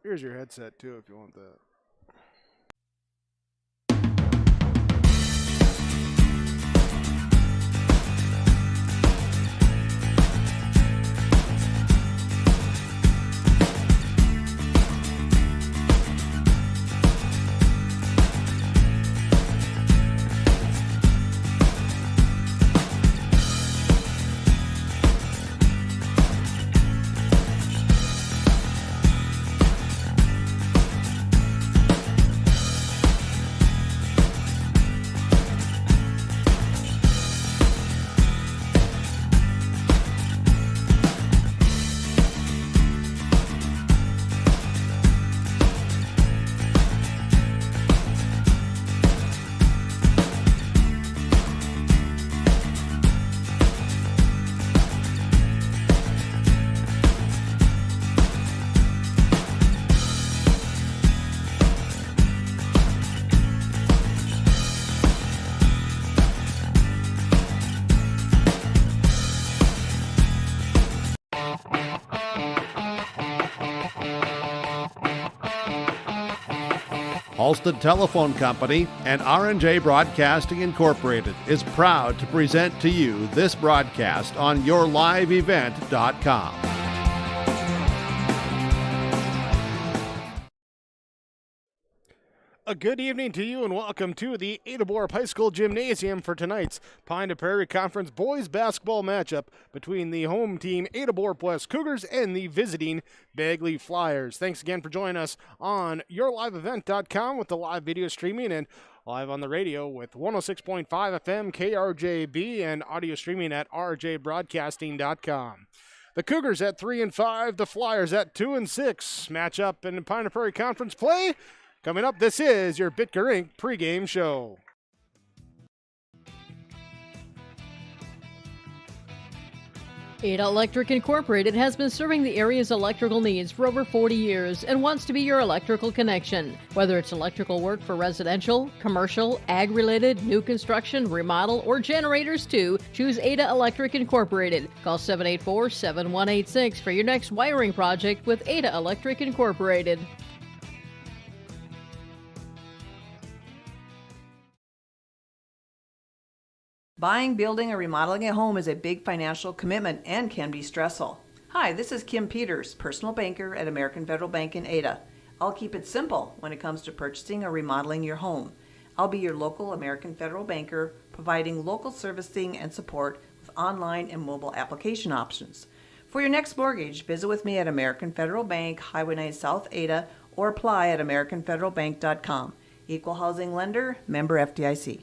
Here's your headset, too, if you want that. Halstead Telephone Company and R&J Broadcasting Incorporated is proud to present to you this broadcast on yourliveevent.com. A good evening to you and welcome to the Ada-Borup High School Gymnasium for tonight's Pine to Prairie Conference boys basketball matchup between the home team Ada-Borup West Cougars and the visiting Bagley Flyers. Thanks again for joining us on yourliveevent.com with the live video streaming and live on the radio with 106.5 FM KRJB and audio streaming at rjbroadcasting.com. The Cougars at 3-5, the Flyers at 2-6. Matchup in Pine to Prairie Conference play. Coming up, this is your Bitker Inc. pregame show. Ada Electric Incorporated has been serving the area's electrical needs for over 40 years and wants to be your electrical connection. Whether it's electrical work for residential, commercial, ag-related, new construction, remodel, or generators too, choose Ada Electric Incorporated. Call 784-7186 for your next wiring project with Ada Electric Incorporated. Buying, building, or remodeling a home is a big financial commitment and can be stressful. Hi, this is Kim Peters, personal banker at American Federal Bank in Ada. I'll keep it simple when it comes to purchasing or remodeling your home. I'll be your local American Federal banker, providing local servicing and support with online and mobile application options. For your next mortgage, visit with me at American Federal Bank, Highway 9 South Ada, or apply at AmericanFederalBank.com. Equal housing lender, member FDIC.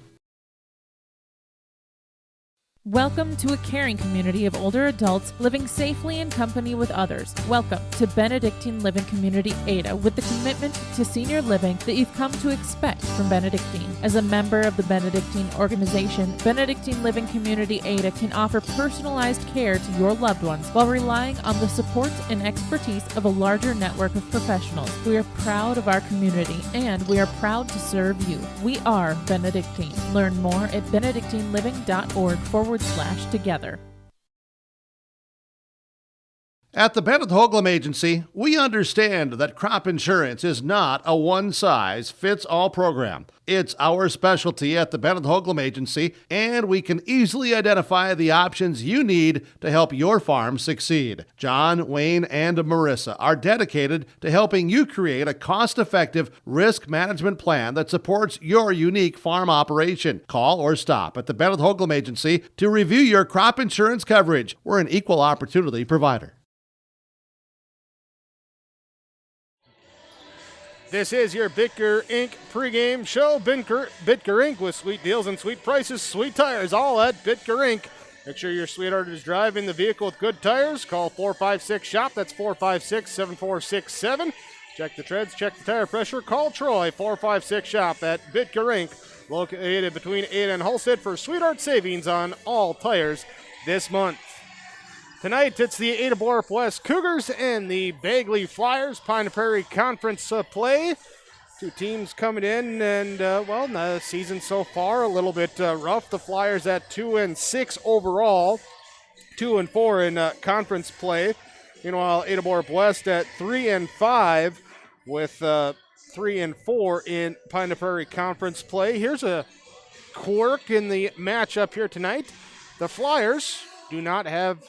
Welcome to a caring community of older adults living safely in company with others. Welcome to Benedictine Living Community Ada with the commitment to senior living that you've come to expect from Benedictine. As a member of the Benedictine organization, Benedictine Living Community Ada can offer personalized care to your loved ones while relying on the support and expertise of a larger network of professionals. We are proud of our community and we are proud to serve you. We are Benedictine. Learn more at benedictineliving.org/together. At the Bennett Hoagland Agency, we understand that crop insurance is not a one-size-fits-all program. It's our specialty at the Bennett Hoagland Agency, and we can easily identify the options you need to help your farm succeed. John, Wayne, and Marissa are dedicated to helping you create a cost-effective risk management plan that supports your unique farm operation. Call or stop at the Bennett Hoagland Agency to review your crop insurance coverage. We're an equal opportunity provider. This is your Bitker Inc. pregame show. Bitker Inc. with sweet deals and sweet prices, sweet tires, all at Bitker Inc. Make sure your sweetheart is driving the vehicle with good tires. Call 456-SHOP. That's 456-7467. Check the treads, check the tire pressure. Call Troy, 456-SHOP at Bitker Inc. Located between Ada and Halstead for sweetheart savings on all tires this month. Tonight, it's the Ada-Borup West Cougars and the Bagley Flyers. Pine to Prairie Conference play. Two teams coming in, and, the season so far, a little bit rough. The Flyers at 2-6 overall, 2-4 in conference play. Meanwhile, Ada-Borup West at 3-5. with 3 and 4 in Pine Prairie Conference play. Here's a quirk in the matchup here tonight. The Flyers do not have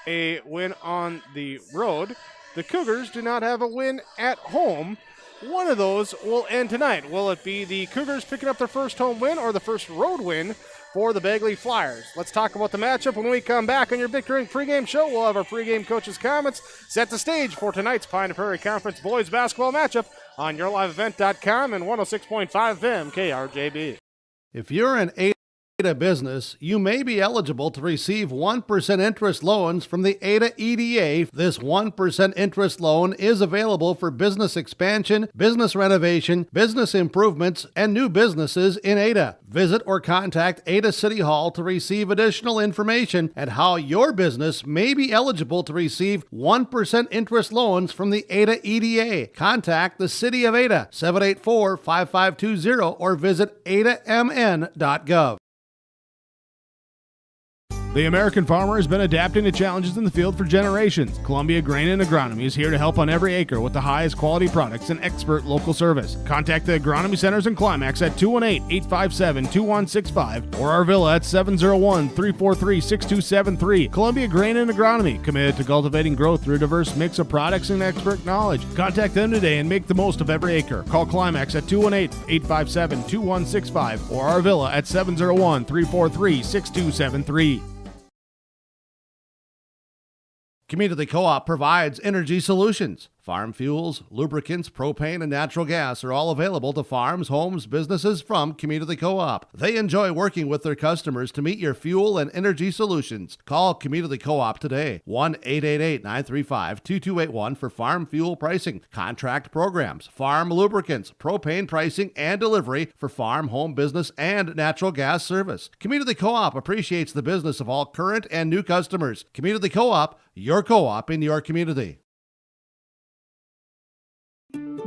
a win on the road. The Cougars do not have a win at home. One of those will end tonight. Will it be the Cougars picking up their first home win or the first road win for the Bagley Flyers? Let's talk about the matchup when we come back on your Victor Inc. pregame show. We'll have our pregame coaches' comments, set the stage for tonight's Pine Prairie Conference boys basketball matchup on yourliveevent.com and 106.5 FM KRJB. If you're an Ada business, you may be eligible to receive 1% interest loans from the Ada EDA. This 1% interest loan is available for business expansion, business renovation, business improvements, and new businesses in Ada. Visit or contact Ada City Hall to receive additional information at how your business may be eligible to receive 1% interest loans from the Ada EDA. Contact the City of Ada, 784-5520, or visit adamn.gov. The American farmer has been adapting to challenges in the field for generations. Columbia Grain and Agronomy is here to help on every acre with the highest quality products and expert local service. Contact the Agronomy Centers in Climax at 218-857-2165 or our villa at 701-343-6273. Columbia Grain and Agronomy, committed to cultivating growth through a diverse mix of products and expert knowledge. Contact them today and make the most of every acre. Call Climax at 218-857-2165 or our villa at 701-343-6273. Community Co-op provides energy solutions. Farm fuels, lubricants, propane, and natural gas are all available to farms, homes, businesses from Community Co-op. They enjoy working with their customers to meet your fuel and energy solutions. Call Community Co-op today, 1-888-935-2281 for farm fuel pricing, contract programs, farm lubricants, propane pricing, and delivery for farm, home, business, and natural gas service. Community Co-op appreciates the business of all current and new customers. Community Co-op, your co-op in your community.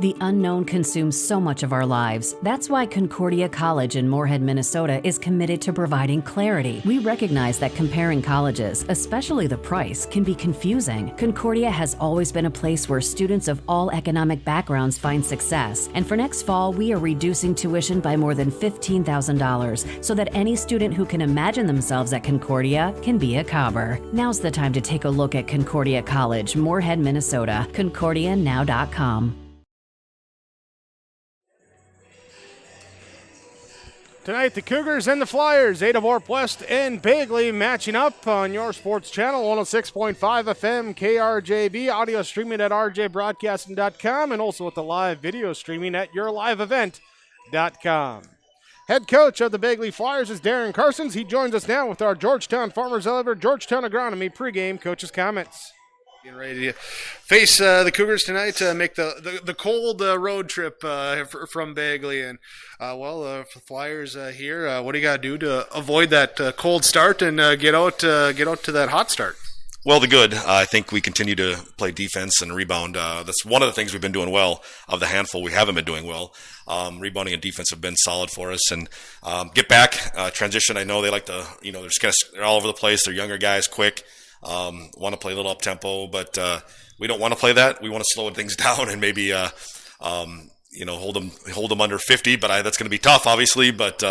The unknown consumes so much of our lives. That's why Concordia College in Moorhead, Minnesota is committed to providing clarity. We recognize that comparing colleges, especially the price, can be confusing. Concordia has always been a place where students of all economic backgrounds find success. And for next fall, we are reducing tuition by more than $15,000 so that any student who can imagine themselves at Concordia can be a Cobber. Now's the time to take a look at Concordia College, Moorhead, Minnesota. ConcordiaNow.com. Tonight, the Cougars and the Flyers, Ada-Borup West and Bagley matching up on your sports channel, 106.5 FM KRJB, audio streaming at rjbroadcasting.com, and also with the live video streaming at yourliveevent.com. Head coach of the Bagley Flyers is Darren Carsons. He joins us now with our Georgetown Farmers Elevator, Georgetown Agronomy pregame coach's comments. Getting ready to face the Cougars tonight to make the cold road trip from Bagley. And, for Flyers here, what do you got to do to avoid that cold start and get out to that hot start? Well, the good. I think we continue to play defense and rebound. That's one of the things we've been doing well. Of the handful we haven't been doing well, rebounding and defense have been solid for us. And get back, transition. I know they like to, they're all over the place. They're younger guys, quick. Want to play a little up tempo, but we don't want to play that. We want to slow things down and maybe hold them under 50. But that's going to be tough, obviously. But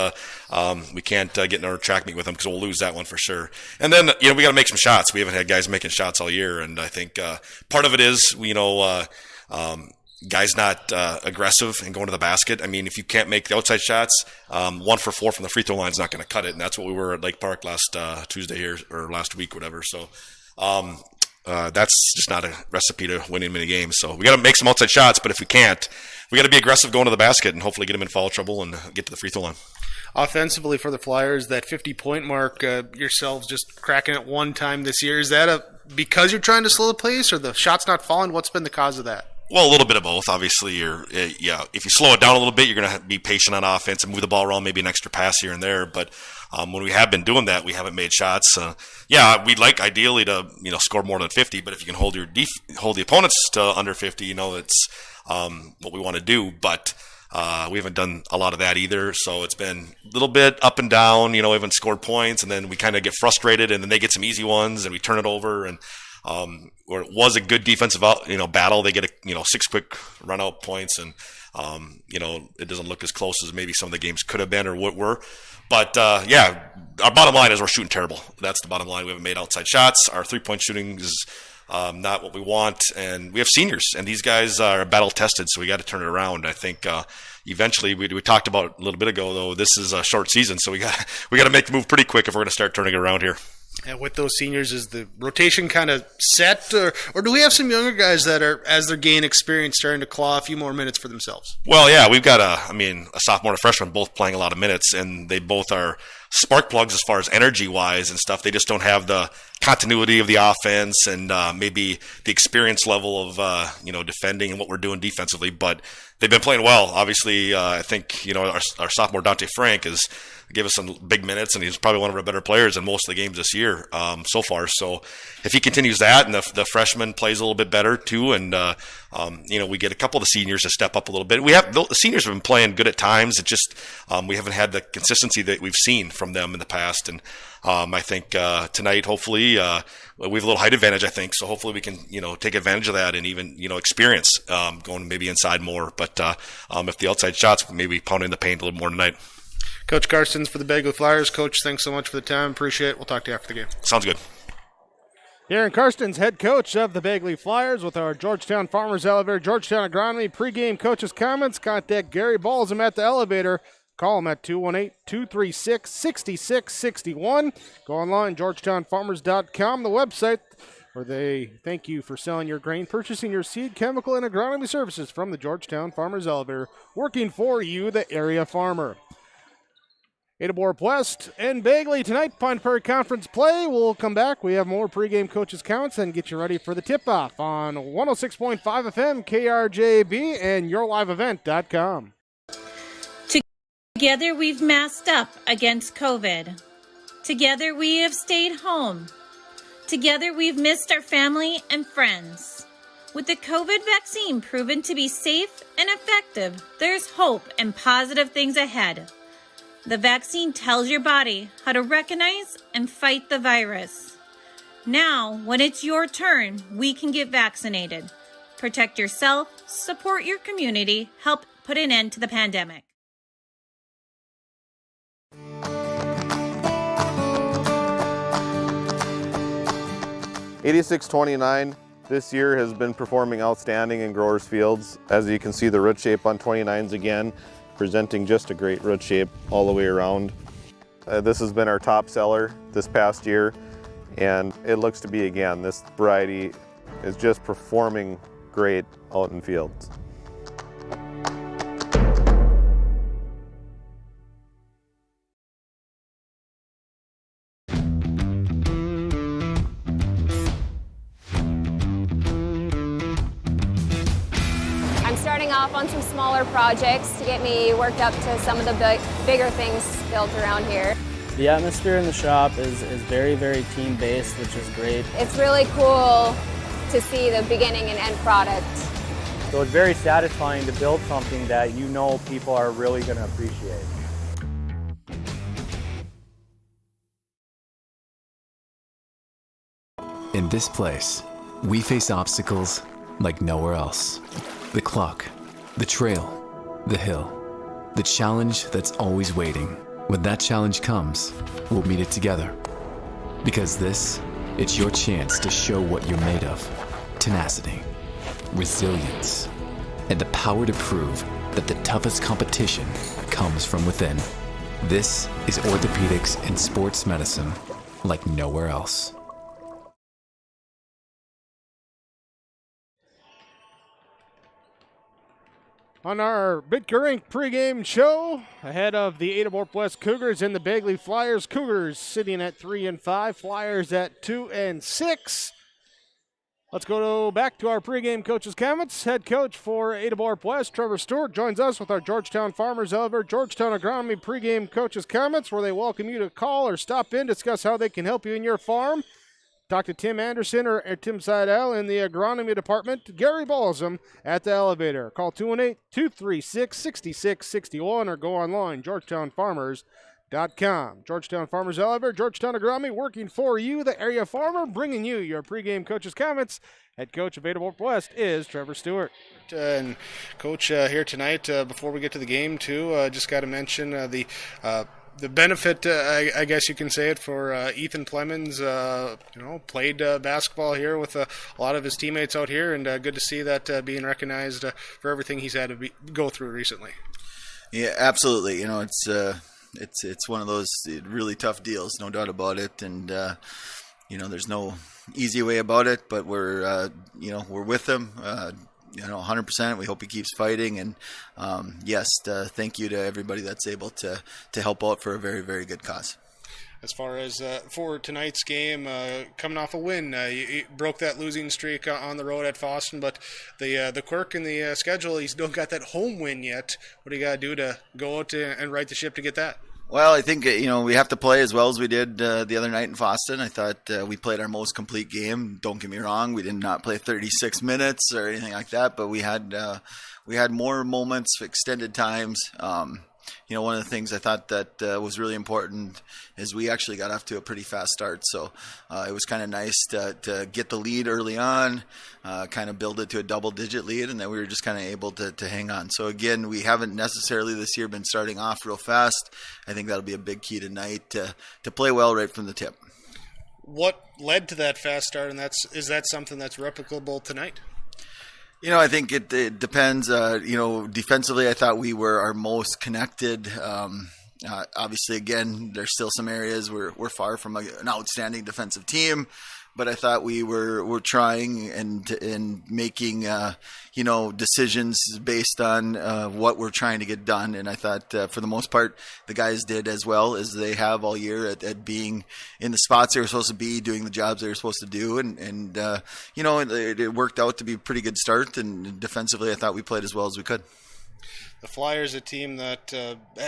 we can't get in our track meet with them because we'll lose that one for sure. And then we got to make some shots. We haven't had guys making shots all year, and I think part of it is guys not aggressive and going to the basket. I mean, if you can't make the outside shots, 1 for 4 from the free throw line is not going to cut it, and that's what we were at Lake Park last Tuesday here, or last week, whatever. So that's just not a recipe to winning many games. So we got to make some outside shots, but if we can't, we got to be aggressive going to the basket and hopefully get them in foul trouble and get to the free throw line. Offensively for the Flyers, that 50-point mark, yourselves just cracking it one time this year, is that because you're trying to slow the pace or the shot's not falling? What's been the cause of that? Well, a little bit of both. Obviously, if you slow it down a little bit, you're going to be patient on offense and move the ball around, maybe an extra pass here and there. But when we have been doing that, we haven't made shots. We'd like ideally to score more than 50. But if you can hold the opponents to under 50, it's what we want to do. But we haven't done a lot of that either. So it's been a little bit up and down. We haven't scored points, and then we kind of get frustrated, and then they get some easy ones, and we turn it over and. where it was a good defensive battle. They get 6 quick run out points, and it doesn't look as close as maybe some of the games could have been or what were. But our bottom line is we're shooting terrible. That's the bottom line. We haven't made outside shots. Our 3-point shooting is not what we want, and we have seniors, and these guys are battle tested, so we got to turn it around. I think eventually, we talked about a little bit ago, though, this is a short season, so we got to make the move pretty quick if we're going to start turning it around here. And with those seniors, is the rotation kind of set, or do we have some younger guys that are, as they're gaining experience, starting to claw a few more minutes for themselves? Well, yeah, we've got a sophomore and a freshman both playing a lot of minutes, and they both are spark plugs as far as energy-wise and stuff. They just don't have the continuity of the offense and maybe the experience level of defending and what we're doing defensively, but they've been playing well. Obviously, I think our sophomore Dante Frank has gave us some big minutes, and he's probably one of our better players in most of the games this year so far. So if he continues that, and the freshman plays a little bit better too, and we get a couple of the seniors to step up a little bit. The seniors have been playing good at times. It just we haven't had the consistency that we've seen from them in the past, and I think tonight, hopefully, we have a little height advantage, I think. So hopefully we can, take advantage of that and even, experience going maybe inside more. But if the outside shots, maybe pounding the paint a little more tonight. Coach Carstens for the Bagley Flyers. Coach, thanks so much for the time. Appreciate it. We'll talk to you after the game. Sounds good. Darren Carstens, head coach of the Bagley Flyers, with our Georgetown Farmers Elevator, Georgetown Agronomy pregame coaches' comments. Contact Gary Balsam at the elevator. Call him at 218-236-6661. Go online, georgetownfarmers.com, the website, where they thank you for selling your grain, purchasing your seed, chemical, and agronomy services from the Georgetown Farmers Elevator, working for you, the area farmer. Ada-Borup West and Bagley tonight, Pine Prairie Conference play. We'll come back. We have more pregame coaches' comments and get you ready for the tip-off on 106.5 FM, KRJB, and YourLiveEvent.com. Together we've masked up against COVID. Together we have stayed home. Together we've missed our family and friends. With the COVID vaccine proven to be safe and effective, there's hope and positive things ahead. The vaccine tells your body how to recognize and fight the virus. Now, when it's your turn, we can get vaccinated. Protect yourself, support your community, help put an end to the pandemic. '86-29 this year has been performing outstanding in growers' fields. As you can see, the root shape on 29s again, presenting just a great root shape all the way around. This has been our top seller this past year, and it looks to be again. This variety is just performing great out in fields. Starting off on some smaller projects to get me worked up to some of the bigger things built around here. The atmosphere in the shop is very, very team-based, which is great. It's really cool to see the beginning and end product. So it's very satisfying to build something that you know people are really going to appreciate. In this place, we face obstacles like nowhere else. The clock, the trail, the hill, the challenge that's always waiting. When that challenge comes, we'll meet it together. Because it's your chance to show what you're made of. Tenacity, resilience, and the power to prove that the toughest competition comes from within. This is orthopedics and sports medicine like nowhere else. On our Bitker Inc. pregame show, ahead of the Ada-Borup West Cougars and the Bagley Flyers. Cougars sitting at 3-5, Flyers at 2-6. Let's go back to our pregame coaches' comments. Head coach for Ada-Borup West, Trevor Stewart, joins us with our Georgetown Farmers Elevator, Georgetown Agronomy pregame coaches' comments, where they welcome you to call or stop in, discuss how they can help you in your farm. Talk to Tim Anderson or Tim Seidel in the agronomy department. Gary Balsam at the elevator. Call 218-236-6661 or go online, georgetownfarmers.com. Georgetown Farmers Elevator, Georgetown Agronomy, working for you, the area farmer, bringing you your pregame coach's comments. Head coach of Ada-Borup West is Trevor Stewart. And Coach, here tonight, before we get to the game, too, just got to mention the benefit, I guess you can say it, for Ethan Plemons, played basketball here with a lot of his teammates out here, and good to see that being recognized for everything he's had to go through recently. Yeah, absolutely. It's one of those really tough deals, no doubt about it. And, there's no easy way about it, but we're with him, 100%. We hope he keeps fighting. And, thank you to everybody that's able to help out for a very, very good cause. As far as for tonight's game, coming off a win, you broke that losing streak on the road at Fosston, but the quirk in the schedule, you still got that home win yet. What do you got to do to go out and right the ship to get that? Well, I think, we have to play as well as we did the other night in Fosston. I thought we played our most complete game. Don't get me wrong, we did not play 36 minutes or anything like that, but we had more moments, extended times. One of the things I thought that was really important is we actually got off to a pretty fast start. So it was kind of nice to get the lead early on, kind of build it to a double-digit lead, and then we were just kind of able to hang on. So, again, we haven't necessarily this year been starting off real fast. I think that'll be a big key tonight to play well right from the tip. What led to that fast start, and is that something that's replicable tonight? I think it depends. Defensively, I thought we were our most connected. Obviously, again, there's still some areas we're far from an outstanding defensive team, but I thought we were trying and making decisions based on what we're trying to get done. And I thought for the most part the guys did as well as they have all year at being in the spots they were supposed to be, doing the jobs they were supposed to do, and it worked out to be a pretty good start. And defensively, I thought we played as well as we could. The Flyers, a team that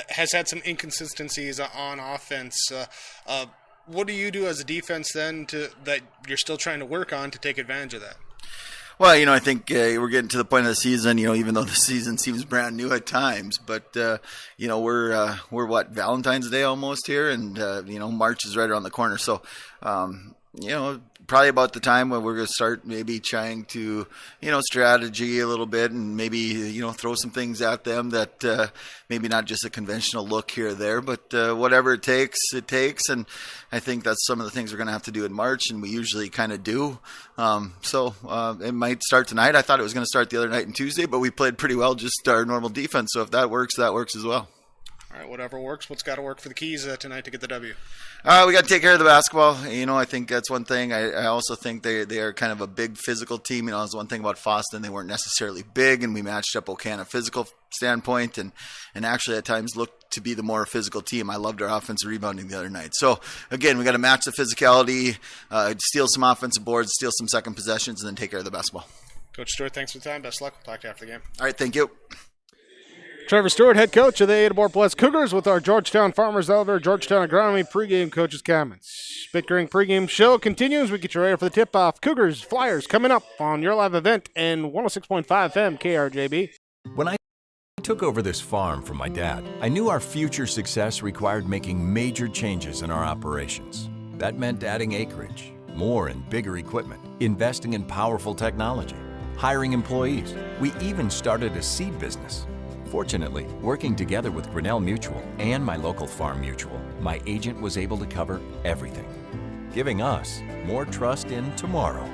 has had some inconsistencies on offense. What do you do as a defense then that you're still trying to work on to take advantage of that? Well, I think we're getting to the point of the season, even though the season seems brand new at times, but, we're Valentine's Day almost here, and, March is right around the corner. So, probably about the time when we're going to start maybe trying to, strategy a little bit and maybe, throw some things at them that maybe not just a conventional look here or there, but whatever it takes. And I think that's some of the things we're going to have to do in March, and we usually kind of do. So it might start tonight. I thought it was going to start the other night and Tuesday, but we played pretty well, just our normal defense. So if that works as well. All right, whatever works. What's got to work for the Keys tonight to get the W? We got to take care of the basketball. I think that's one thing. I also think they are kind of a big physical team. That's one thing about Fosston. They weren't necessarily big, and we matched up okay on a physical standpoint, and actually at times looked to be the more physical team. I loved our offensive rebounding the other night. So, again, we got to match the physicality, steal some offensive boards, steal some second possessions, and then take care of the basketball. Coach Stewart, thanks for the time. Best of luck. We'll talk to you after the game. All right, thank you. Trevor Stewart, head coach of the Ada-Borup West Cougars, with our Georgetown Farmers Elevator, Georgetown Agronomy pregame coaches' comments. Bitker Inc. pregame show continues. We get you ready for the tip-off. Cougars, Flyers coming up on your live event in 106.5 FM KRJB. When I took over this farm from my dad, I knew our future success required making major changes in our operations. That meant adding acreage, more and bigger equipment, investing in powerful technology, hiring employees. We even started a seed business. Fortunately, working together with Grinnell Mutual and my local farm mutual, my agent was able to cover everything, giving us more trust in tomorrow.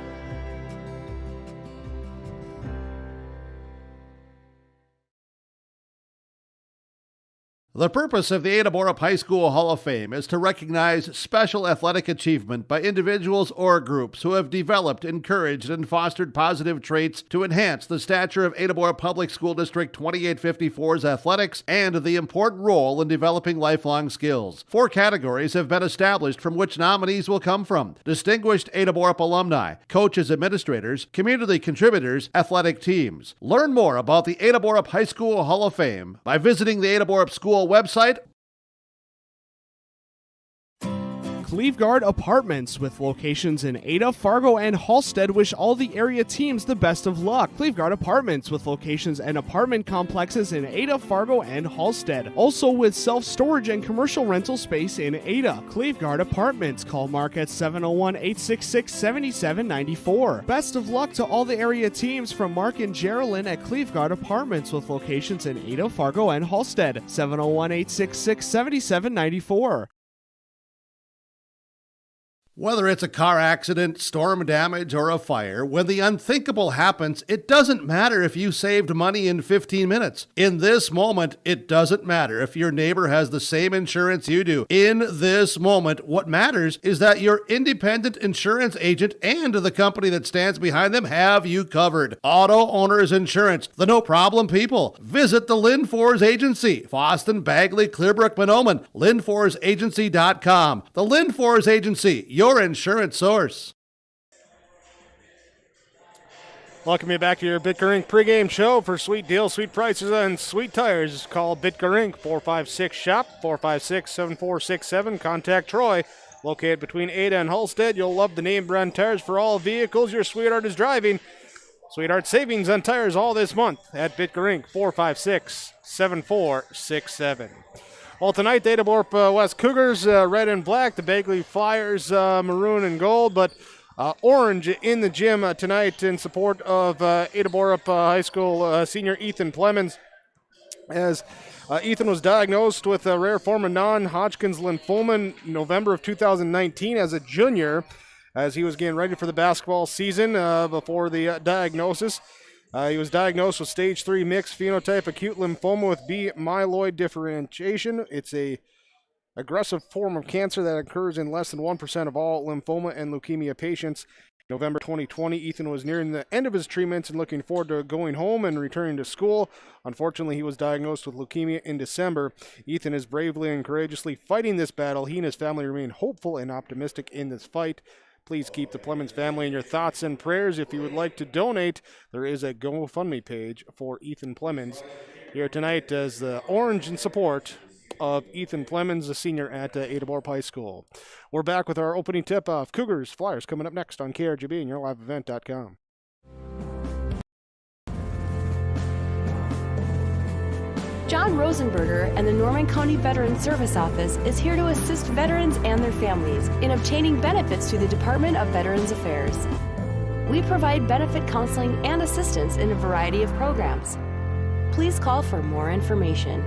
The purpose of the Ada-Borup High School Hall of Fame is to recognize special athletic achievement by individuals or groups who have developed, encouraged, and fostered positive traits to enhance the stature of Ada-Borup Public School District 2854's athletics and the important role in developing lifelong skills. 4 categories have been established from which nominees will come from: distinguished Ada-Borup alumni, coaches, administrators, community contributors, athletic teams. Learn more about the Ada-Borup High School Hall of Fame by visiting the Ada-Borup School website. Cleveguard Apartments, with locations in Ada, Fargo, and Halstead, wish all the area teams the best of luck. Cleveguard Apartments, with locations and apartment complexes in Ada, Fargo, and Halstead. Also with self-storage and commercial rental space in Ada. Cleveguard Apartments. Call Mark at 701-866-7794. Best of luck to all the area teams from Mark and Geraldine at Cleveguard Apartments, with locations in Ada, Fargo, and Halstead. 701-866-7794. Whether it's a car accident, storm damage, or a fire, when the unthinkable happens, it doesn't matter if you saved money in 15 minutes. In this moment, it doesn't matter if your neighbor has the same insurance you do. In this moment, what matters is that your independent insurance agent and the company that stands behind them have you covered. Auto Owners Insurance, the no-problem people. Visit the Lynn Fours Agency, Boston, Bagley, Clearbrook, Monoman, LynnForsAgency.com. The Lynn Fours Agency, your insurance source. Welcome you back to your Bitker Inc. pregame show. For sweet deals, sweet prices, and sweet tires, call Bitker Inc. 456-SHOP, 456-7467. Contact Troy, located between Ada and Halstead. You'll love the name brand tires for all vehicles your sweetheart is driving. Sweetheart savings on tires all this month at Bitker Inc. 456-7467. Well, tonight, the Ada-Borup West Cougars, red and black. The Bagley Flyers, maroon and gold. But orange in the gym tonight in support of Ada-Borup High School senior Ethan Plemons. As Ethan was diagnosed with a rare form of non-Hodgkin's lymphoma in November of 2019 as a junior, as he was getting ready for the basketball season before the diagnosis. He was diagnosed with stage 3 mixed phenotype acute lymphoma with B myeloid differentiation. It's a aggressive form of cancer that occurs in less than 1% of all lymphoma and leukemia patients. November 2020, Ethan was nearing the end of his treatments and looking forward to going home and returning to school. Unfortunately, he was diagnosed with leukemia in December. Ethan is bravely and courageously fighting this battle. He and his family remain hopeful and optimistic in this fight. Please keep the Plemons family in your thoughts and prayers. If you would like to donate, there is a GoFundMe page for Ethan Plemons here tonight as the orange in support of Ethan Plemons, a senior at Ada-Borup High School. We're back with our opening tip-off. Cougars Flyers coming up next on KRGB and YourLiveEvent.com. John Rosenberger and the Norman County Veterans Service Office is here to assist veterans and their families in obtaining benefits through the Department of Veterans Affairs. We provide benefit counseling and assistance in a variety of programs. Please call for more information.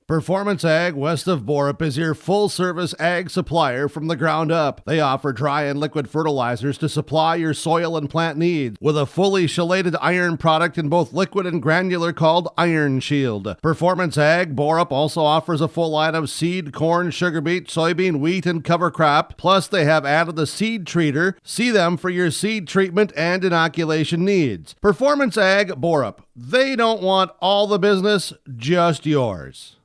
Performance Ag west of Borup is your full-service ag supplier from the ground up. They offer dry and liquid fertilizers to supply your soil and plant needs with a fully chelated iron product in both liquid and granular called Iron Shield. Performance Ag Borup also offers a full line of seed, corn, sugar beet, soybean, wheat, and cover crop. Plus, they have added the seed treater. See them for your seed treatment and inoculation needs. Performance Ag Borup. They don't want all the business, just yours.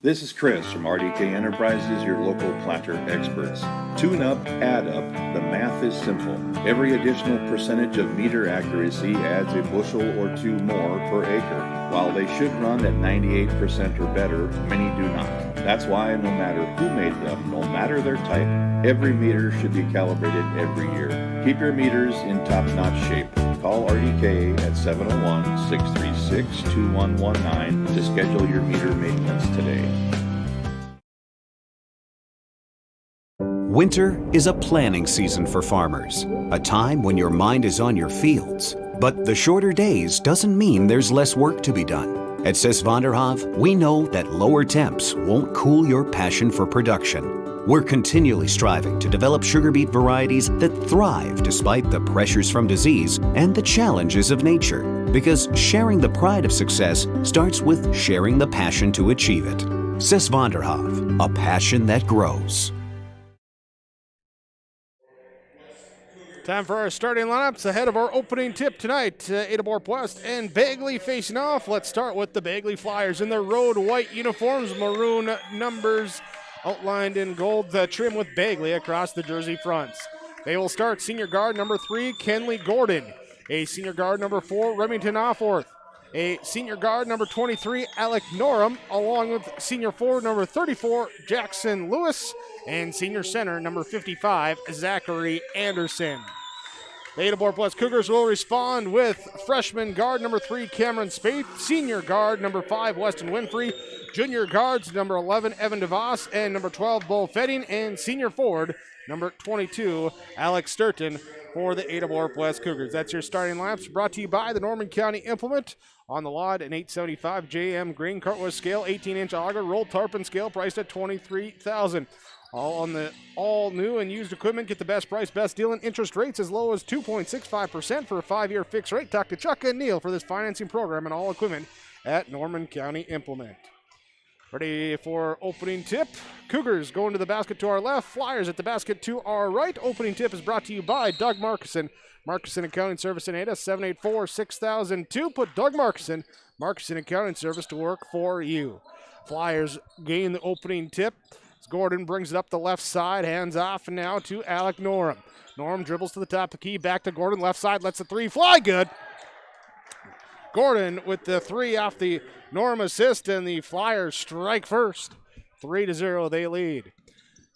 This is Chris from RDK Enterprises, your local planter experts. Tune up, add up, the math is simple. Every additional percentage of meter accuracy adds a bushel or two more per acre. While they should run at 98% or better, many do not. That's why no matter who made them, no matter their type, every meter should be calibrated every year. Keep your meters in top-notch shape. Call RDK at 701-636-2119 to schedule your meter maintenance today. Winter is a planning season for farmers, a time when your mind is on your fields. But the shorter days doesn't mean there's less work to be done. At Sis van der Haaf, we know that lower temps won't cool your passion for production. We're continually striving to develop sugar beet varieties that thrive despite the pressures from disease and the challenges of nature. Because sharing the pride of success starts with sharing the passion to achieve it. Sis van der Haaf, a passion that grows. Time for our starting lineups ahead of our opening tip tonight. Ada-Borup West and Bagley facing off. Let's start with the Bagley Flyers in their road white uniforms, maroon numbers outlined in gold trim with Bagley across the jersey fronts. They will start senior guard number 3, Kenley Gordon. A senior guard number 4, Remington Offorth. A senior guard number 23, Alec Norum, along with senior forward number 34, Jackson Lewis, and senior center number 55, Zachary Anderson. The Ada-Borup West Cougars will respond with freshman guard number 3, Cameron Spaeth, senior guard number 5, Weston Winfrey, junior guards number 11, Evan DeVos, and number 12, Bo Fetting, and senior forward number 22, Alex Sturton for the Ada-Borup West Cougars. That's your starting laps, brought to you by the Norman County Implement. On the lot, an 875 JM Green Cartwheel scale, 18-inch auger, rolled tarpon scale, priced at $23,000. All on the all new and used equipment. Get the best price, best deal, and interest rates as low as 2.65% for a 5-year fixed rate. Talk to Chuck and Neil for this financing program and all equipment at Norman County Implement. Ready for opening tip. Cougars going to the basket to our left. Flyers at the basket to our right. Opening tip is brought to you by Doug Markison. Markison Accounting Service in Ada, 784-6002. Put Doug Markison Accounting Service to work for you. Flyers gain the opening tip. Gordon brings it up the left side, hands off now to Alec Norum. Norum dribbles to the top of the key, back to Gordon, left side, lets the three fly, good. Gordon with the 3 off the Norum assist, and the Flyers strike first. 3-0, they lead.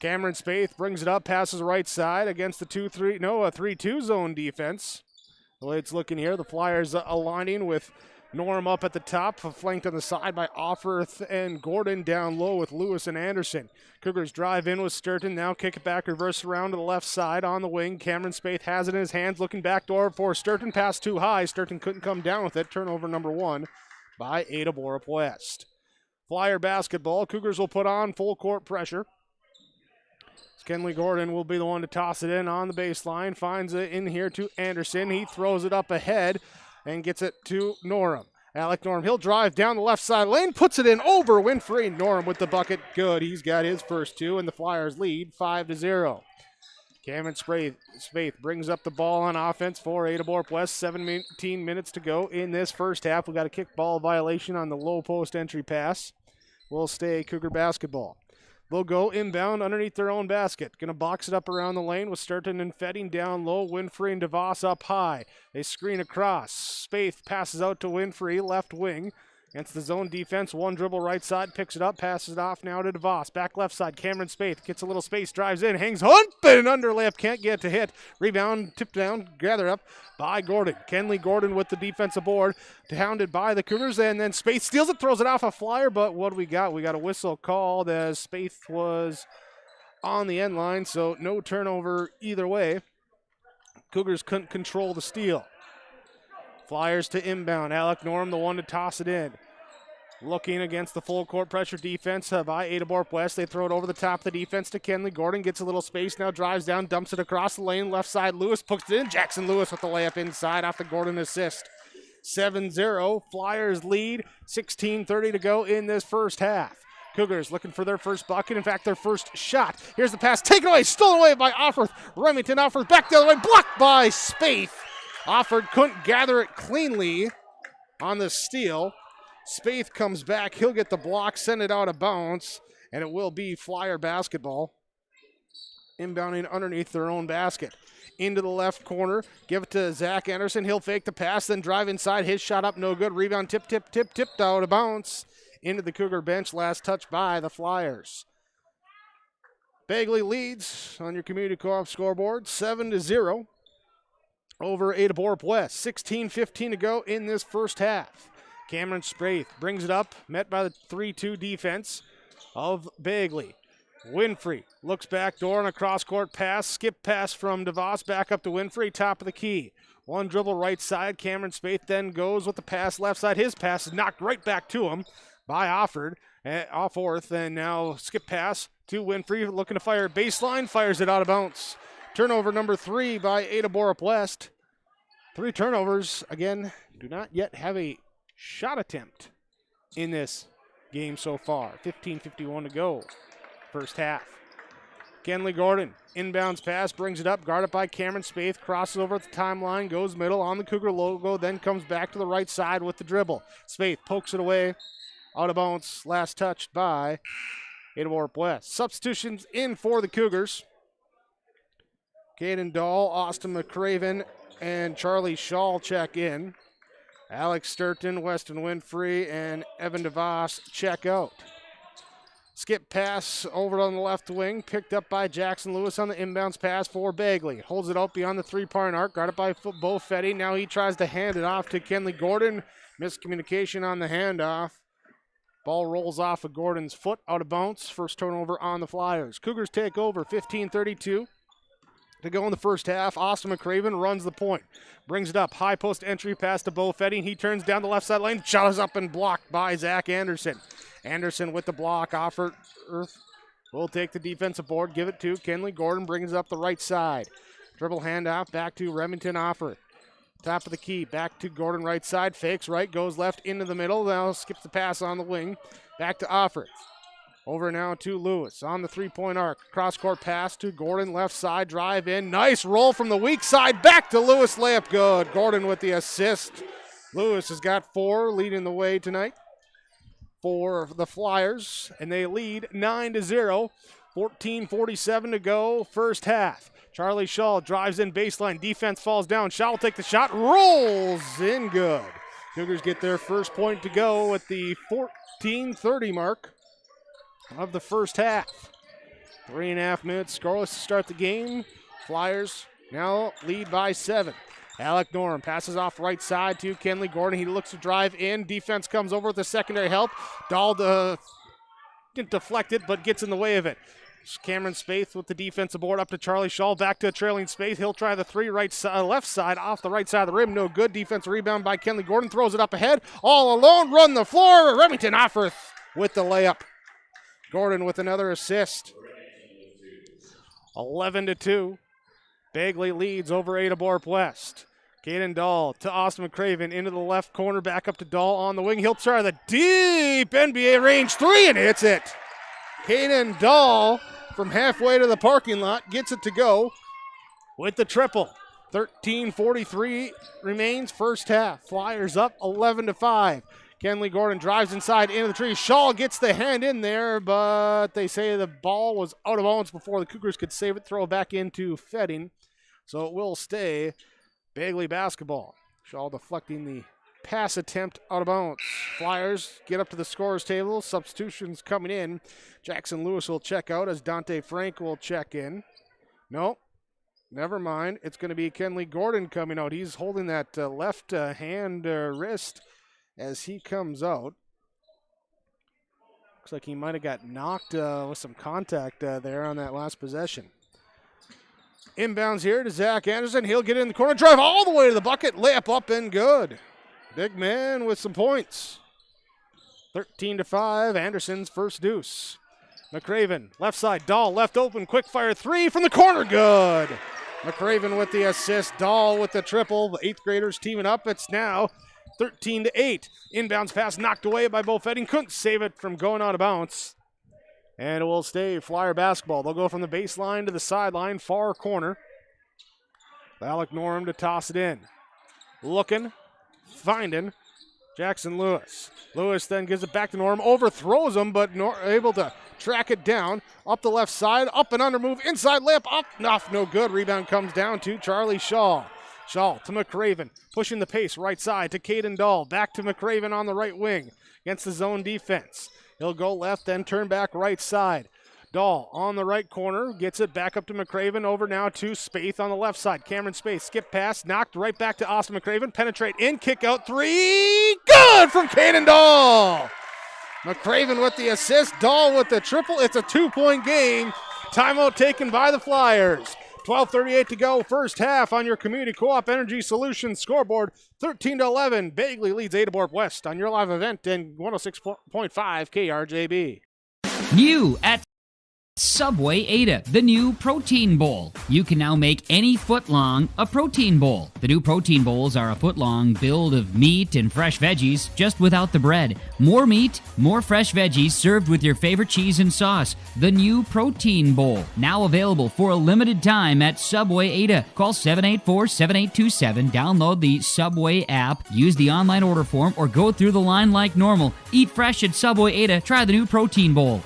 Cameron Spaeth brings it up, passes right side against the 3-2 zone defense. The way it's looking here, the Flyers aligning with Norum up at the top, flanked on the side by Offorth and Gordon down low with Lewis and Anderson. Cougars drive in with Sturton, now kick it back, reverse around to the left side on the wing. Cameron Spaeth has it in his hands, looking backdoor for Sturton, pass too high. Sturton couldn't come down with it. Turnover number 1 by Ada-Borup West. Flyer basketball, Cougars will put on full court pressure. Kenley Gordon will be the one to toss it in on the baseline, finds it in here to Anderson. He throws it up ahead and gets it to Norum. Alec Norum, he'll drive down the left side lane, puts it in over Winfrey. Norum with the bucket, good. He's got his first 2, and the Flyers lead 5-0. Cameron Spaeth brings up the ball on offense for Ada-Borup West. 17 minutes to go in this first half. We got a kick ball violation on the low post entry pass. Will stay Cougar basketball. They'll go inbound underneath their own basket. Going to box it up around the lane with Sturton and Fetting down low. Winfrey and DeVos up high. They screen across. Spaeth passes out to Winfrey, left wing. Against the zone defense, one dribble right side, picks it up, passes it off now to DeVos. Back left side, Cameron Spaeth gets a little space, drives in, hangs Hunt, and underlap, can't get to hit. Rebound, tipped down, gather up by Gordon. Kenley Gordon with the defensive board, hounded by the Cougars, and then Spaeth steals it, throws it off a Flyer, but what do we got? We got a whistle called as Spaeth was on the end line, so no turnover either way. Cougars couldn't control the steal. Flyers to inbound. Alec Norum, the one to toss it in. Looking against the full court pressure defense by Ada-Borup West. They throw it over the top of the defense to Kenley. Gordon gets a little space now, drives down, dumps it across the lane. Left side, Lewis puts it in. Jackson Lewis with the layup inside off the Gordon assist. 7-0. Flyers lead. 16:30 to go in this first half. Cougars looking for their first bucket. In fact, their first shot. Here's the pass. Taken away. Stolen away by Offorth. Remington Offorth back the other way. Blocked by Spaeth. Offorth couldn't gather it cleanly on the steal. Spaeth comes back. He'll get the block, send it out of bounds, and it will be Flyer basketball. Inbounding underneath their own basket. Into the left corner. Give it to Zach Anderson. He'll fake the pass, then drive inside. His shot up, no good. Rebound, tipped out of bounds. Into the Cougar bench. Last touch by the Flyers. Bagley leads on your Community Co-op scoreboard, 7-0 over Ada-Borup West. 16:15 to go in this first half. Cameron Spaeth brings it up, met by the 3-2 defense of Bagley. Winfrey looks back door on a cross-court pass. Skip pass from DeVos back up to Winfrey, top of the key. One dribble right side. Cameron Spaeth then goes with the pass left side. His pass is knocked right back to him by Offorth, and now skip pass to Winfrey, looking to fire baseline, fires it out of bounds. Turnover number 3 by Ada-Borup West. 3 turnovers, again, do not yet have a shot attempt in this game so far. 15:51 to go, first half. Kenley Gordon, inbounds pass, brings it up, guarded by Cameron Spaeth, crosses over at the timeline, goes middle on the Cougar logo, then comes back to the right side with the dribble. Spaeth pokes it away, out of bounds, last touched by Ada-Borup West. Substitutions in for the Cougars. Caden Dahl, Austin McCraven, and Charlie Shaw check in. Alex Sturton, Weston Winfrey, and Evan DeVos check out. Skip pass over on the left wing, picked up by Jackson Lewis on the inbounds pass for Bagley. Holds it out beyond the three-point arc, guarded by Bo Fetty. Now he tries to hand it off to Kenley Gordon. Miscommunication on the handoff. Ball rolls off of Gordon's foot, out of bounds. First turnover on the Flyers. Cougars take over, 15-32. To go in the first half, Austin McCraven runs the point. Brings it up, high post entry pass to Bo Fetty. He turns down the left side lane, shot is up and blocked by Zach Anderson. Anderson with the block, offer will take the defensive board, give it to Kenley Gordon, brings it up the right side. Dribble handoff, back to Remington Offer. Top of the key, back to Gordon right side, fakes right, goes left into the middle, now skips the pass on the wing, back to Offer. Over now to Lewis on the three-point arc. Cross-court pass to Gordon, left side, drive in. Nice roll from the weak side, back to Lewis, layup good. Gordon with the assist. Lewis has got 4, leading the way tonight for the Flyers, and they lead 9-0. 14:47 to go, first half. Charlie Shaw drives in baseline, defense falls down. Shaw will take the shot, rolls in good. Cougars get their first point to go at the 14:30 mark of the first half. 3.5 minutes scoreless to start the game. Flyers now lead by 7. Alec Norm passes off right side to Kenley Gordon. He looks to drive in. Defense comes over with the secondary help. Dahl didn't deflect it, but gets in the way of it. Cameron Spaeth with the defensive board up to Charlie Shaw. Back to a trailing Spaeth. He'll try the three left side off the right side of the rim. No good. Defensive rebound by Kenley Gordon. Throws it up ahead. All alone. Run the floor. Remington Offerth with the layup. Gordon with another assist. 11-2. Bagley leads over Ada-Borup West. Caden Dahl to Austin McCraven into the left corner, back up to Dahl on the wing. He'll try the deep NBA range three and hits it. Caden Dahl from halfway to the parking lot gets it to go with the triple. 13:43 remains first half. Flyers up 11-5. Kenley Gordon drives inside into the tree. Shaw gets the hand in there, but they say the ball was out of bounds before the Cougars could save it, throw it back into Fetting. So it will stay Bagley basketball. Shaw deflecting the pass attempt out of bounds. Flyers get up to the scorer's table. Substitutions coming in. Jackson Lewis will check out as Dante Frank will check in. No, never mind. It's going to be Kenley Gordon coming out. He's holding that left hand wrist as he comes out. Looks like he might have got knocked with some contact there on that last possession. Inbounds here to Zach Anderson. He'll get in the corner, drive all the way to the bucket, layup up and good. Big man with some points. 13-5, Anderson's first deuce. McCraven, left side, Dahl, left open, quick fire three from the corner, good. McCraven with the assist, Dahl with the triple. The eighth graders teaming up. It's now 13-8. Inbounds pass knocked away by Bo Fetting. Couldn't save it from going out of bounds. And it will stay Flyer basketball. They'll go from the baseline to the sideline, far corner. Alec Norm to toss it in. Looking, finding Jackson Lewis. Lewis then gives it back to Norm, overthrows him, but able to track it down. Up the left side, up and under move, inside layup, up, off, no good. Rebound comes down to Charlie Shaw. Shaw to McCraven, pushing the pace right side to Caden Dahl. Back to McCraven on the right wing against the zone defense. He'll go left, then turn back right side. Dahl on the right corner, gets it back up to McCraven, over now to Spaeth on the left side. Cameron Spaeth, skip pass, knocked right back to Austin McCraven, penetrate in, kick out three, good from Caden Dahl. McCraven with the assist, Dahl with the triple. It's a 2-point game. Timeout taken by the Flyers. 12:38 to go, first half on your Community Co-op Energy Solutions scoreboard. 13-11, Bagley leads Ada-Borup West on your live event in 106.5 KRJB. New at Subway Ada, the new protein bowl. You can now make any foot long a protein bowl. The new protein bowls are a foot long build of meat and fresh veggies, just without the bread. More meat, more fresh veggies served with your favorite cheese and sauce. The new protein bowl, now available for a limited time at Subway Ada. Call 784-7827, download the Subway app, use the online order form, or go through the line like normal. Eat fresh at Subway Ada. Try the new protein bowl.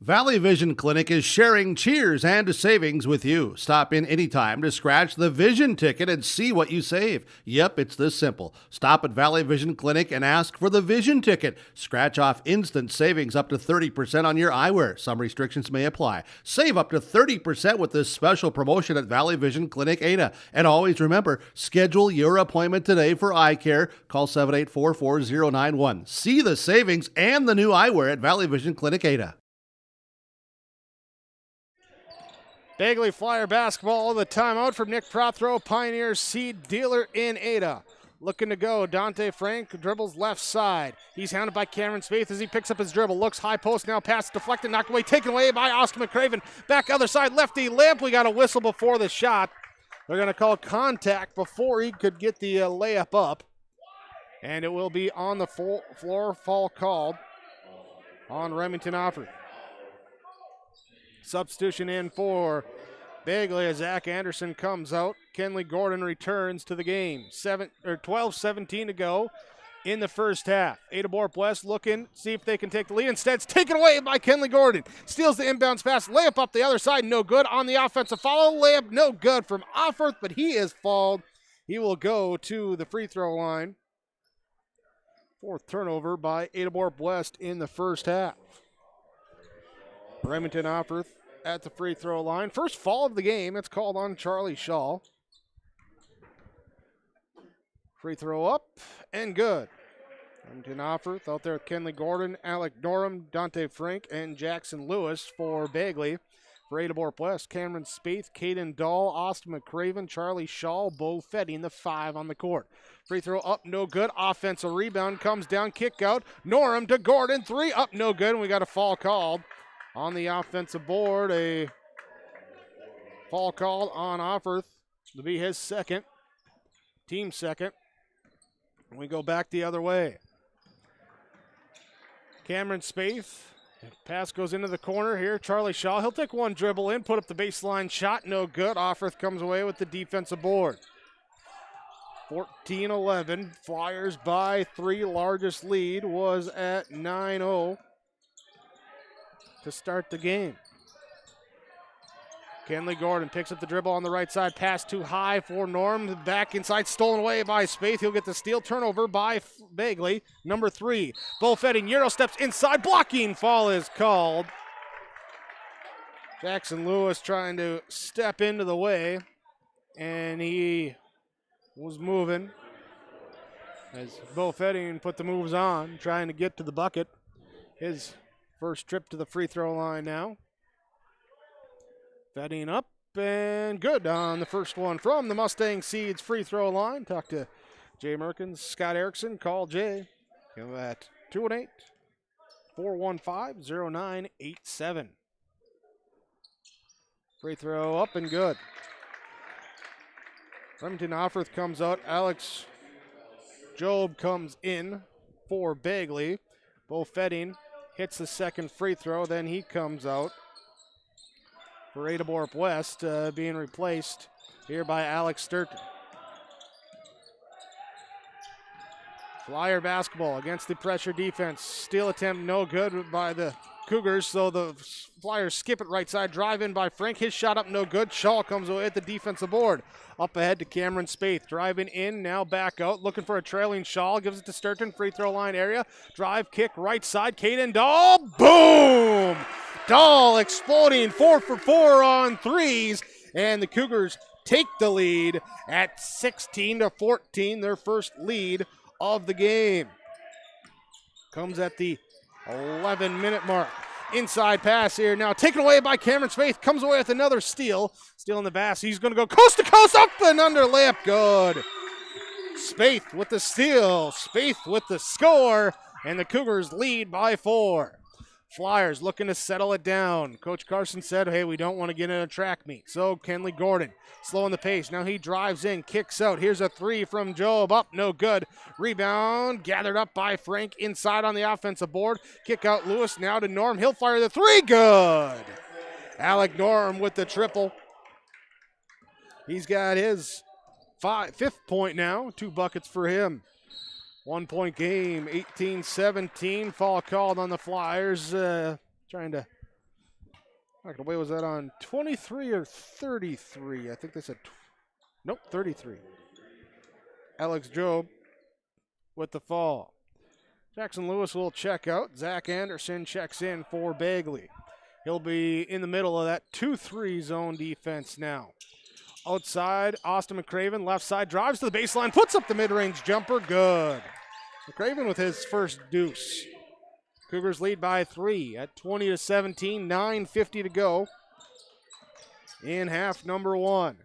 Valley Vision Clinic is sharing cheers and savings with you. Stop in anytime to scratch the vision ticket and see what you save. Yep, it's this simple. Stop at Valley Vision Clinic and ask for the vision ticket. Scratch off instant savings up to 30% on your eyewear. Some restrictions may apply. Save up to 30% with this special promotion at Valley Vision Clinic Ada. And always remember, schedule your appointment today for eye care. Call 784-4091. See the savings and the new eyewear at Valley Vision Clinic Ada. Bagley Flyer basketball, the timeout from Nick Prothro, Pioneers seed dealer in Ada. Looking to go, Dante Frank dribbles left side. He's hounded by Cameron Spaeth as he picks up his dribble. Looks high post, now pass deflected, knocked away, taken away by Oscar McCraven. Back other side, lefty layup. We got a whistle before the shot. They're going to call contact before he could get the layup up. And it will be on the floor, fall called on Remington Offord. Substitution in for Bagley as Zach Anderson comes out. Kenley Gordon returns to the game. 12-17 to go in the first half. Ada-Borup West looking, see if they can take the lead. Instead, it's taken away by Kenley Gordon. Steals the inbounds pass. Layup up the other side, no good. On the offensive follow, layup no good from Offorth, but he is fouled. He will go to the free throw line. Fourth turnover by Ada-Borup West in the first half. Remington Offorth at the free throw line. First foul of the game. It's called on Charlie Shaw. Free throw up and good. Remington Offorth out there with Kenley Gordon, Alec Norum, Dante Frank, and Jackson Lewis for Bagley. For Ada-Borup West, Cameron Spaeth, Caden Dahl, Austin McCraven, Charlie Shaw, Bo Fetting, the 5 on the court. Free throw up, no good. Offensive rebound comes down, kick out. Norum to Gordon, 3 up, no good. And we got a foul called on the offensive board. A foul called on Offorth to be his second, team second. And we go back the other way. Cameron Spaeth. Pass goes into the corner here. Charlie Shaw, he'll take one dribble in, put up the baseline shot, no good. Offorth comes away with the defensive board. 14-11, Flyers by 3. Largest lead was at 9-0 to start the game. Kenley Gordon picks up the dribble on the right side. Pass too high for Norm. Back inside, stolen away by Spaeth. He'll get the steal. Turnover by Bagley. Number 3. Bo Fetting. Euro steps inside. Blocking foul is called. Jackson Lewis trying to step into the way. And he was moving as Bo Fetting put the moves on, trying to get to the bucket. His first trip to the free throw line now. Fetting up and good on the first one from the Mustang Seeds free throw line. Talk to Jay Merkins, Scott Erickson. Call Jay at 218-415-0987. Free throw up and good. Remington Offorth comes out. Alex Job comes in for Bagley. Bo Fetting hits the second free throw, then he comes out for Ada-Borup West, being replaced here by Alex Sturton. Flyer basketball against the pressure defense. Steal attempt no good by the Cougars, so the Flyers skip it right side. Drive in by Frank. His shot up no good. Shaw comes away at the defensive board. Up ahead to Cameron Spaeth. Driving in, now back out. Looking for a trailing Shaw. Gives it to Sturton. Free throw line area. Drive, kick, right side. Caden Dahl. Boom! Dahl exploding 4 for 4 on threes. And the Cougars take the lead at 16-14. Their first lead of the game. Comes at the 11-minute mark. Inside pass here now taken away by Cameron Spaeth. Comes away with another steal. Steal in the basket. He's going to go coast to coast, up and under, layup good. Spaeth with the steal. Spaeth with the score. And the Cougars lead by 4. Flyers looking to settle it down. Coach Carson said, hey, we don't want to get in a track meet. So Kenley Gordon slowing the pace. Now he drives in, kicks out. Here's a 3 from Job. Up, no good. Rebound gathered up by Frank inside on the offensive board. Kick out Lewis now to Norm. He'll fire the 3. Good. Alec Norm with the triple. He's got his 5th point now. 2 buckets for him. 1-point game, 18-17. Foul called on the Flyers. Trying to Away was that on 23 or 33? I think they said, nope, 33. Alex Job with the fall. Jackson Lewis will check out. Zach Anderson checks in for Bagley. He'll be in the middle of that 2-3 zone defense now. Outside, Austin McCraven, left side, drives to the baseline, puts up the mid-range jumper, good. McCraven with his first deuce. Cougars lead by 3 at 20-17, 9:50 to go in half number 1.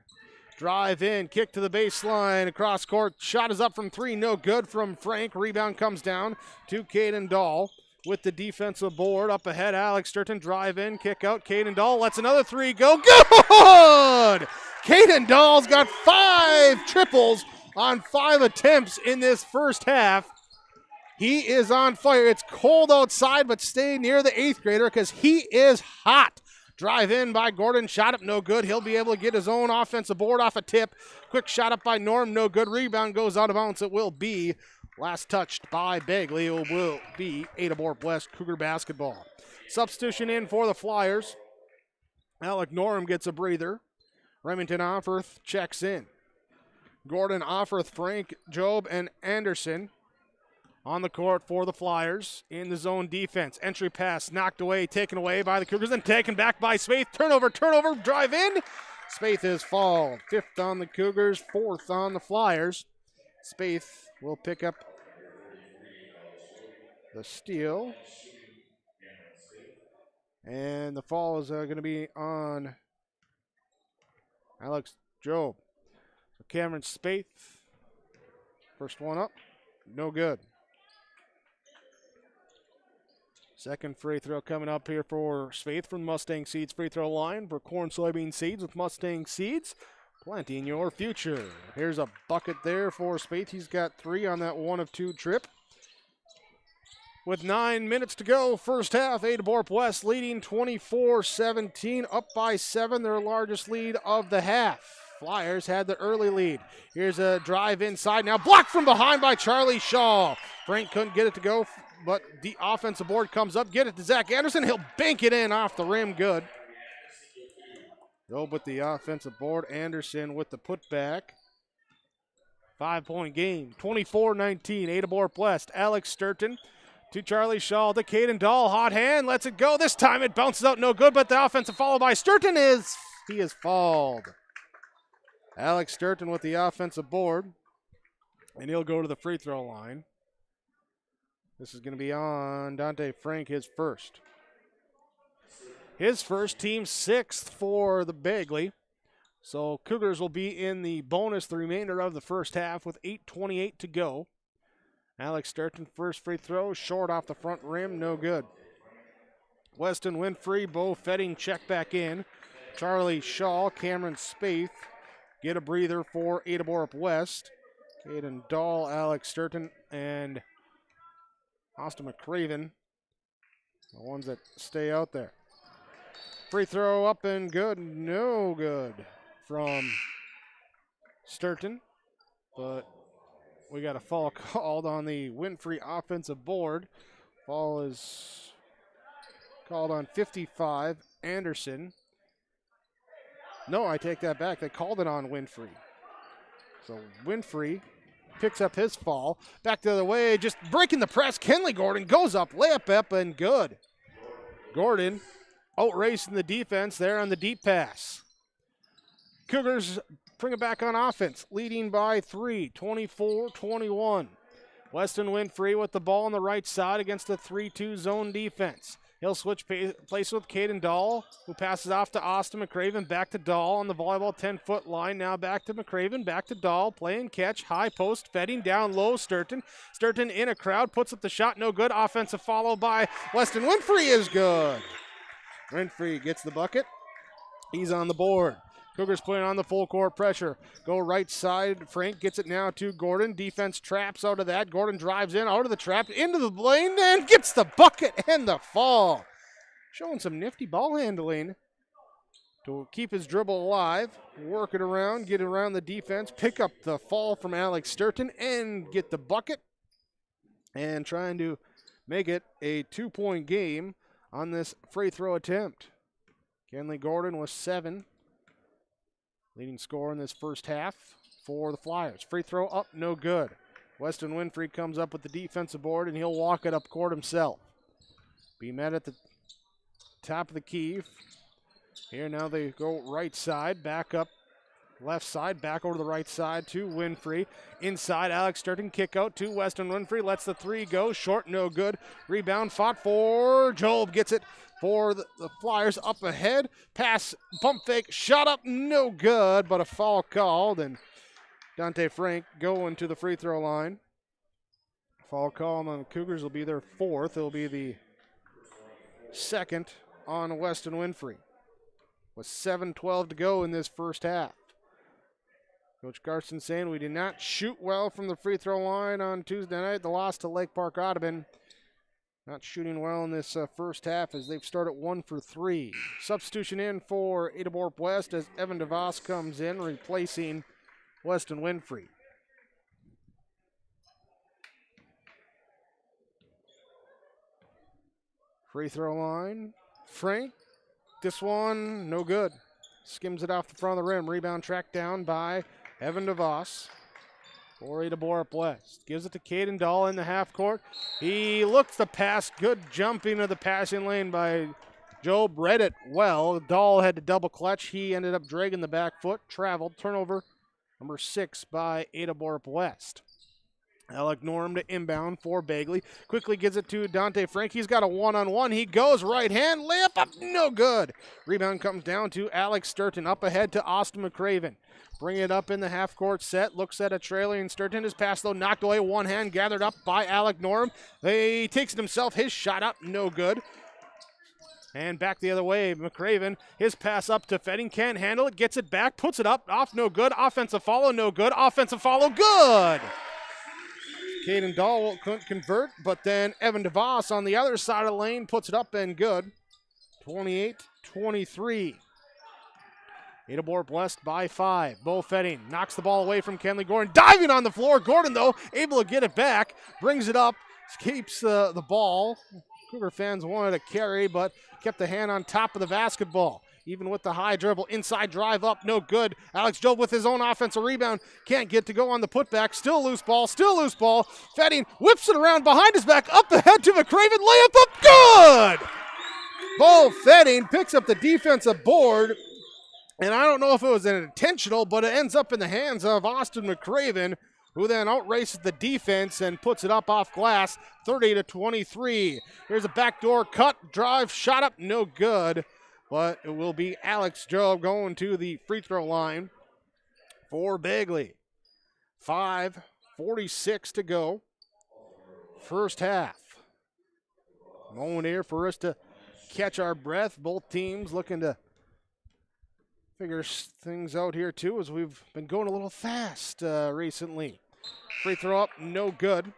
Drive in, kick to the baseline, across court, shot is up from 3, no good from Frank. Rebound comes down to Caden Dahl with the defensive board. Up ahead, Alex Sturton, drive in, kick out, Caden Dahl lets another 3 go, good! Caden Dahl's got 5 triples on 5 attempts in this first half. He is on fire. It's cold outside, but stay near the 8th grader because he is hot. Drive in by Gordon, shot up, no good. He'll be able to get his own offensive board off a tip. Quick shot up by Norm, no good. Rebound goes out of bounds. It will be last touched by Bagley. It will be Ada-Borup West Cougar basketball. Substitution in for the Flyers. Alec Norm gets a breather. Remington Offerth checks in. Gordon, Offerth, Frank, Job, and Anderson on the court for the Flyers in the zone defense. Entry pass knocked away, taken away by the Cougars, then taken back by Spaeth. Turnover, drive in. Spaeth is fouled. 5th on the Cougars, 4th on the Flyers. Spaeth will pick up the steal. And the foul is going to be on Alex Job. So Cameron Spaeth, first one up, no good. Second free throw coming up here for Spaeth from Mustang Seeds free throw line for corn soybean seeds with Mustang Seeds. Planting your future. Here's a bucket there for Spaeth. He's got 3 on that 1 of 2 trip. With 9 minutes to go, first half, Ada-Borup West leading 24-17, up by 7, their largest lead of the half. Flyers had the early lead. Here's a drive inside now, blocked from behind by Charlie Shaw. Frank couldn't get it to go, but the offensive board comes up. Get it to Zach Anderson. He'll bank it in off the rim. Good. Go with the offensive board. Anderson with the putback. 5-point game. 24-19. Ada-Borup West. Alex Sturton to Charlie Shaw to Caden Dahl. Hot hand. Lets it go. This time it bounces out. No good, but the offensive follow by Sturton is fouled. Alex Sturton with the offensive board. And he'll go to the free throw line. This is going to be on Dante Frank, his first. His first, team 6th for the Bagley. So Cougars will be in the bonus the remainder of the first half with 8:28 to go. Alex Sturton, first free throw, short off the front rim, no good. Weston Winfrey, Bo Fetting check back in. Charlie Shaw, Cameron Spaeth get a breather for Ada-Borup West. Caden Dahl, Alex Sturton, and Austin McCraven, the ones that stay out there. Free throw up and good, no good from Sturton, but we got a foul called on the Winfrey offensive board. Foul is called on 55, Anderson. No, I take that back. They called it on Winfrey. So Winfrey picks up his fall. Back the other way, just breaking the press. Kenley Gordon goes up, layup up, and good. Gordon outracing the defense there on the deep pass. Cougars bring it back on offense, leading by 3, 24-21. Weston Winfrey with the ball on the right side against the 3-2 zone defense. He'll switch place with Caden Dahl, who passes off to Austin McCraven. Back to Dahl on the volleyball 10-foot line. Now back to McCraven, back to Dahl. Play and catch, high post, Fetting down low, Sturton. Sturton in a crowd, puts up the shot, no good. Offensive follow by Weston Winfrey is good. Winfrey gets the bucket. He's on the board. Cougars putting on the full court pressure. Go right side. Frank gets it now to Gordon. Defense traps out of that. Gordon drives in, out of the trap, into the lane, and gets the bucket and the fall. Showing some nifty ball handling to keep his dribble alive. Work it around, get around the defense, pick up the fall from Alex Sturton, and get the bucket. And trying to make it a 2-point game on this free throw attempt. Kenley Gordon with 7. Leading scorer in this first half for the Flyers. Free throw up, no good. Weston Winfrey comes up with the defensive board, and he'll walk it up court himself. Be met at the top of the key. Here now they go right side, back up left side, back over to the right side to Winfrey. Inside, Alex Sturton, kick out to Weston Winfrey. Lets the 3 go, short, no good. Rebound fought for Job, gets it for the Flyers up ahead. Pass, pump fake, shot up, no good, but a foul called, and Dante Frank going to the free throw line. Foul call on the Cougars will be their 4th. It'll be the 2nd on Weston Winfrey. With 7:12 to go in this first half. Coach Carson saying we did not shoot well from the free throw line on Tuesday night. The loss to Lake Park Audubon. Not shooting well in this first half as they've started 1 for 3. Substitution in for Ada-Borup West as Evan DeVos comes in replacing Weston Winfrey. Free throw line. Frank. This one, no good. Skims it off the front of the rim. Rebound tracked down by Evan DeVos for Ada-Borup West. Gives it to Caden Dahl in the half court. He looks the pass. Good jumping of the passing lane by Job. Read it well. Dahl had to double clutch. He ended up dragging the back foot. Traveled. Turnover number 6 by Ada-Borup West. Alec Norm to inbound for Bagley. Quickly gives it to Dante Frank. He's got a one-on-one. He goes right hand. Layup up. No good. Rebound comes down to Alex Sturton. Up ahead to Austin McCraven. Bring it up in the half-court set. Looks at a trailer, and Sturton is passed, though. Knocked away. One hand gathered up by Alec Norm. He takes it himself. His shot up. No good. And back the other way, McCraven. His pass up to Fetting. Can't handle it. Gets it back. Puts it up. Off. No good. Offensive follow. No good. Offensive follow. Good. Caden Dahl couldn't convert, but then Evan DeVos on the other side of the lane puts it up and good. 28-23. Ada-Borup West by 5. Bo Fetting knocks the ball away from Kenley Gordon. Diving on the floor. Gordon, though, able to get it back. Brings it up. Keeps the ball. Cougar fans wanted to carry, but kept the hand on top of the basketball. Even with the high dribble, inside drive up, no good. Alex Job with his own offensive rebound. Can't get to go on the putback. Still loose ball. Fetting whips it around behind his back. Up ahead to McCraven. Layup up. Good! Bo Fetting picks up the defensive board. And I don't know if it was intentional, but it ends up in the hands of Austin McCraven, who then outraces the defense and puts it up off glass, 30-23. Here's a backdoor cut, drive, shot up, no good. But it will be Alex Job going to the free throw line for Bagley. 5:46 to go. First half. Moment here for us to catch our breath. Both teams looking to figure things out here too, as we've been going a little fast recently. Free throw up, no good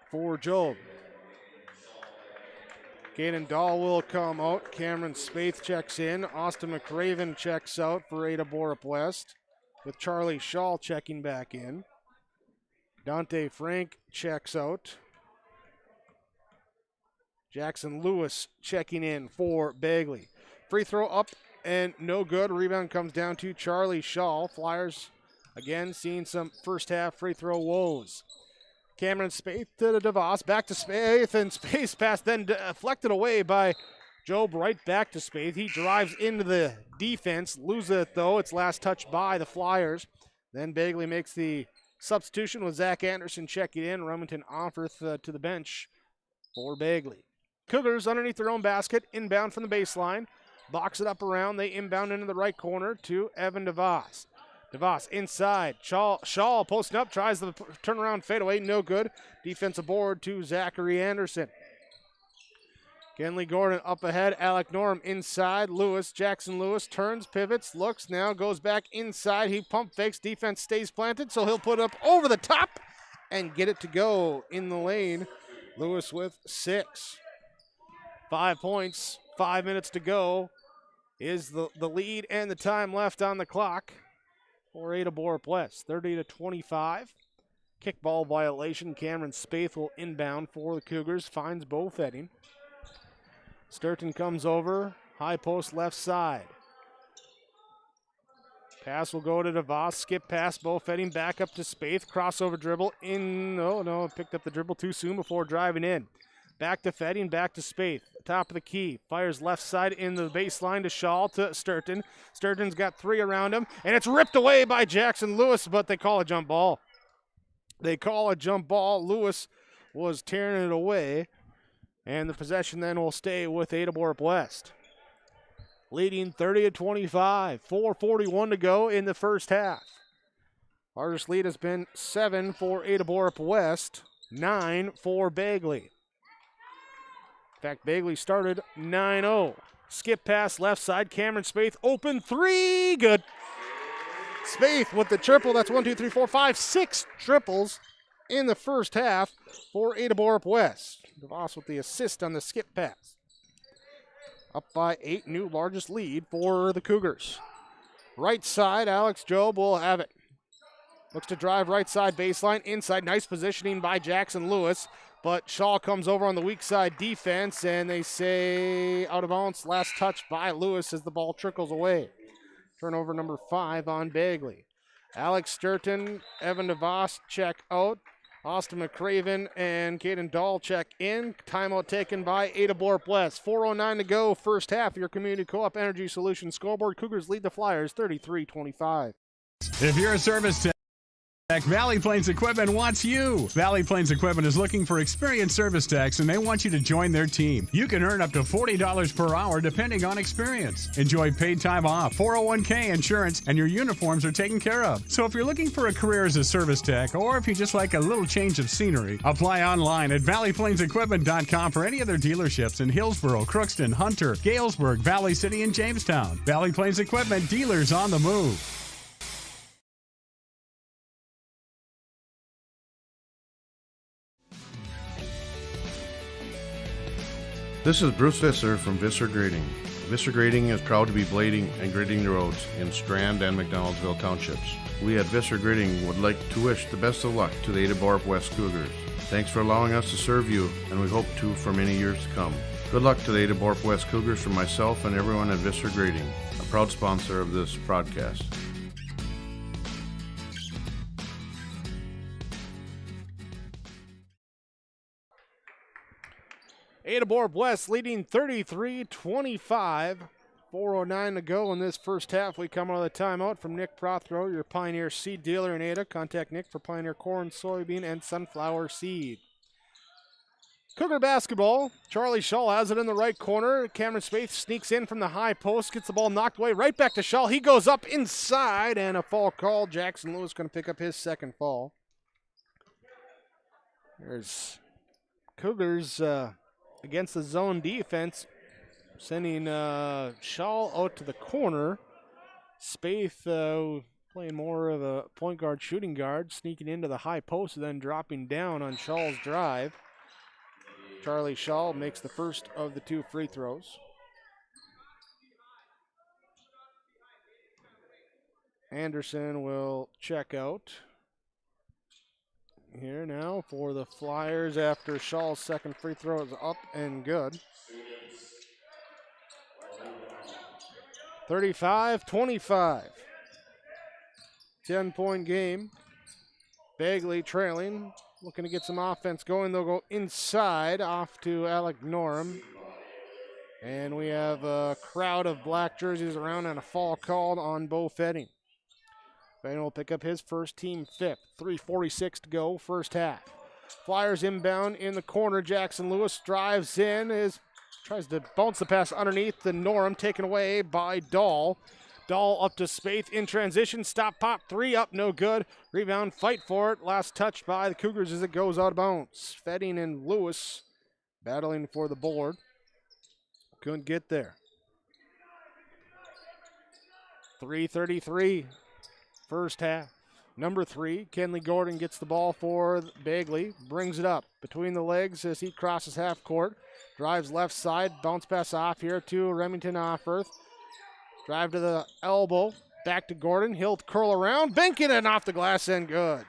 for Job. Caden Dahl will come out. Cameron Spaeth checks in. Austin McCraven checks out for Ada-Borup West, with Charlie Shaw checking back in. Dante Frank checks out. Jackson Lewis checking in for Bagley. Free throw up and no good. Rebound comes down to Charlie Shaw. Flyers again seeing some first half free throw woes. Cameron Spaeth to the DeVos, back to Spaeth, and Spaeth pass then deflected away by Job, right back to Spaeth. He drives into the defense, loses it though. It's last touched by the Flyers. Then Bagley makes the substitution with Zach Anderson checking in. Remington Offerth to the bench for Bagley. Cougars underneath their own basket, inbound from the baseline. Box it up around. They inbound into the right corner to Evan DeVos. DeVos inside. Shaw posting up, tries the turnaround fadeaway, no good. Defensive board to Zachary Anderson. Kenley Gordon up ahead. Alec Norm inside. Jackson Lewis turns, pivots, looks, now goes back inside. He pump fakes. Defense stays planted, so he'll put it up over the top and get it to go in the lane. Lewis with 6. 5 points, 5 minutes to go is the lead and the time left on the clock for Ada-Borup West. 30-25. Kickball violation. Cameron Spaeth will inbound for the Cougars. Finds Bo Fetting. Sturton comes over. high post left side. Pass will go to DeVos. Skip pass. Bofetting back up to Spaeth. Crossover dribble in. No, picked up the dribble too soon before driving in. Back to Fetting. Back to Spaeth. Top of the key. Fires left side in the baseline to Shaw to Sturton. Sturton's got 3 around him. And it's ripped away by Jackson Lewis, but they call a jump ball. Lewis was tearing it away. And the possession then will stay with Ada-Borup West. Leading 30-25, 4:41 to go in the first half. Largest lead has been 7 for Ada-Borup West, 9 for Bagley. In fact, Bagley started 9-0. Skip pass left side, Cameron Spaeth, open 3, good. Spaeth with the triple, that's 6 triples in the first half for Ada-Borup West. DeVos with the assist on the skip pass. Up by 8, new largest lead for the Cougars. Right side, Alex Jobe will have it. Looks to drive right side baseline, inside, nice positioning by Jackson Lewis, but Shaw comes over on the weak side defense, and they say out of bounds, last touch by Lewis as the ball trickles away. Turnover number 5 on Bagley. Alex Sturton, Evan DeVos check out. Austin McCraven and Caden Dahl check in. Timeout taken by Ada-Borup West. 4:09 to go, first half. Your Community Co-op Energy Solutions scoreboard. Cougars lead the Flyers 33-25. If you're a service tech, Valley Plains Equipment wants you. Valley Plains Equipment is looking for experienced service techs, and they want you to join their team. You can earn up to $40 per hour depending on experience. Enjoy paid time off, 401k insurance, and your uniforms are taken care of. So if you're looking for a career as a service tech, or if you just like a little change of scenery, apply online at valleyplainsequipment.com for any other dealerships in Hillsboro, Crookston, Hunter, Galesburg, Valley City, and Jamestown. Valley Plains Equipment, dealers on the move. This is Bruce Visser from Visser Grading. Visser Grading is proud to be blading and grading the roads in Strand and McDonaldsville townships. We at Visser Grading would like to wish the best of luck to the Ada-Borup West Cougars. Thanks for allowing us to serve you, and we hope to for many years to come. Good luck to the Ada-Borup West Cougars from myself and everyone at Visser Grading, a proud sponsor of this broadcast. Ada-Borup West leading 33-25. 4:09 to go in this first half. We come out of the timeout from Nick Prothro, your Pioneer seed dealer in Ada. Contact Nick for Pioneer corn, soybean, and sunflower seed. Cougar basketball. Charlie Shaw has it in the right corner. Cameron Spaeth sneaks in from the high post, gets the ball knocked away, right back to Shaw. He goes up inside, and a fall call. Jackson Lewis going to pick up his second fall. There's Cougars against the zone defense, sending Shaw out to the corner. Spaeth playing more of a point guard, shooting guard, sneaking into the high post, and then dropping down on Shaw's drive. Charlie Shaw makes the first of the 2 free throws. Anderson will check out here now for the Flyers after Shaw's second free throw is up and good. 35-25. 10-point game. Bagley trailing, looking to get some offense going. They'll go inside off to Alec Norum. And we have a crowd of black jerseys around and a foul called on Bo Fetting. Fetting will pick up his first, team 5th. 3:46 to go, first half. Flyers inbound in the corner. Jackson Lewis drives in, tries to bounce the pass underneath the Norum, taken away by Dahl. Dahl up to Spaeth in transition. Stop, pop, 3 up, no good. Rebound, fight for it. Last touch by the Cougars as it goes out of bounds. Fetting and Lewis battling for the board. Couldn't get there. 3:33, first half. Number 3, Kenley Gordon gets the ball for Bagley. Brings it up between the legs as he crosses half court. Drives left side. Bounce pass off here to Remington Offerth. Drive to the elbow. Back to Gordon. He'll curl around. Banking it off the glass and good.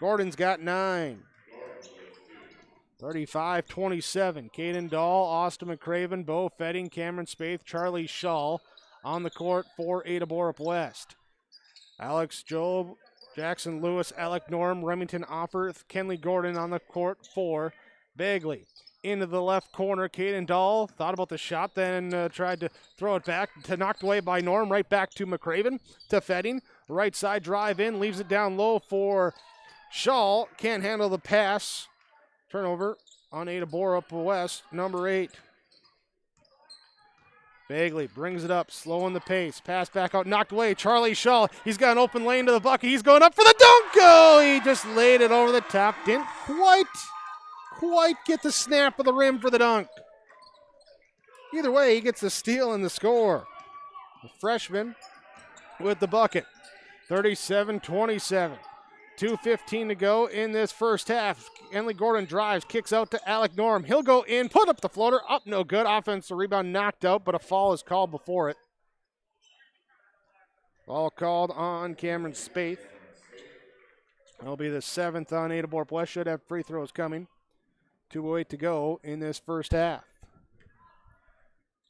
Gordon's got 9. 35-27. Caden Dahl, Austin McCraven, Bo Fetting, Cameron Spaeth, Charlie Shaw on the court for Ada-Borup West. Alex Job, Jackson Lewis, Alec Norm, Remington Offerth, Kenley Gordon on the court for Bagley. Into the left corner, Caden Dahl thought about the shot, then tried to throw it back, knocked away by Norm, right back to McCraven, to Fetting. Right side drive in, leaves it down low for Shaw. Can't handle the pass. Turnover on Ada-Borup West, number 8. Bagley brings it up, slowing the pace. Pass back out, knocked away. Charlie Shaw, he's got an open lane to the bucket. He's going up for the dunk. Oh, he just laid it over the top. Didn't quite get the snap of the rim for the dunk. Either way, he gets the steal and the score. The freshman with the bucket. 37-27. 2:15 to go in this first half. Kenley Gordon drives, kicks out to Alec Norm. He'll go in, put up the floater, up no good. Offensive rebound knocked out, but a foul is called before it. Foul called on Cameron Spaeth. That'll be the 7th on Ada-Borup West. Should have free throws coming. 2:08 to go in this first half.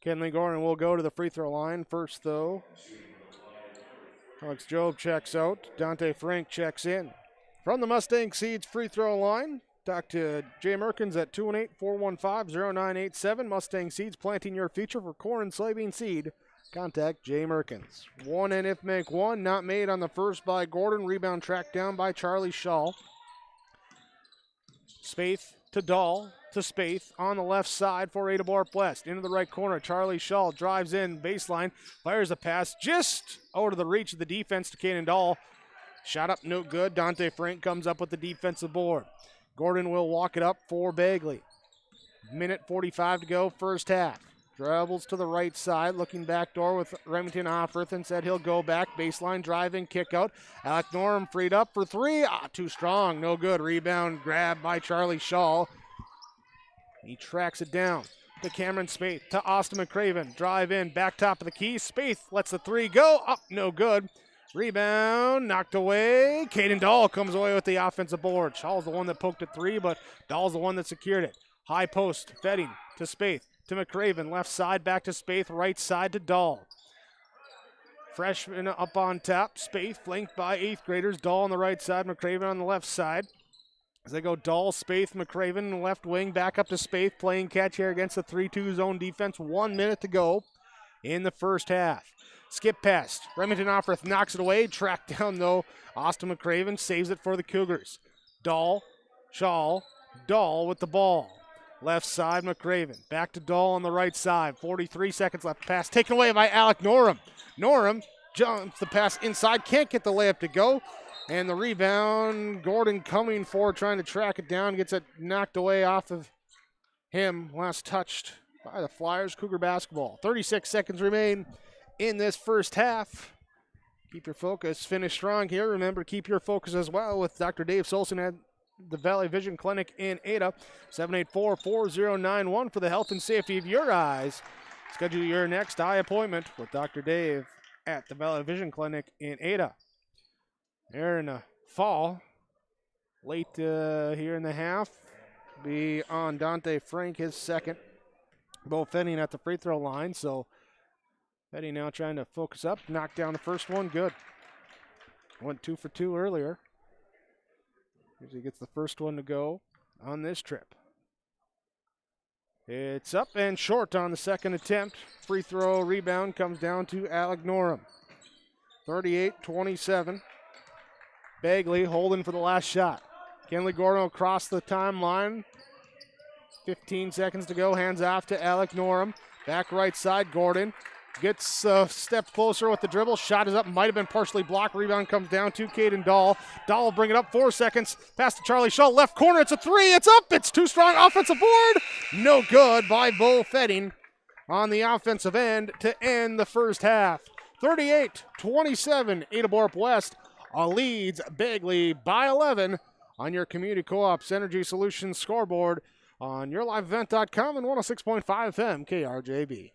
Kenley Gordon will go to the free throw line. First, though, Alex Job checks out. Dante Frank checks in. From the Mustang Seeds free throw line, talk to Jay Merkins at 218-415-0987. Mustang Seeds, planting your future for corn and soybean seed. Contact Jay Merkins. One and if make one, not made on the first by Gordon. Rebound tracked down by Charlie Shaw. Spaeth to Dahl to Spaeth on the left side for Ada-Borup West. Into the right corner, Charlie Shaw drives in baseline, fires a pass just out of the reach of the defense to Caden Dahl. Shot up, no good. Dante Frank comes up with the defensive board. Gordon will walk it up for Bagley. Minute 45 to go, first half. Travels to the right side, looking back door with Remington Offerth, and said he'll go back. Baseline driving, kick out. Alec Norm freed up for three. Too strong, no good. Rebound grab by Charlie Shaw. He tracks it down to Cameron Spaeth, to Austin McCraven. Drive in, back top of the key. Spaeth lets the three go. Up, no good. Rebound, knocked away. Caden Dahl comes away with the offensive board. Shaw's the one that poked at three, but Dahl's the one that secured it. High post, Fetting to Spaeth, to McCraven. Left side, back to Spaeth. Right side to Dahl. Freshman up on top. Spaeth flanked by 8th graders. Dahl on the right side, McCraven on the left side. As they go Dahl, Spaeth, McCraven in the left wing. Back up to Spaeth, playing catch here against the 3-2 zone defense. 1 minute to go in the first half. Skip past. Remington Offerth knocks it away. Tracked down, though. Austin McCraven saves it for the Cougars. Dahl, Shaw, Dahl with the ball. Left side, McCraven. Back to Dahl on the right side. 43 seconds left. Pass taken away by Alec Norum. Norum jumps the pass inside. Can't get the layup to go. And the rebound, Gordon coming forward, trying to track it down. Gets it knocked away off of him. Last touched by the Flyers. Cougar basketball. 36 seconds remain in this first half. Keep your focus. Finish strong here. Remember, keep your focus as well with Dr. Dave Solson at the Valley Vision Clinic in Ada. 784-4091 for the health and safety of your eyes. Schedule your next eye appointment with Dr. Dave at the Valley Vision Clinic in Ada. There in the fall, late here in the half, be on Dante Frank, his second. Bo Fetting at the free throw line, so Fetting now trying to focus up, knock down the first one, good. Went 2 for 2 earlier. Usually gets the first one to go on this trip. It's up and short on the second attempt. Free throw rebound comes down to Alec Norum. 38-27. Bagley holding for the last shot. Kenley Gordon across the timeline. 15 seconds to go. Hands off to Alec Norum. Back right side, Gordon. Gets a step closer with the dribble. Shot is up. Might have been partially blocked. Rebound comes down to Caden Dahl. Dahl will bring it up. 4 seconds. Pass to Charlie Shaw. Left corner. It's a three. It's up. It's too strong. Offensive board. No good by Bo Fetting on the offensive end to end the first half. 38-27. Ada-Borup West leads Bagley by 11 on your Community Co-op's Energy Solutions scoreboard on yourliveevent.com and 106.5 FM KRJB.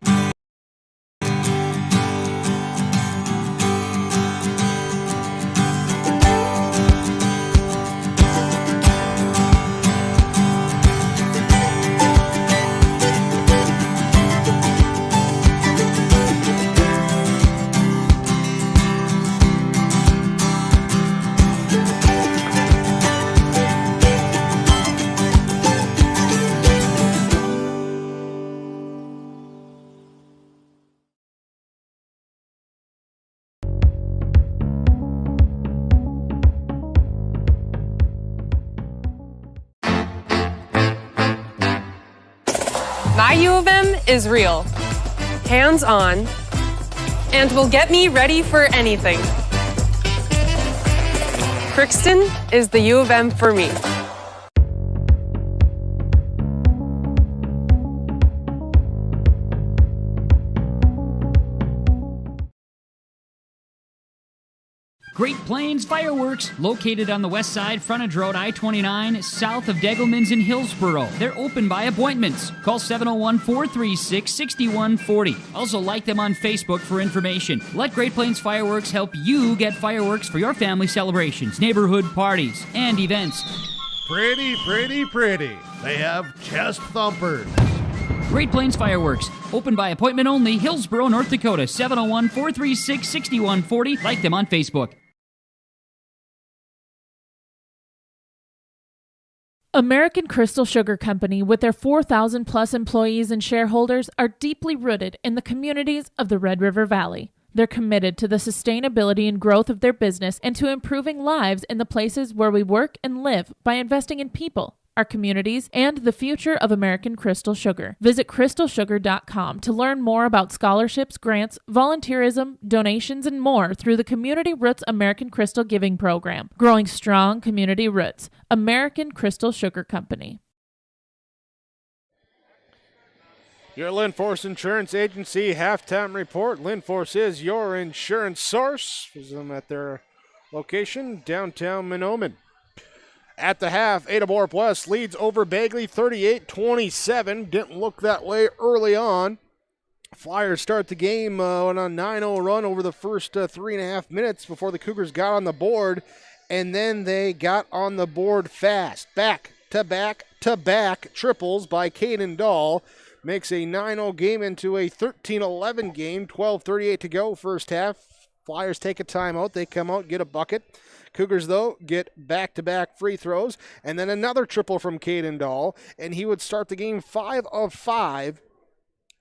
My U of M is real, hands-on, and will get me ready for anything. Crookston is the U of M for me. Great Plains Fireworks, located on the west side, frontage road I-29, south of Degelman's in Hillsboro. They're open by appointments. Call 701-436-6140. Also like them on Facebook for information. Let Great Plains Fireworks help you get fireworks for your family celebrations, neighborhood parties, and events. Pretty, pretty, pretty. They have chest thumpers. Great Plains Fireworks, open by appointment only, Hillsboro, North Dakota, 701-436-6140. Like them on Facebook. American Crystal Sugar Company, with their 4,000 plus employees and shareholders, are deeply rooted in the communities of the Red River Valley. They're committed to the sustainability and growth of their business and to improving lives in the places where we work and live by investing in people, our communities, and the future of American Crystal Sugar. Visit crystalsugar.com to learn more about scholarships, grants, volunteerism, donations, and more through the Community Roots American Crystal Giving Program. Growing strong community roots. American Crystal Sugar Company. Your Linforce Insurance Agency halftime report. Linforce is your insurance source. Visit them at their location, downtown Mahnomen. At the half, Ada-Borup West leads over Bagley 38-27. Didn't look that way early on. Flyers start the game on a 9-0 run over the first 3.5 minutes before the Cougars got on the board, and then they got on the board fast. Back-to-back triples by Caden Dahl makes a 9-0 game into a 13-11 game, 12:38 to go first half. Flyers take a timeout. They come out, get a bucket. Cougars, though, get back-to-back free throws, and then another triple from Caden Dahl, and he would start the game 5 of 5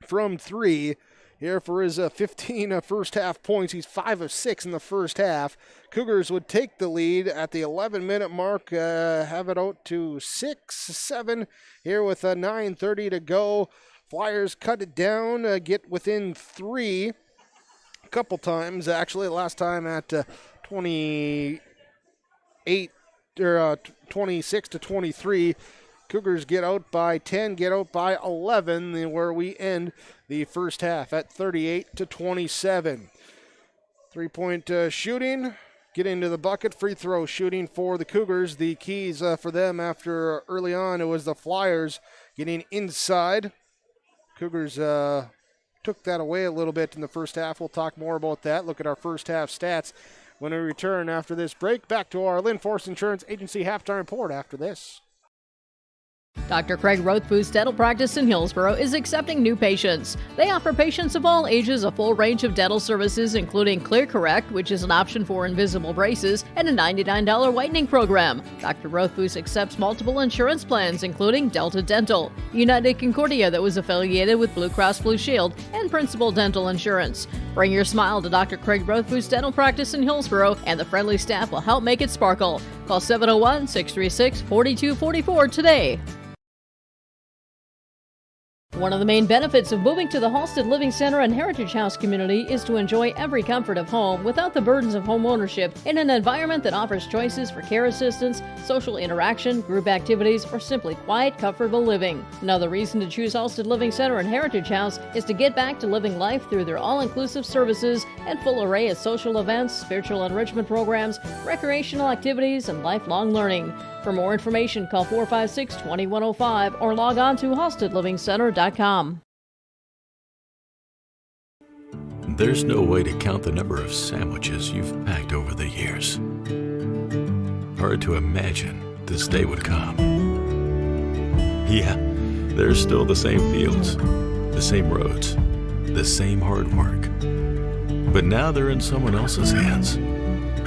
from 3 here for his 15 first-half points. He's 5 of 6 in the first half. Cougars would take the lead at the 11-minute mark, have it out to 6-7 here with 9:30 to go. Flyers cut it down, get within 3 a couple times, actually. Last time at 26 to 23. Cougars get out by 10, get out by 11, where we end the first half at 38 to 27. 3-point shooting, getting to the bucket, free throw shooting for the Cougars. The keys for them after early on, it was the Flyers getting inside. Cougars took that away a little bit in the first half. We'll talk more about that. Look at our first half stats when we return after this break. Back to our Linforce Insurance Agency halftime report after this. Dr. Craig Rothfuss Dental Practice in Hillsboro is accepting new patients. They offer patients of all ages a full range of dental services, including Clear Correct, which is an option for invisible braces, and a $99 whitening program. Dr. Rothfuss accepts multiple insurance plans, including Delta Dental, United Concordia, that was affiliated with Blue Cross Blue Shield, and Principal Dental Insurance. Bring your smile to Dr. Craig Rothfuss Dental Practice in Hillsboro, and the friendly staff will help make it sparkle. Call 701-636-4244 today. One of the main benefits of moving to the Halstead Living Center and Heritage House community is to enjoy every comfort of home without the burdens of home ownership in an environment that offers choices for care assistance, social interaction, group activities, or simply quiet, comfortable living. Another reason to choose Halstead Living Center and Heritage House is to get back to living life through their all-inclusive services and full array of social events, spiritual enrichment programs, recreational activities, and lifelong learning. For more information, call 456-2105 or log on to halsteadlivingcenter.com. There's no way to count the number of sandwiches you've packed over the years. Hard to imagine this day would come. Yeah, there's still the same fields, the same roads, the same hard work. But now they're in someone else's hands.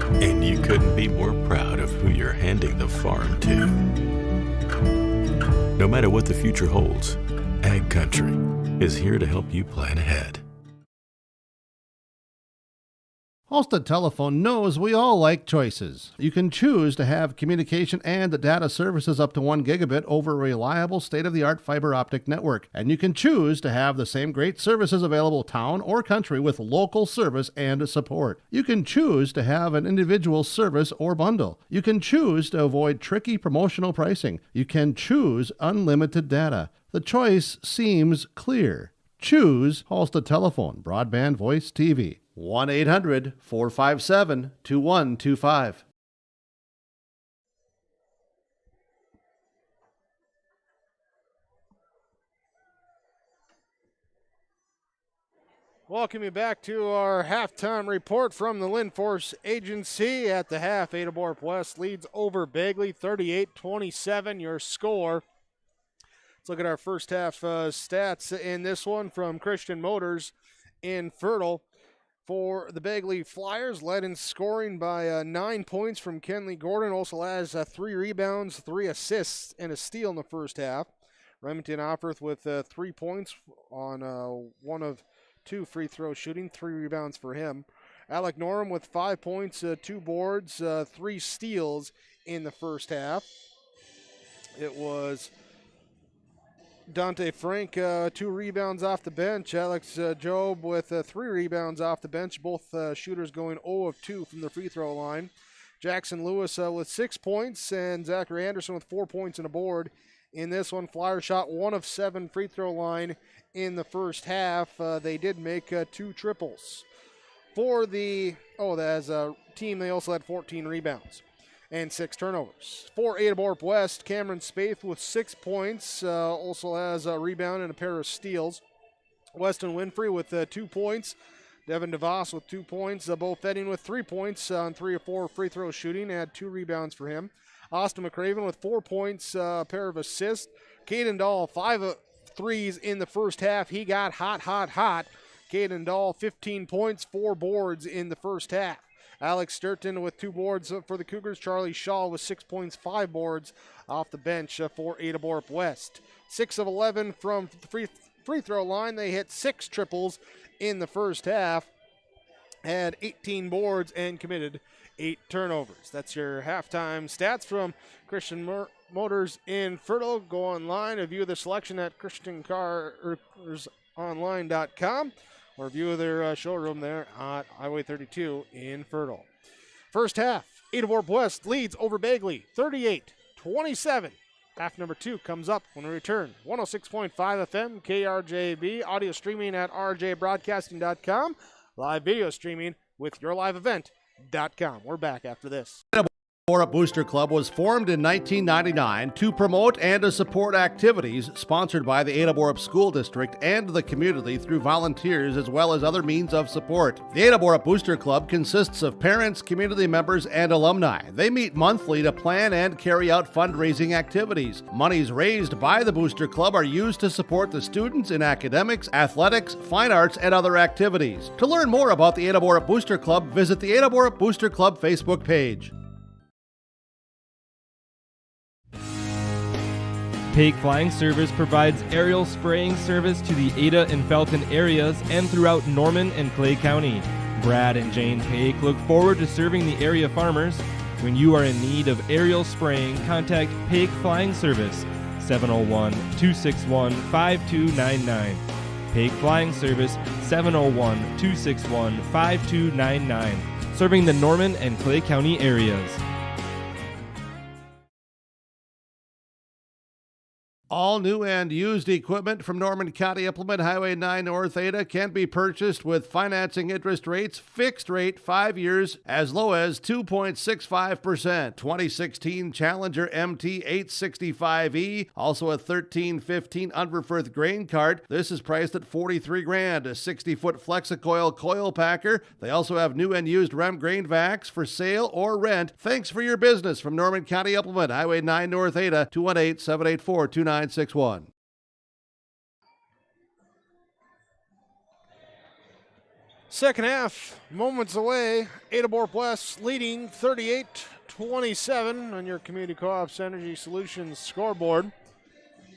And you couldn't be more proud of who you're handing the farm to. No matter what the future holds, Ag Country is here to help you plan ahead. Halstead Telephone knows we all like choices. You can choose to have communication and data services up to 1 gigabit over a reliable state-of-the-art fiber optic network. And you can choose to have the same great services available town or country with local service and support. You can choose to have an individual service or bundle. You can choose to avoid tricky promotional pricing. You can choose unlimited data. The choice seems clear. Choose Halstead Telephone, broadband voice TV. 1-800-457-2125. Welcome you back to our halftime report from the Lindforce Agency. At the half, Ada-Borup West leads over Bagley 38-27, your score. Let's look at our first half stats in this one from Christian Motors in Fertile. For the Bagley Flyers, led in scoring by 9 points from Kenley Gordon. Also has 3 rebounds, 3 assists, and a steal in the first half. Remington Opperth with 3 points on 1 of 2 free throw shooting, 3 rebounds for him. Alec Norum with 5 points, 2 boards, 3 steals in the first half. It was Dante Frank, 2 rebounds off the bench. Alex Job with 3 rebounds off the bench. Both shooters going 0 of 2 from the free throw line. Jackson Lewis with 6 points, and Zachary Anderson with 4 points and a board. In this one, Flyers shot 1 of 7 free throw line in the first half. They did make 2 triples. For the, as a team, they also had 14 rebounds and 6 turnovers. For Ada-Borup West, Cameron Spaeth with 6 points, also has a rebound and a pair of steals. Weston Winfrey with 2 points. Devin DeVos with 2 points. Bo Fetting with 3 points on 3 of 4 free throw shooting, had 2 rebounds for him. Austin McCraven with 4 points, a pair of assists. Caden Dahl, 5 threes in the first half. He got hot. Caden Dahl, 15 points, 4 boards in the first half. Alex Sturton with 2 boards for the Cougars. Charlie Shaw with 6 points, 5 boards off the bench for Ada-Borup West. 6 of 11 from the free throw line. They hit 6 triples in the first half, had 18 boards, and committed 8 turnovers. That's your halftime stats from Christian Motors in Fertile. Go online and view the selection at ChristianCarsOnline.com. or view their showroom there at Highway 32 in Fertile. First half, Ada-Borup West leads over Bagley, 38-27. Half number 2 comes up when we return. 106.5 FM, KRJB, audio streaming at rjbroadcasting.com, live video streaming with yourliveevent.com. We're back after this. Ada-Borup Booster Club was formed in 1999 to promote and to support activities sponsored by the Ada-Borup School District and the community through volunteers as well as other means of support. The Ada-Borup Booster Club consists of parents, community members, and alumni. They meet monthly to plan and carry out fundraising activities. Monies raised by the Booster Club are used to support the students in academics, athletics, fine arts, and other activities. To learn more about the Ada-Borup Booster Club, visit the Ada-Borup Booster Club Facebook page. Paik Flying Service provides aerial spraying service to the Ada and Felton areas and throughout Norman and Clay County. Brad and Jane Paik look forward to serving the area farmers. When you are in need of aerial spraying, contact Paik Flying Service, 701-261-5299. Paik Flying Service, 701-261-5299. Serving the Norman and Clay County areas. All new and used equipment from Norman County Implement Highway 9 North Ada can be purchased with financing interest rates, fixed rate 5 years, as low as 2.65%. 2016 Challenger MT 865E, also a 1315 Unverfirth grain cart. This is priced at $43,000. A 60-foot Flexicoil coil packer. They also have new and used Rem grain vacs for sale or rent. Thanks for your business from Norman County Implement Highway 9 North Ada, 218-784-2961. Second half, moments away. Ada-Borup West leading 38-27 on your Community Co-op's Energy Solutions scoreboard.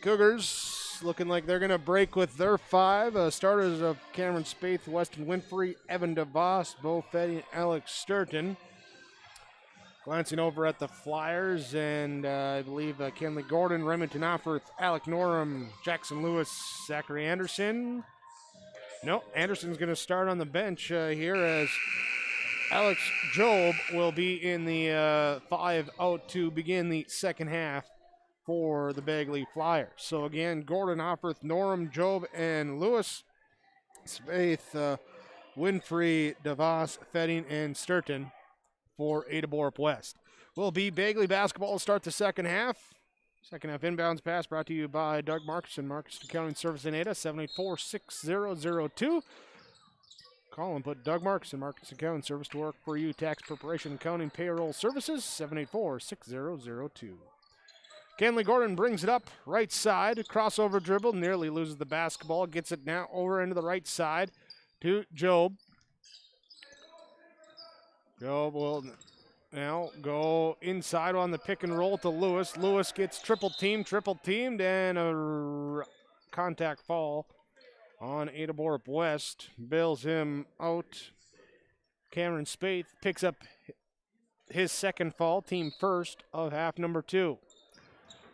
Cougars Lewis looking like they're going to break with their 5. Starters of Cameron Spaeth, Weston Winfrey, Evan DeVos, Bo Fetty, Alex Sturton. Glancing over at the Flyers, and I believe Kenley Gordon, Remington Offerth, Alec Norum, Jackson Lewis, Zachary Anderson. No, Anderson's going to start on the bench here as Alex Job will be in the 5 out to begin the second half for the Bagley Flyers. So again, Gordon, Offerth, Norum, Job, and Lewis. Spaeth, Winfrey, DeVos, Fetting, and Sturton for Ada-Borup West. Will be Bagley basketball to start the second half. Second half inbounds pass brought to you by Doug Marcus and Marcus Accounting Service in Ada, 784-6002. Call and put Doug Marcus and Marcus Accounting Service to work for you. Tax preparation, accounting, payroll services, 784-6002. Kenley Gordon brings it up right side. Crossover dribble, nearly loses the basketball. Gets it now over into the right side to Job. Job will now go inside on the pick and roll to Lewis. Lewis gets triple teamed, and a contact fall on Ada-Borup West. Bails him out. Cameron Spaeth picks up his second fall, team first of half number 2.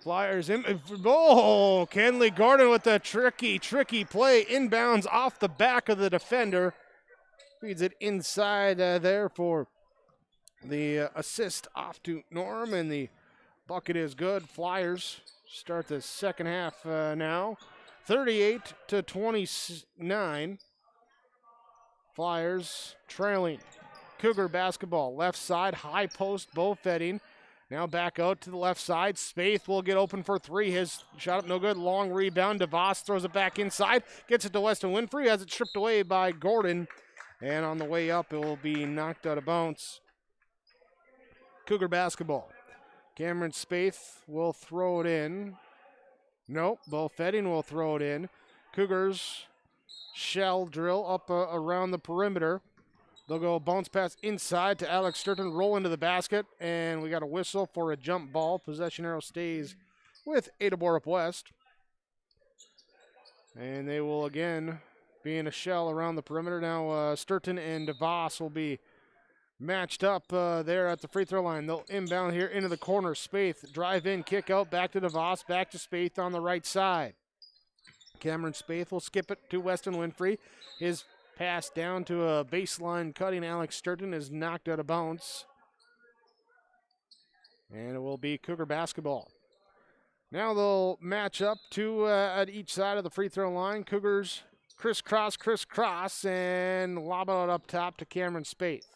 Flyers in. Oh, Kenley Gordon with a tricky play. Inbounds off the back of the defender. Feeds it inside there for the assist off to Norm, and the bucket is good. Flyers start the second half now. 38-29. Flyers trailing. Cougar basketball. Left side, high post, Bo Fetting. Now back out to the left side. Spaeth will get open for 3. His shot up no good. Long rebound. DeVos throws it back inside. Gets it to Weston Winfrey. Has it stripped away by Gordon. And on the way up, it will be knocked out of bounds. Cougar basketball. Cameron Spaeth will throw it in. Nope, Bo Fetting will throw it in. Cougars shell drill up around the perimeter. They'll go bounce pass inside to Alex Sturton, roll into the basket, and we got a whistle for a jump ball. Possession arrow stays with Ada-Borup West. And they will again be in a shell around the perimeter. Now Sturton and DeVos will be matched up there at the free throw line. They'll inbound here into the corner. Spaeth, drive in, kick out, back to DeVos, back to Spaeth on the right side. Cameron Spaeth will skip it to Weston Winfrey. His pass down to a baseline cutting Alex Sturton is knocked out of bounds. And it will be Cougar basketball. Now they'll match up two at each side of the free throw line. Cougars crisscross, and lob it out up top to Cameron Spaeth.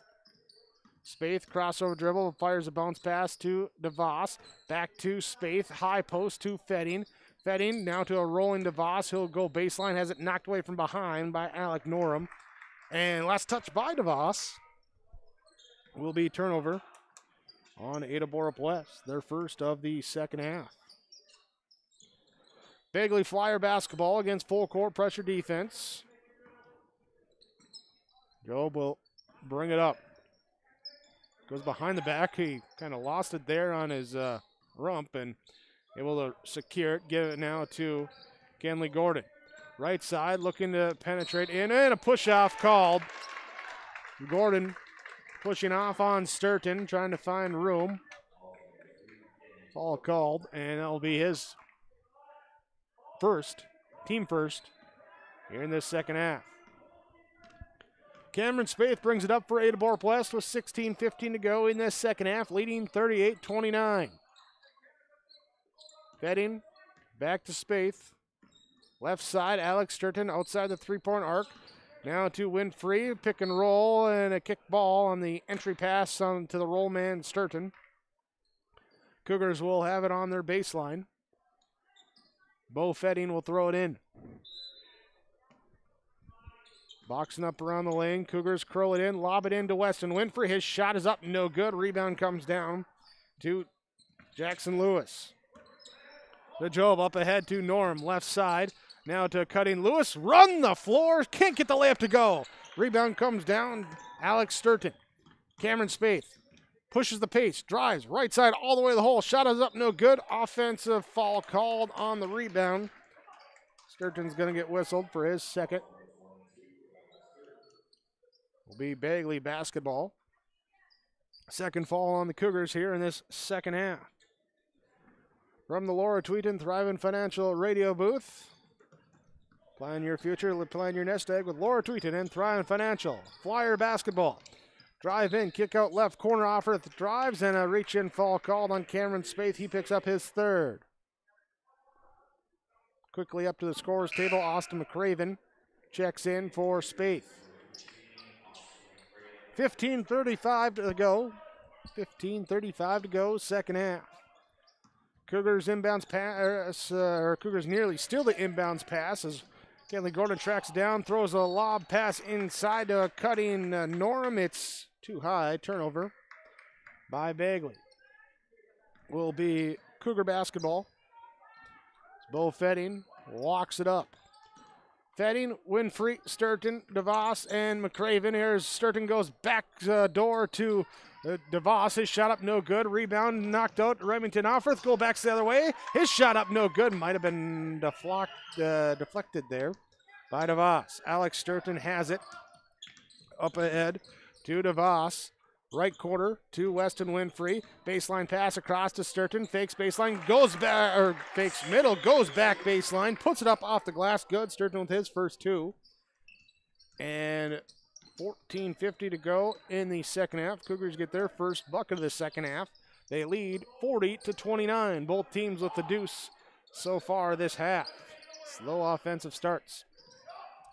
Spaeth, crossover dribble, fires a bounce pass to DeVos. Back to Spaeth, high post to Fetting. Fetting now to a rolling DeVos. He'll go baseline, has it knocked away from behind by Alec Norum. And last touch by DeVos will be turnover on Ada-Borup West, their first of the second half. Bagley Flyer basketball against full court pressure defense. Job will bring it up. Goes behind the back. He kind of lost it there on his rump and able to secure it. Give it now to Kenley Gordon. Right side looking to penetrate in, and a push-off called. Gordon pushing off on Sturton, trying to find room. Foul called, and that'll be his team first, here in this second half. Cameron Spaeth brings it up for Ada-Borup West with 16:15 to go in this second half, leading 38-29. Fetting back to Spaeth. Left side, Alex Sturton outside the three-point arc. Now to Winfrey, pick and roll, and a kick ball on the entry pass to the roll man, Sturton. Cougars will have it on their baseline. Bo Fetting will throw it in. Boxing up around the lane. Cougars curl it in, lob it into Weston Winfrey. His shot is up, no good. Rebound comes down to Jackson Lewis. The Job up ahead to Norm, left side. Now to cutting Lewis. Run the floor. Can't get the layup to go. Rebound comes down. Alex Sturton. Cameron Spaeth pushes the pace, drives right side all the way to the hole. Shot is up, no good. Offensive foul called on the rebound. Sturgeon's going to get whistled for his second. Will be Bagley basketball. Second fall on the Cougars here in this second half. From the Laura Tweeten Thriving Financial radio booth. Plan your future, plan your nest egg with Laura Tweeten and Thriving Financial. Flyer basketball. Drive in, kick out left corner, Offerth drives, and a reach in fall called on Cameron Spaeth. He picks up his third. Quickly up to the scorer's table, Austin McCraven checks in for Spaeth. 15:35 to go. 15:35 to go, second half. Cougars inbounds pass, Cougars nearly steal the inbounds pass as Kenley Gordon tracks down, throws a lob pass inside to a cutting Norm. It's too high, turnover by Bagley. Will be Cougar basketball. Bo Fetting walks it up. Fetting, Winfrey, Sturton, DeVos, and McCraven. Here's Sturton goes back door to DeVos. His shot up no good. Rebound knocked out. Remington Offerth go backs the other way. His shot up no good. Might have been deflected there by DeVos. Alex Sturton has it. Up ahead to DeVos. Right quarter to Weston Winfrey. Baseline pass across to Sturton. Fakes baseline, goes back, or fakes middle, goes back baseline, puts it up off the glass. Good. Sturton with his first two. And 14:50 to go in the second half. Cougars get their first bucket of the second half. They lead 40-29. Both teams with the deuce so far this half. Slow offensive starts.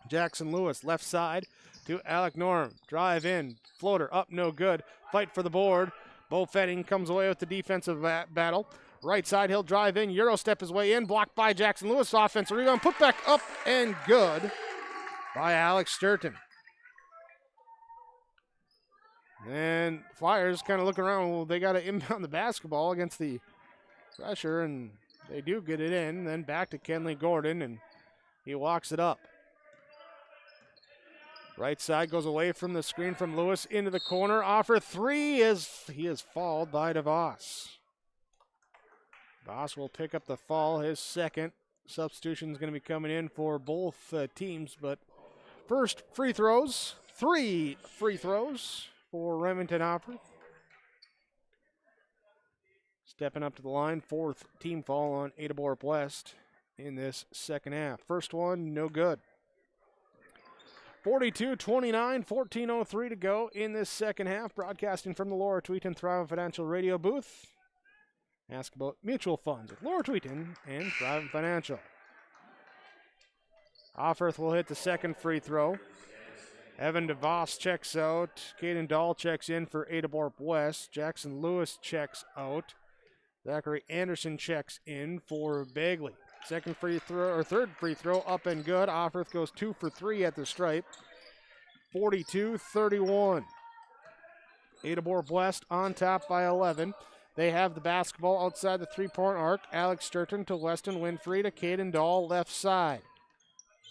Jackson Lewis, left side to Alec Norm. Drive in, floater up, no good. Fight for the board. Bo Fetting comes away with the defensive battle. Right side, he'll drive in, Euro step his way in, blocked by Jackson Lewis. Offensive rebound, put back up and good by Alex Sturton. And Flyers kind of look around. Well, they got to inbound the basketball against the pressure, and they do get it in. Then back to Kenley Gordon, and he walks it up. Right side goes away from the screen from Lewis into the corner. Offer three he is fouled by DeVos. DeVos will pick up the foul, his second. Substitution is going to be coming in for both teams, but first free throws, 3 free throws for Remington Offer. Stepping up to the line, fourth team foul on Ada-Borup West in this second half. First one, no good. 42-29, 14:03 to go in this second half. Broadcasting from the Laura Tweeten Thriving Financial radio booth. Ask about mutual funds with Laura Tweeten and Thriving Financial. Offerth will hit the second free throw. Evan DeVos checks out. Caden Dahl checks in for Ada-Borup West. Jackson Lewis checks out. Zachary Anderson checks in for Bagley. Second free throw, or third free throw, up and good. Offerth goes 2 for 3 at the stripe. 42-31. Ada-Borup West on top by 11. They have the basketball outside the three-point arc. Alex Sturton to Weston Winfrey to Caden Dahl, left side.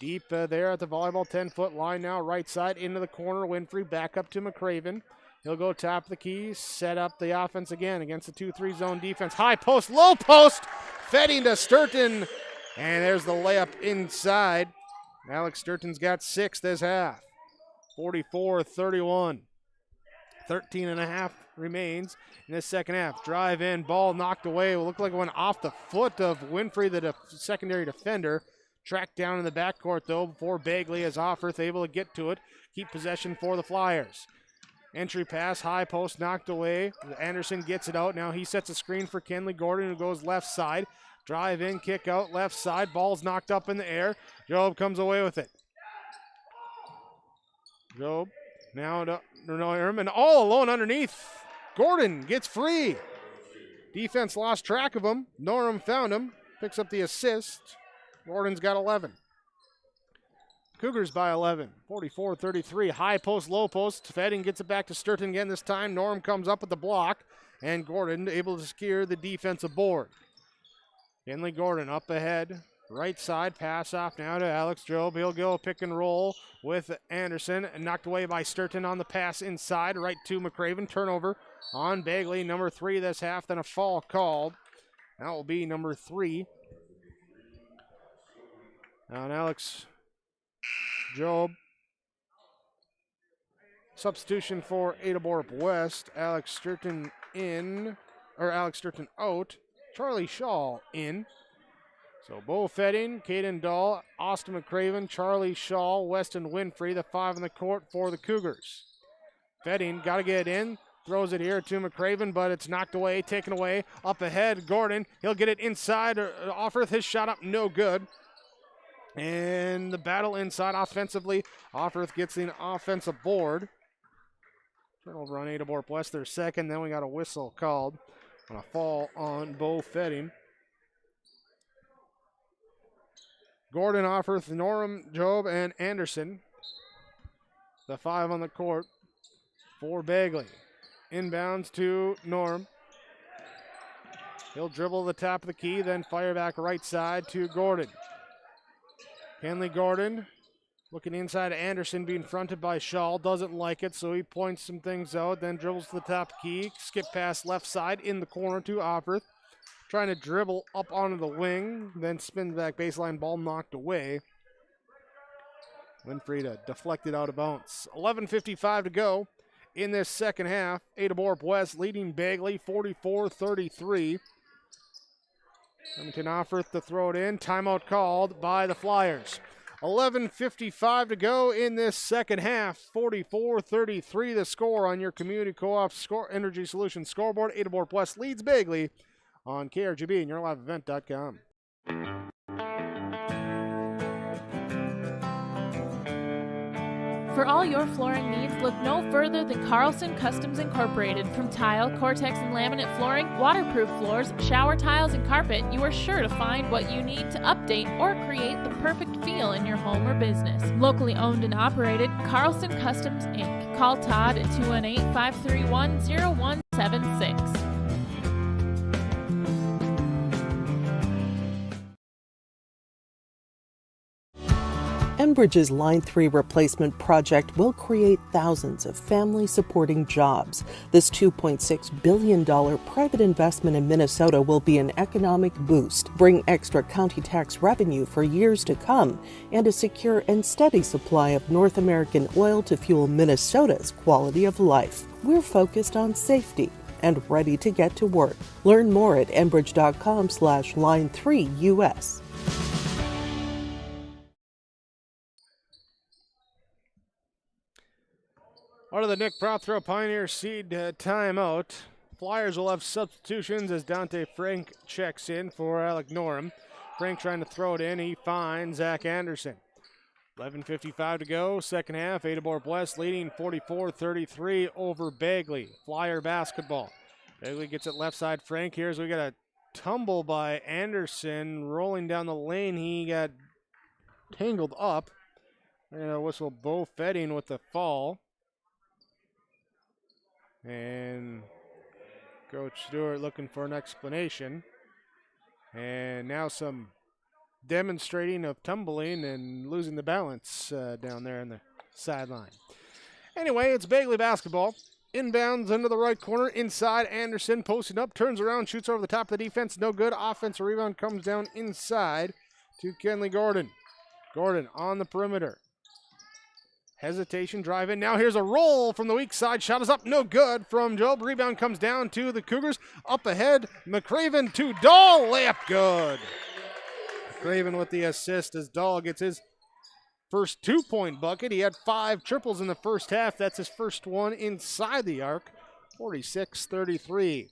Deep there at the volleyball 10-foot line now, right side into the corner. Winfrey back up to McCraven. He'll go top of the key, set up the offense again against the 2-3 zone defense. High post, low post, Fetting to Sturton, and there's the layup inside. Alex Sturton's got 6 this half. 44-31. 13.5 remains in this second half. Drive in, ball knocked away. It looked like it went off the foot of Winfrey, the secondary defender. Tracked down in the backcourt, though, before Bagley is Offerth able to get to it. Keep possession for the Flyers. Entry pass, high post knocked away. Anderson gets it out. Now he sets a screen for Kenley Gordon, who goes left side. Drive in, kick out, left side. Ball's knocked up in the air. Job comes away with it. Job now to Norman, all alone underneath. Gordon gets free. Defense lost track of him. Norm found him. Picks up the assist. Gordon's got 11. Cougars by 11, 44-33. High post, low post. Fetting gets it back to Sturton again this time. Norm comes up with the block, and Gordon able to secure the defensive board. Kenley Gordon up ahead. Right side, pass off now to Alex Job. He'll go pick and roll with Anderson. Knocked away by Sturton on the pass inside. Right to McCraven. Turnover on Bagley, number 3 this half. Then a foul called. That will be number 3 Now an Alex Job. Substitution for Ada-Borup West. Alex Sturton out. Charlie Shaw in. So Bo Fetting, Caden Dahl, Austin McCraven, Charlie Shaw, Weston Winfrey, the 5 in the court for the Cougars. Fetting, got to get it in. Throws it here to McCraven, but it's knocked away, taken away. Up ahead, Gordon. He'll get it inside. Offerth, his shot up, no good. And the battle inside offensively. Offerth gets the offensive board. Turnover on Ada-Borup West, their second. Then we got a whistle called on a fall on Bo Fetting. Gordon, Offerth, Norum, Job, and Anderson. The 5 on the court for Bagley. Inbounds to Norm. He'll dribble the top of the key, then fire back right side to Gordon. Kenley Gordon looking inside to Anderson, being fronted by Shaw. Doesn't like it, so he points some things out, then dribbles to the top key. Skip pass left side in the corner to Offerth. Trying to dribble up onto the wing, then spins back baseline, ball knocked away. Winfrey to deflect it out of bounds. 11:55 to go in this second half. Ada-Borup West leading Bagley 44-33. Remington Offerth to throw it in. Timeout called by the Flyers. 11:55 to go in this second half. 44-33 the score on your Community Co-op Energy Solutions scoreboard. Ada-Borup West leads Bagley on KRGB and YourLiveEvent.com. For all your flooring needs, look no further than Carlson Customs Incorporated. From tile, Cortex and laminate flooring, waterproof floors, shower tiles, and carpet, you are sure to find what you need to update or create the perfect feel in your home or business. Locally owned and operated, Carlson Customs Inc. Call Todd at 218-531-0176. Enbridge's Line 3 replacement project will create thousands of family-supporting jobs. This $2.6 billion private investment in Minnesota will be an economic boost, bring extra county tax revenue for years to come, and a secure and steady supply of North American oil to fuel Minnesota's quality of life. We're focused on safety and ready to get to work. Learn more at enbridge.com/line3US. Out of the Nick Prothro Pioneer Seed timeout. Flyers will have substitutions as Dante Frank checks in for Alec Norum. Frank trying to throw it in. He finds Zach Anderson. 11:55 to go. Second half. Ada-Borup West leading 44-33 over Bagley. Flyer basketball. Bagley gets it left side. Frank here as we got a tumble by Anderson rolling down the lane. He got tangled up. We're going to whistle Bo Fetting with the fall. And Coach Stewart looking for an explanation. And now some demonstrating of tumbling and losing the balance down there on the sideline. Anyway, it's Bagley basketball. Inbounds into the right corner. Inside, Anderson posting up, turns around, shoots over the top of the defense. No good. Offensive rebound comes down inside to Kenley Gordon. Gordon on the perimeter. Hesitation, drive in. Now here's a roll from the weak side. Shot is up, no good from Job. Rebound comes down to the Cougars. Up ahead, McCraven to Dahl. Layup good. McCraven with the assist as Dahl gets his first 2-point bucket. He had 5 triples in the first half. That's his first one inside the arc. 46-33.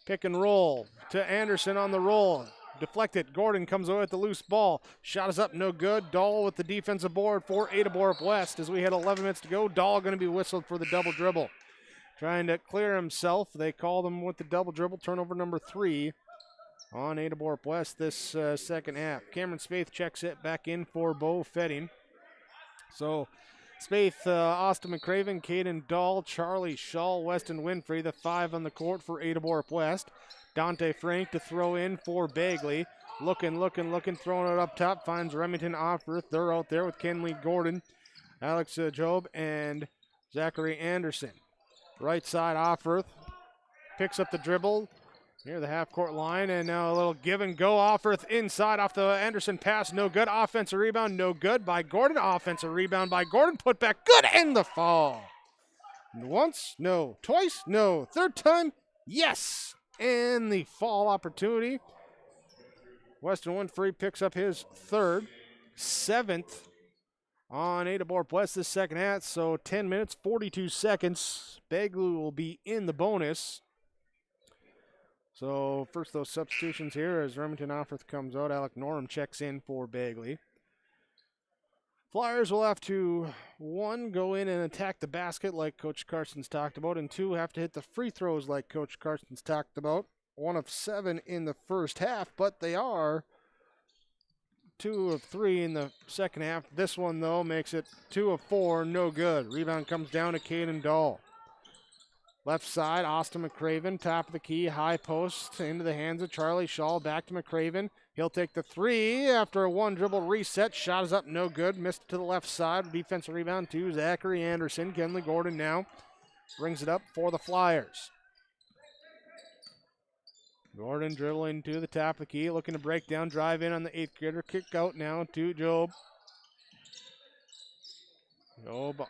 Pick and roll to Anderson on the roll. Deflected. Gordon comes away with the loose ball. Shot is up, no good. Dahl with the defensive board for Ada-Borup West. As we had 11 minutes to go, Dahl going to be whistled for the double dribble. Trying to clear himself. They called him with the double dribble. Turnover number 3 on Ada-Borup West this second half. Cameron Spaeth checks it back in for Bo Fetting. So Spaeth, Austin McCraven, Caden Dahl, Charlie Shaw, Weston Winfrey, the 5 on the court for Ada-Borup West. Dante Frank to throw in for Bagley. Looking, throwing it up top. Finds Remington Offerth. They're out there with Kenley Gordon, Alex Job, and Zachary Anderson. Right side, Offerth picks up the dribble. near the half-court line, and now a little give and go offer inside off the Anderson pass. No good. Offensive rebound, no good by Gordon. Offensive rebound by Gordon. Put back, good, and the fall. Once, no. Twice, no. Third time, yes. And the fall opportunity. Weston Winfrey picks up his third, 7th on Ada-Borup West this second half. So 10 minutes, 42 seconds. Bagley will be in the bonus. So first those substitutions here as Remington Offworth comes out. Alec Norm checks in for Bagley. Flyers will have to, 1, go in and attack the basket like Coach Carson's talked about, and 2, have to hit the free throws like Coach Carson's talked about. 1 of 7 in the first half, but they are 2 of 3 in the second half. This one, though, makes it 2 of 4, no good. Rebound comes down to Caden Dahl. Left side, Austin McCraven, top of the key, high post, into the hands of Charlie Shaw, back to McCraven. He'll take the 3 after a 1-dribble reset. Shot is up, no good. Missed to the left side. Defensive rebound to Zachary Anderson. Kenley Gordon now brings it up for the Flyers. Gordon dribbling to the top of the key, looking to break down, drive in on the 8th grader. Kick out now to Job. Job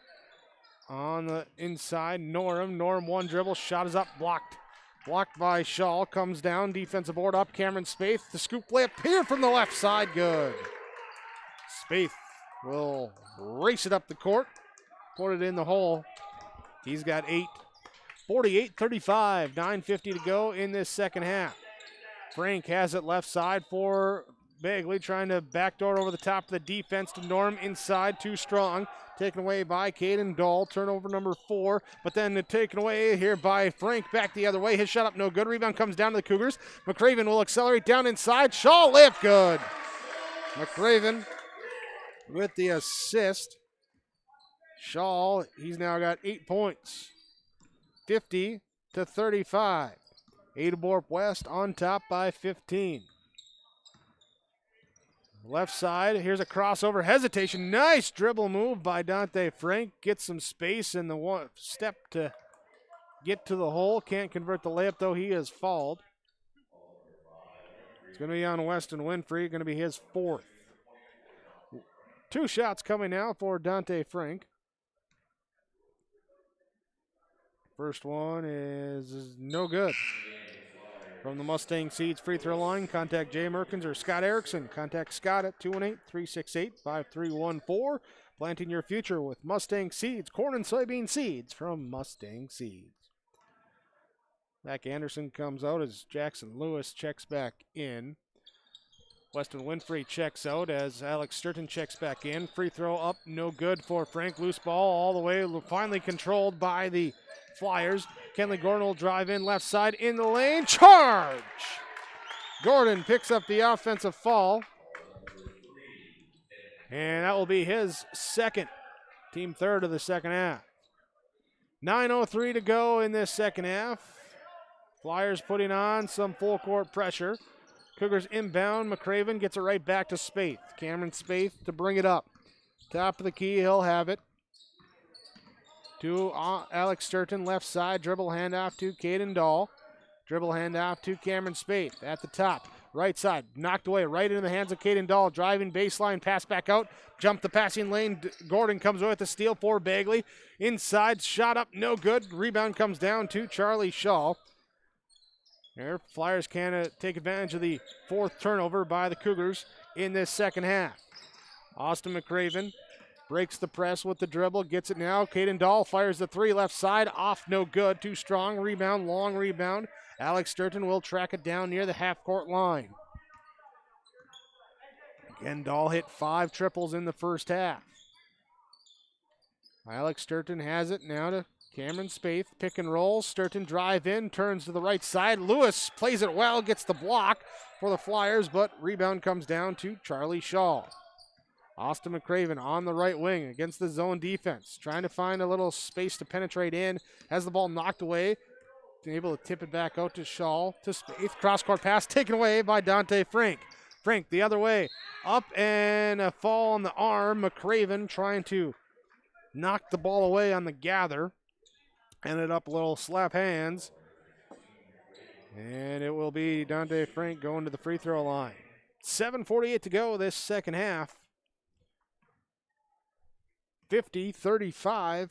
on the inside, Norm. Norm 1 dribble, shot is up, blocked. Blocked by Shaw, comes down, defensive board up, Cameron Spaeth. The scoop layup here from the left side, good. Spaeth will race it up the court, put it in the hole. He's got 8. 48-35, 9:50 to go in this second half. Frank has it left side for Bagley, trying to backdoor over the top of the defense to Norm, inside, too strong. Taken away by Caden Dahl, turnover number 4, but then taken away here by Frank, back the other way. His shot up, no good. Rebound comes down to the Cougars. McCraven will accelerate down inside. Shaw layup, good. McCraven with the assist. Shaw, he's now got 8 points. 50-35. Ada-Borup West on top by 15. Left side, here's a crossover, hesitation. Nice dribble move by Dante Frank. Gets some space in the one step to get to the hole. Can't convert the layup, though. He has fouled. It's going to be on Weston Winfrey. Going to be his 4th. 2 shots coming now for Dante Frank. First one is no good. From the Mustang Seeds free throw line, contact Jay Merkins or Scott Erickson. Contact Scott at 218-368-5314. Planting your future with Mustang Seeds, corn and soybean seeds from Mustang Seeds. Zach Anderson comes out as Jackson Lewis checks back in. Weston Winfrey checks out as Alex Sturton checks back in. Free throw up, no good for Frank. Loose ball all the way, finally controlled by the Flyers. Kenley Gordon will drive in left side in the lane. Charge! Gordon picks up the offensive foul. And that will be his 2nd. Team 3rd of the second half. 9:03 to go in this second half. Flyers putting on some full court pressure. Cougars inbound. McCraven gets it right back to Spaeth. Cameron Spaeth to bring it up. Top of the key, he'll have it. To Alex Sturton, left side, dribble handoff to Caden Dahl. Dribble handoff to Cameron Spaeth at the top. Right side, knocked away right into the hands of Caden Dahl. Driving baseline, pass back out. Jump the passing lane. Gordon comes away with the steal for Bagley. Inside, shot up, no good. Rebound comes down to Charlie Shaw. There, Flyers can take advantage of the 4th turnover by the Cougars in this second half. Austin McCraven breaks the press with the dribble, gets it now. Caden Dahl fires the 3 left side, off, no good, too strong. Rebound, long rebound. Alex Sturton will track it down near the half-court line. Again, Dahl hit 5 triples in the first half. Alex Sturton has it now to Cameron Spaeth. Pick and roll. Sturton drive in, turns to the right side. Lewis plays it well, gets the block for the Flyers, but rebound comes down to Charlie Shaw. Austin McCraven on the right wing against the zone defense. Trying to find a little space to penetrate in. Has the ball knocked away. Able to tip it back out to Shaw. To Spaeth. Cross-court pass taken away by Dante Frank. Frank the other way. Up and a fall on the arm. McCraven trying to knock the ball away on the gather. Ended up a little slap hands. And it will be Dante Frank going to the free throw line. 7:48 to go this second half. 50-35.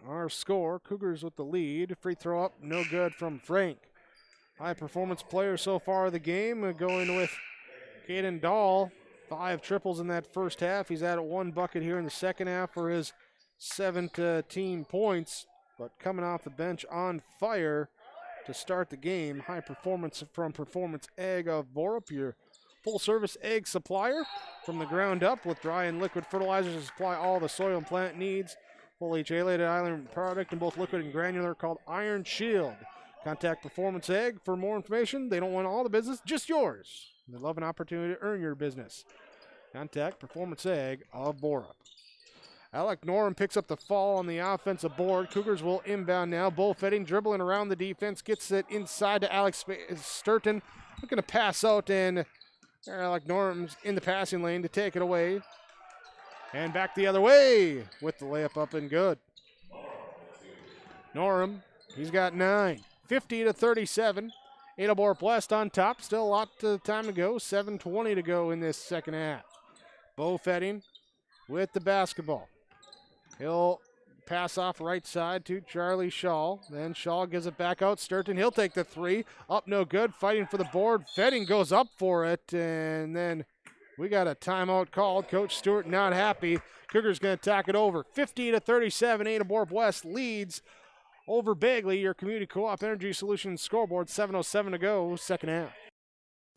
Our score. Cougars with the lead. Free throw up, no good from Frank. High performance player so far of the game, going with Caden Dahl. 5 triples in that first half. He's added 1 bucket here in the second half for his 17 points. But coming off the bench on fire to start the game. High performance from Performance Ag of Borup, your full-service egg supplier from the ground up with dry and liquid fertilizers to supply all the soil and plant needs. Fully chelated iron product in both liquid and granular called Iron Shield. Contact Performance Ag for more information. They don't want all the business, just yours. They love an opportunity to earn your business. Contact Performance Ag of Borup. Alec Norum picks up the fall on the offensive board. Cougars will inbound now. Bullfetting, dribbling around the defense, gets it inside to Alex Sturton. Looking to pass out, and Alec Norum's in the passing lane to take it away. And back the other way with the layup up and good. Norum, he's got 9. 50-37. Ada-Borup West on top. Still a lot of time to go. 7:20 to go in this second half. Bullfetting with the basketball. He'll pass off right side to Charlie Shaw. Then Shaw gives it back out. Sturton, he'll take the 3. Up no good. Fighting for the board. Fetting goes up for it. And then we got a timeout called. Coach Stewart not happy. Cougars going to tack it over. 50-37. Ada-Borup West leads over Bagley, your community co-op energy solutions scoreboard. 7:07 to go, second half.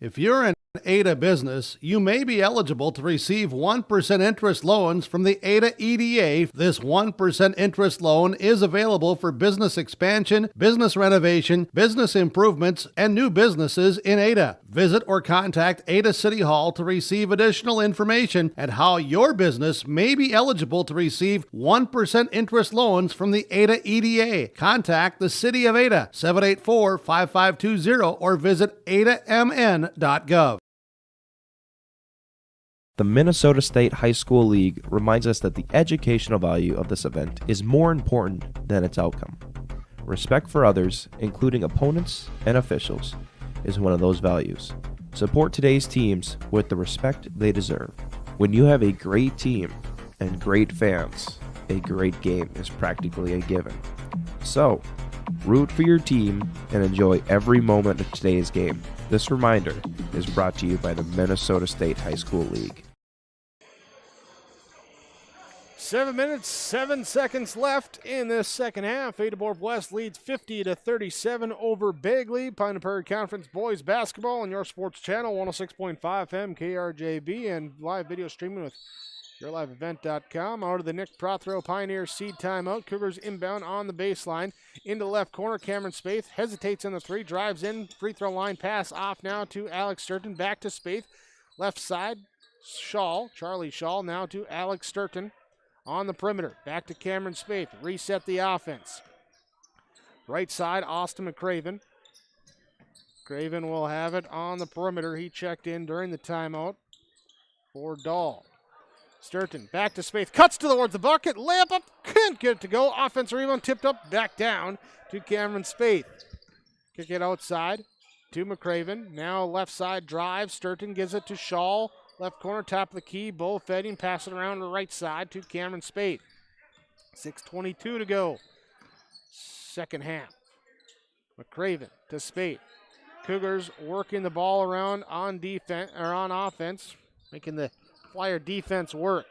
If you're an Ada business, you may be eligible to receive 1% interest loans from the Ada EDA. This 1% interest loan is available for business expansion, business renovation, business improvements, and new businesses in Ada. Visit or contact Ada City Hall to receive additional information and how your business may be eligible to receive 1% interest loans from the Ada EDA. Contact the City of Ada, 784-5520, or visit adamn.gov. The Minnesota State High School League reminds us that the educational value of this event is more important than its outcome. Respect for others, including opponents and officials, is one of those values. Support today's teams with the respect they deserve. When you have a great team and great fans, a great game is practically a given. So, root for your team and enjoy every moment of today's game. This reminder is brought to you by the Minnesota State High School League. 7 minutes, 7 seconds left in this second half. Ada-Borup West leads 50-37 over Bagley. Pine Prairie Conference boys basketball on your sports channel, 106.5 FM KRJB, and live video streaming with YourLiveEvent.com. Out of the Nick Prothero Pioneer seed timeout. Cougars inbound on the baseline. Into the left corner, Cameron Spaeth hesitates on the 3, drives in, free throw line pass off now to Alex Sturton. Back to Spaeth. Left side, Charlie Shaw now to Alex Sturton. On the perimeter, back to Cameron Spaeth. Reset the offense. Right side, Austin McCraven. Craven will have it on the perimeter. He checked in during the timeout for Dahl. Sturton back to Spaeth. Cuts towards the bucket. Layup up. Can't get it to go. Offensive rebound tipped up. Back down to Cameron Spaeth. Kick it outside to McCraven. Now left side drive. Sturton gives it to Shaw. Left corner, top of the key. Bullfetting, pass it around to the right side to Cameron Spaeth. 6:22 to go. Second half. McCraven to Spaeth. Cougars working the ball around on defense or on offense, making the Flyer defense work.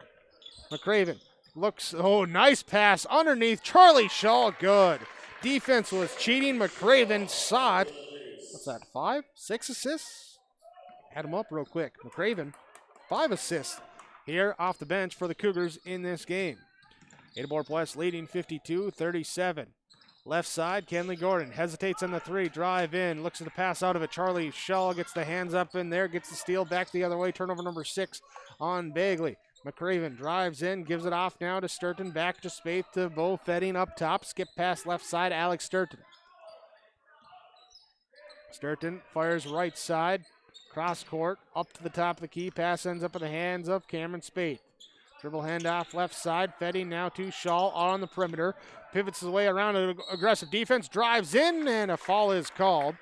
McCraven looks, nice pass underneath. Charlie Shaw, good. Defense was cheating. McCraven saw it. What's that, 5, 6 assists? Add them up real quick. McCraven, 5 assists here off the bench for the Cougars in this game. Ada-Borup West leading 52-37. Left side, Kenley Gordon hesitates on the 3, drive in, looks at the pass out of it. Charlie Shaw gets the hands up in there, gets the steal back the other way. Turnover number 6 on Bagley. McCraven drives in, gives it off now to Sturton, back to Spaeth to Bullfetting up top. Skip pass left side, Alex Sturton. Sturton fires right side. Cross court, up to the top of the key. Pass ends up in the hands of Cameron Spaeth. Dribble handoff left side. Fetting now to Shaw on the perimeter. Pivots his way around an aggressive defense. Drives in, and a foul is called.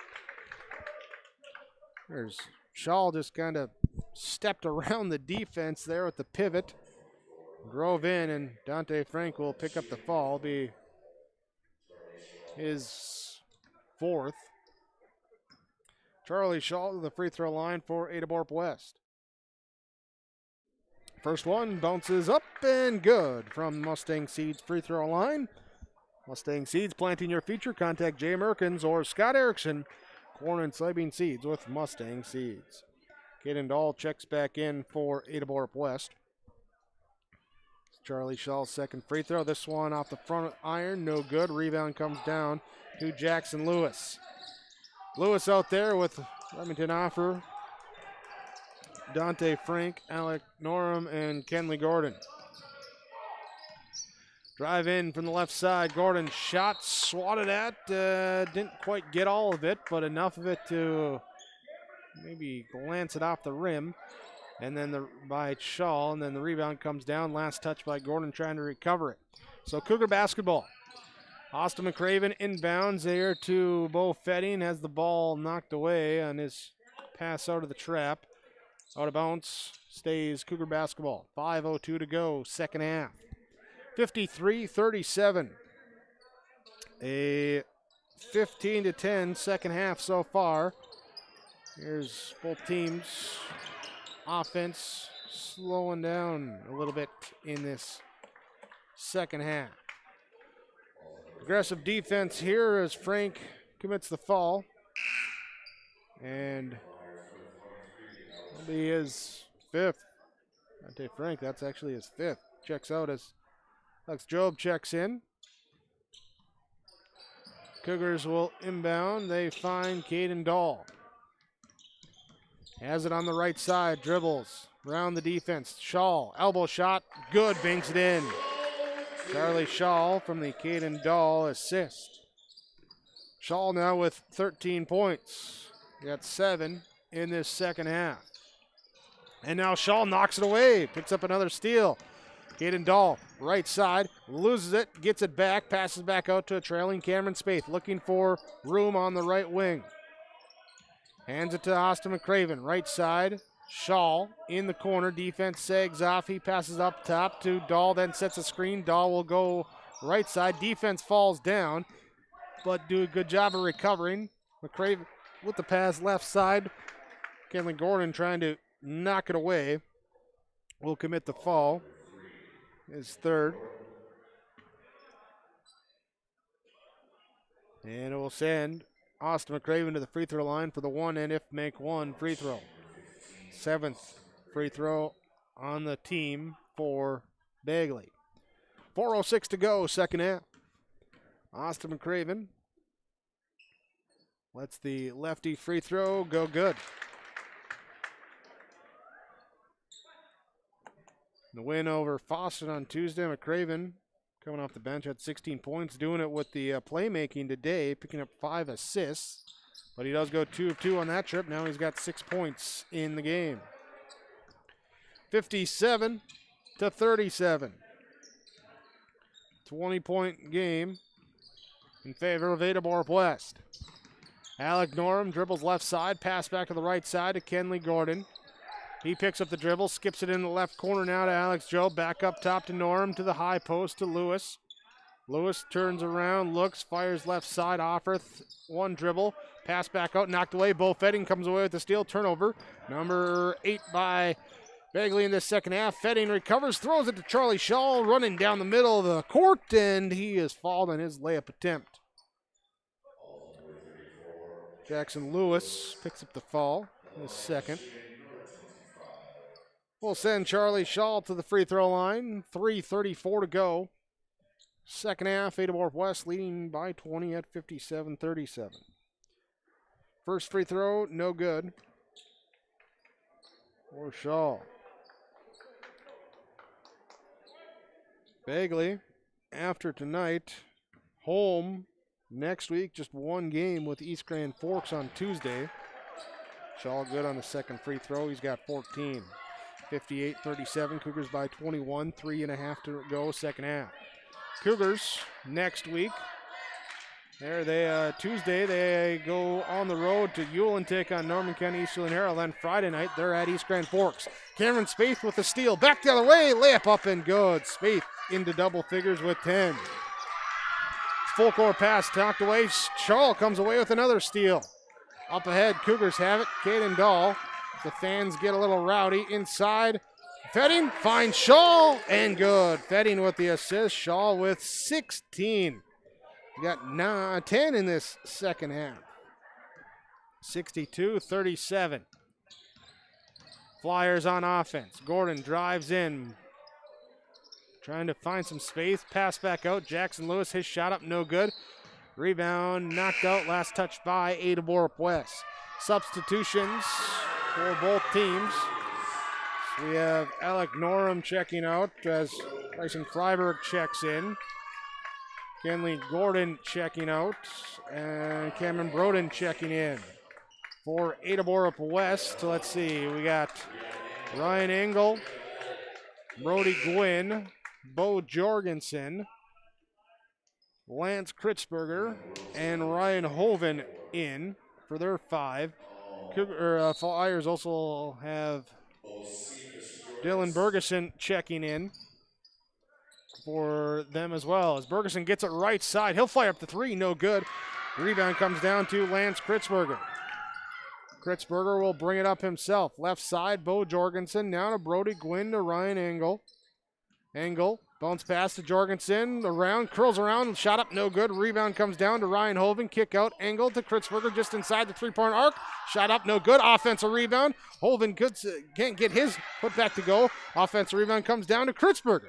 There's Shaw just kind of stepped around the defense there with the pivot. Drove in, and Dante Frank will pick up the foul. Be his fourth. Charlie Shaw to the free throw line for Ada-Borup West. First one bounces up and good from Mustang Seeds free throw line. Mustang Seeds planting your future. Contact Jay Merkins or Scott Erickson. Corn and soybean seeds with Mustang Seeds. Caden Dahl checks back in for Ada-Borup West. Charlie Shaw's second free throw. This one off the front iron, no good. Rebound comes down to Jackson Lewis. Lewis out there with Remington Offer, Dante Frank, Alec Norum, and Kenley Gordon. Drive in from the left side. Gordon shot, swatted at. Didn't quite get all of it, but enough of it to maybe glance it off the rim. And then by Shaw, and then the rebound comes down. Last touch by Gordon trying to recover it. So Cougar basketball. Austin McCraven inbounds there to Bo Fetting. Has the ball knocked away on his pass out of the trap. Out of bounds. Stays Cougar basketball. 5:02 to go, second half. 53-37. A 15-10 second half so far. Here's both teams. Offense slowing down a little bit in this second half. Aggressive defense here as Frank commits the foul. And that'll be his fifth. Dante Frank, that's actually his fifth. Checks out as Alex Job checks in. Cougars will inbound. They find Caden Dahl. Has it on the right side, dribbles around the defense. Shaw, elbow shot, good, banks it in. Charlie Shaw from the Caden Dahl assist. Shaw now with 13 points. Got 7 in this second half. And now Shaw knocks it away, picks up another steal. Caden Dahl, right side, loses it, gets it back, passes back out to a trailing Cameron Spaeth, looking for room on the right wing. Hands it to Austin McCraven, right side. Shaw in the corner. Defense sags off. He passes up top to Dahl, then sets a screen. Dahl will go right side. Defense falls down, but do a good job of recovering. McCraven with the pass left side. Kenley Gordon trying to knock it away. Will commit the foul. His third. And it will send Austin McCraven to the free throw line for the one and if make one free throw. 7th free throw on the team for Bagley. 4:06 to go, second half. Austin McCraven lets the lefty free throw go good. The win over Foster on Tuesday. McCraven coming off the bench had 16 points, doing it with the playmaking today, picking up 5 assists. But he does go 2 of 2 on that trip. Now he's got 6 points in the game. 57-37. 20-point game in favor of Ada-Borup West. Alec Norum dribbles left side, pass back to the right side to Kenley Gordon. He picks up the dribble, skips it in the left corner now to Alex Joe. Back up top to Norum, to the high post to Lewis. Lewis turns around, looks, fires left side. Offerth, one dribble, pass back out, knocked away. Bo Fetting comes away with the steal, turnover. Number 8 by Bagley in this second half. Fetting recovers, throws it to Charlie Shaw, running down the middle of the court, and he is fouled on his layup attempt. Jackson Lewis picks up the foul, his second. We'll send Charlie Shaw to the free throw line. 3:34 to go. Second half, Ada-Borup West leading by 20 at 57-37. First free throw, no good for Shaw. Bagley, after tonight, home next week, just one game with East Grand Forks on Tuesday. Shaw good on the second free throw. He's got 14. 58-37. Cougars by 21. 3.5 to go, second half. Cougars next week. Tuesday they go on the road to Ewell and take on Norman County Easterly Herald. Then Friday night they're at East Grand Forks. Cameron Spaeth with the steal. Back the other way. Layup up and good. Spaeth into double figures with 10. Full court pass knocked away. Shaw comes away with another steal. Up ahead, Cougars have it. Caden Dahl. The fans get a little rowdy. Inside, Fetting finds Shaw and good. Fetting with the assist. Shaw with 16. We got 10 in this second half. 62-37. Flyers on offense. Gordon drives in. Trying to find some space. Pass back out. Jackson Lewis, his shot up, no good. Rebound knocked out. Last touch by Ada-Borup West. Substitutions for both teams. So we have Alec Norum checking out as Bryson Freiberg checks in. Kenley Gordon checking out. And Cameron Broden checking in. For Ada-Borup West, let's see. We got Ryan Engel, Brody Gwynn, Bo Jorgensen, Lance Kritzberger, and Ryan Hoven in for their 5. Flyers also have Dylan Bergeson checking in for them as well. As Bergeson gets it right side, he'll fire up the 3, no good. Rebound comes down to Lance Kritzberger. Kritzberger will bring it up himself. Left side, Bo Jorgensen. Now to Brody Gwynn to Ryan Engel. Engel, bounce pass to Jorgensen. Around, curls around, shot up, no good. Rebound comes down to Ryan Hoven. Kick out, Engel to Kritzberger just inside the 3-point arc. Shot up, no good. Offensive rebound. Hoven can't get his put back to go. Offensive rebound comes down to Kritzberger.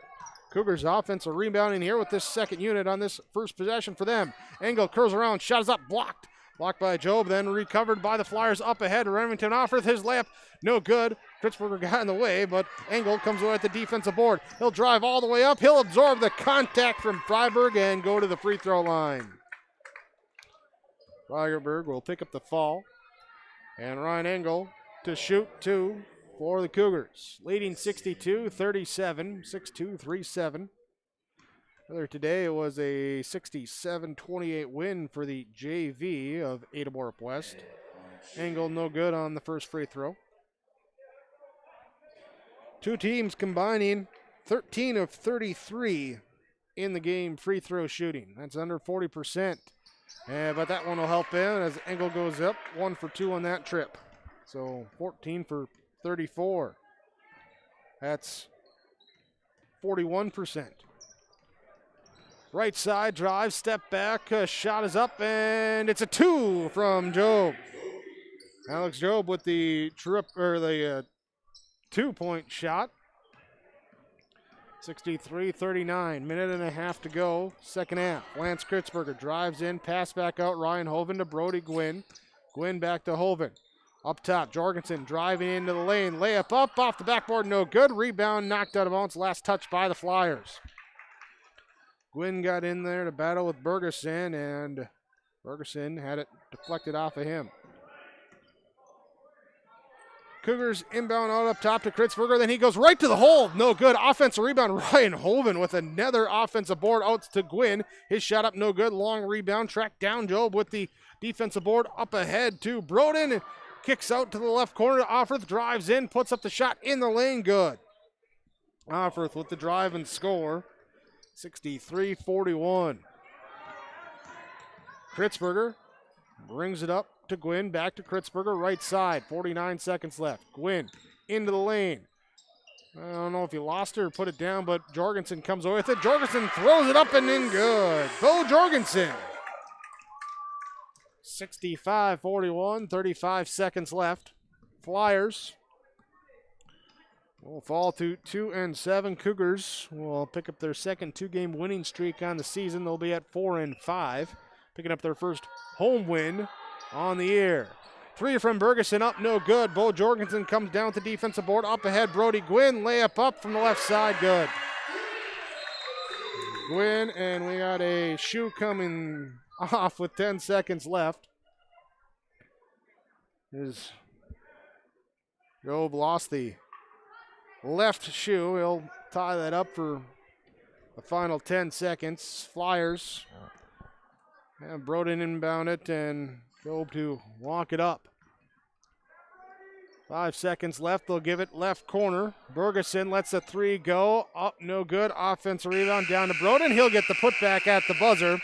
Cougars offensive rebounding here with this second unit on this first possession for them. Engel curls around, shot is up, blocked. Blocked by Job, then recovered by the Flyers up ahead. Remington Offers his layup, no good. Kritzberger got in the way, but Engel comes away at the defensive board. He'll drive all the way up. He'll absorb the contact from Freiberg and go to the free throw line. Freiberg will pick up the fall. And Ryan Engel to shoot 2 for the Cougars. Leading 62-37, 6-2-3-7. Earlier today, it was a 67-28 win for the JV of Ada-Borup West. Engel no good on the first free throw. Two teams combining 13 of 33 in the game free throw shooting. That's under 40%. But that one will help in as Engel goes up 1 for 2 on that trip. So 14 for 34. That's 41%. Right side drive, step back, shot is up, and it's a 2 from Job. Alex Job with the 2-point shot. 63-39, minute and a half to go, second half. Lance Kritzberger drives in, pass back out, Ryan Hoven to Brody Gwynn. Gwynn back to Hoven. Up top, Jorgensen driving into the lane, layup up, off the backboard, no good. Rebound knocked out of bounds, last touch by the Flyers. Gwynn got in there to battle with Bergeson, and Bergeson had it deflected off of him. Cougars inbound out up top to Kritzberger, then he goes right to the hole. No good. Offensive rebound, Ryan Hoven with another offensive board out to Gwynn. His shot up, no good. Long rebound, tracked down Job with the defensive board up ahead to Broden. Kicks out to the left corner to Offerth, drives in, puts up the shot in the lane, good. Offerth with the drive and score. 63-41. Kritzberger brings it up to Gwynn, back to Kritzberger, right side, 49 seconds left. Gwynn into the lane. I don't know if he lost it or put it down, but Jorgensen comes away with it. Jorgensen throws it up and in, good. Bo Jorgensen. 65-41, 35 seconds left. Flyers will fall to 2-7. Cougars will pick up their second 2-game winning streak on the season. They'll be at 4-5, picking up their first home win on the year. 3 from Bergeson, up, no good. Bo Jorgensen comes down to defensive board, up ahead. Brody Gwynn, layup up from the left side, good. Gwynn, and we got a shoe coming off with 10 seconds left. Job lost the left shoe. He'll tie that up for the final 10 seconds. Flyers have Broden inbound it and go to walk it up. 5 seconds left. They'll give it left corner. Bergeson lets the three go. Up, no good. Offensive rebound down to Broden. He'll get the putback at the buzzer,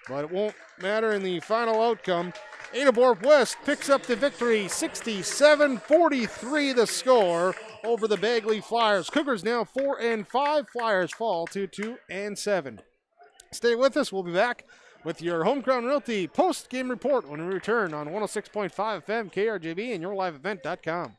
but it won't matter in the final outcome. Ada-Borup West picks up the victory. 67-43 the score over the Bagley Flyers. Cougars now 4-5. Flyers fall to 2-7. Stay with us. We'll be back with your Home Crown Realty post-game report when we return on 106.5 FM KRJB and yourliveevent.com.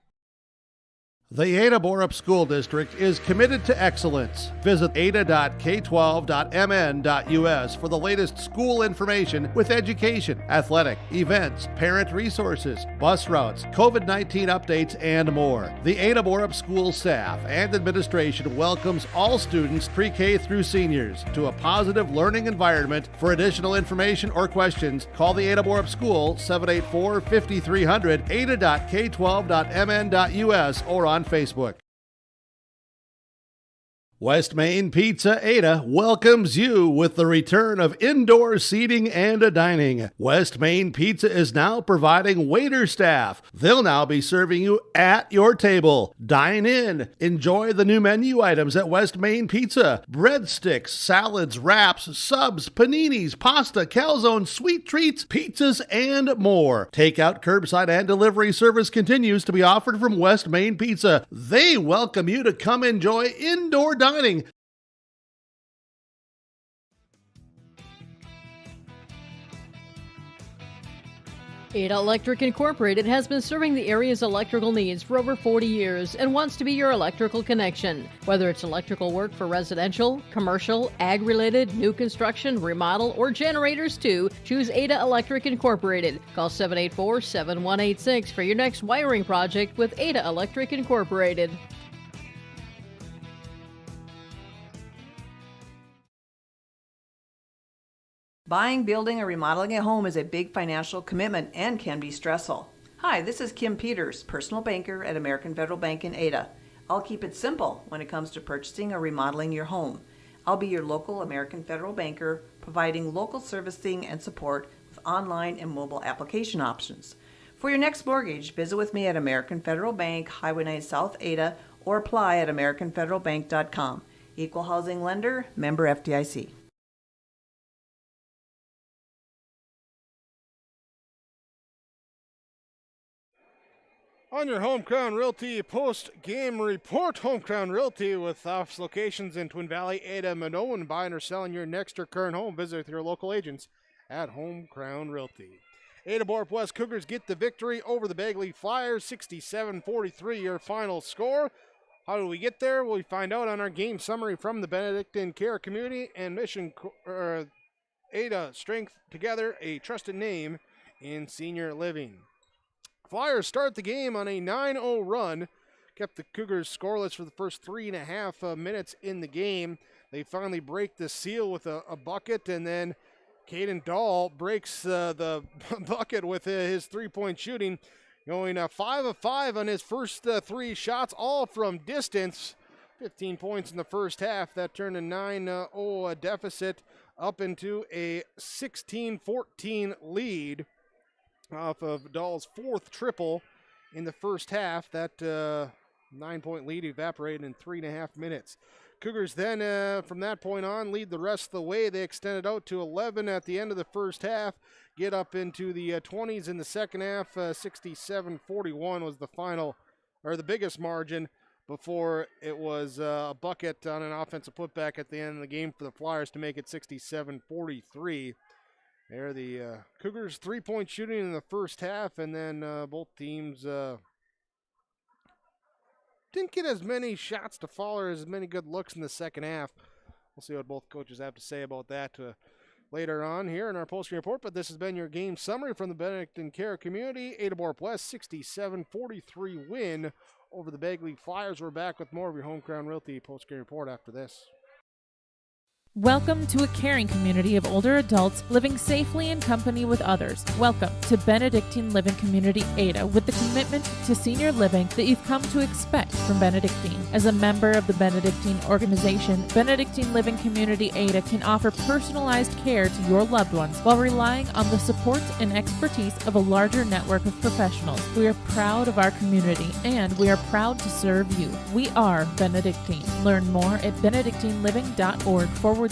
The Ada-Borup School District is committed to excellence. Visit ada.k12.mn.us for the latest school information with education, athletic, events, parent resources, bus routes, COVID-19 updates, and more. The Ada-Borup School staff and administration welcomes all students pre-K through seniors to a positive learning environment. For additional information or questions, call the Ada-Borup School 784-5300, ada.k12.mn.us, or on Facebook. West Main Pizza Ada welcomes you with the return of indoor seating and dining. West Main Pizza is now providing waiter staff. They'll now be serving you at your table. Dine in. Enjoy the new menu items at West Main Pizza. Breadsticks, salads, wraps, subs, paninis, pasta, calzone, sweet treats, pizzas, and more. Takeout, curbside, and delivery service continues to be offered from West Main Pizza. They welcome you to come enjoy indoor dining. Ada Electric Incorporated has been serving the area's electrical needs for over 40 years and wants to be your electrical connection. Whether it's electrical work for residential, commercial, ag-related, new construction, remodel, or generators too, choose Ada Electric Incorporated. Call 784-7186 for your next wiring project with Ada Electric Incorporated. Buying, building, or remodeling a home is a big financial commitment and can be stressful. Hi, this is Kim Peters, personal banker at American Federal Bank in Ada. I'll keep it simple when it comes to purchasing or remodeling your home. I'll be your local American Federal banker, providing local servicing and support with online and mobile application options. For your next mortgage, visit with me at American Federal Bank, Highway 9 South Ada, or apply at AmericanFederalBank.com. Equal housing lender, member FDIC. On your Home Crown Realty post-game report, Home Crown Realty with office locations in Twin Valley, Ada, Minoan. Buying or selling your next or current home, visit with your local agents at Home Crown Realty. Ada-Borup West Cougars get the victory over the Bagley Flyers, 67-43 your final score. How do we get there? We'll find out on our game summary from the Benedictine Care Community and Mission Ada Strength Together, a trusted name in senior living. Flyers start the game on a 9-0 run, kept the Cougars scoreless for the first 3.5 minutes in the game. They finally break the seal with a bucket, and then Caden Dahl breaks the bucket with his three-point shooting, going 5 of 5 on his first 3 shots, all from distance. 15 points in the first half. That turned a 9-0 deficit up into a 16-14 lead off of Dahl's 4th triple in the first half. That 9-point lead evaporated in 3.5 minutes. Cougars then, from that point on, lead the rest of the way. They extended out to 11 at the end of the first half, get up into the 20s in the second half. 67-41 was the final, or the biggest margin, before it was a bucket on an offensive putback at the end of the game for the Flyers to make it 67-43. There, the Cougars' three-point shooting in the first half, and then both teams didn't get as many shots to fall or as many good looks in the second half. We'll see what both coaches have to say about that later on here in our post-game report, but this has been your game summary from the Benedictine Care Community. Ada-Borup West 67-43 win over the Bagley Flyers. We're back with more of your Home Crown Realty post-game report after this. Welcome to a caring community of older adults living safely in company with others. Welcome to Benedictine Living Community Ada, with the commitment to senior living that you've come to expect from Benedictine. As a member of the Benedictine organization, Benedictine Living Community Ada can offer personalized care to your loved ones while relying on the support and expertise of a larger network of professionals. We are proud of our community and we are proud to serve you. We are Benedictine. Learn more at benedictineliving.org/together.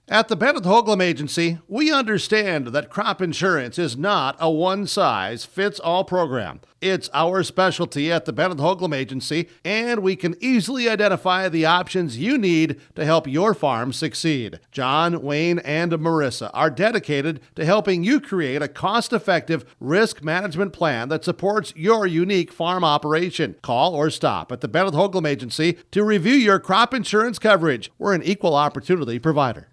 At the Bennett Hoagland Agency, we understand that crop insurance is not a one-size-fits-all program. It's our specialty at the Bennett Hoagland Agency, and we can easily identify the options you need to help your farm succeed. John, Wayne, and Marissa are dedicated to helping you create a cost-effective risk management plan that supports your unique farm operation. Call or stop at the Bennett Hoagland Agency to review your crop insurance coverage. We're an equal opportunity provider.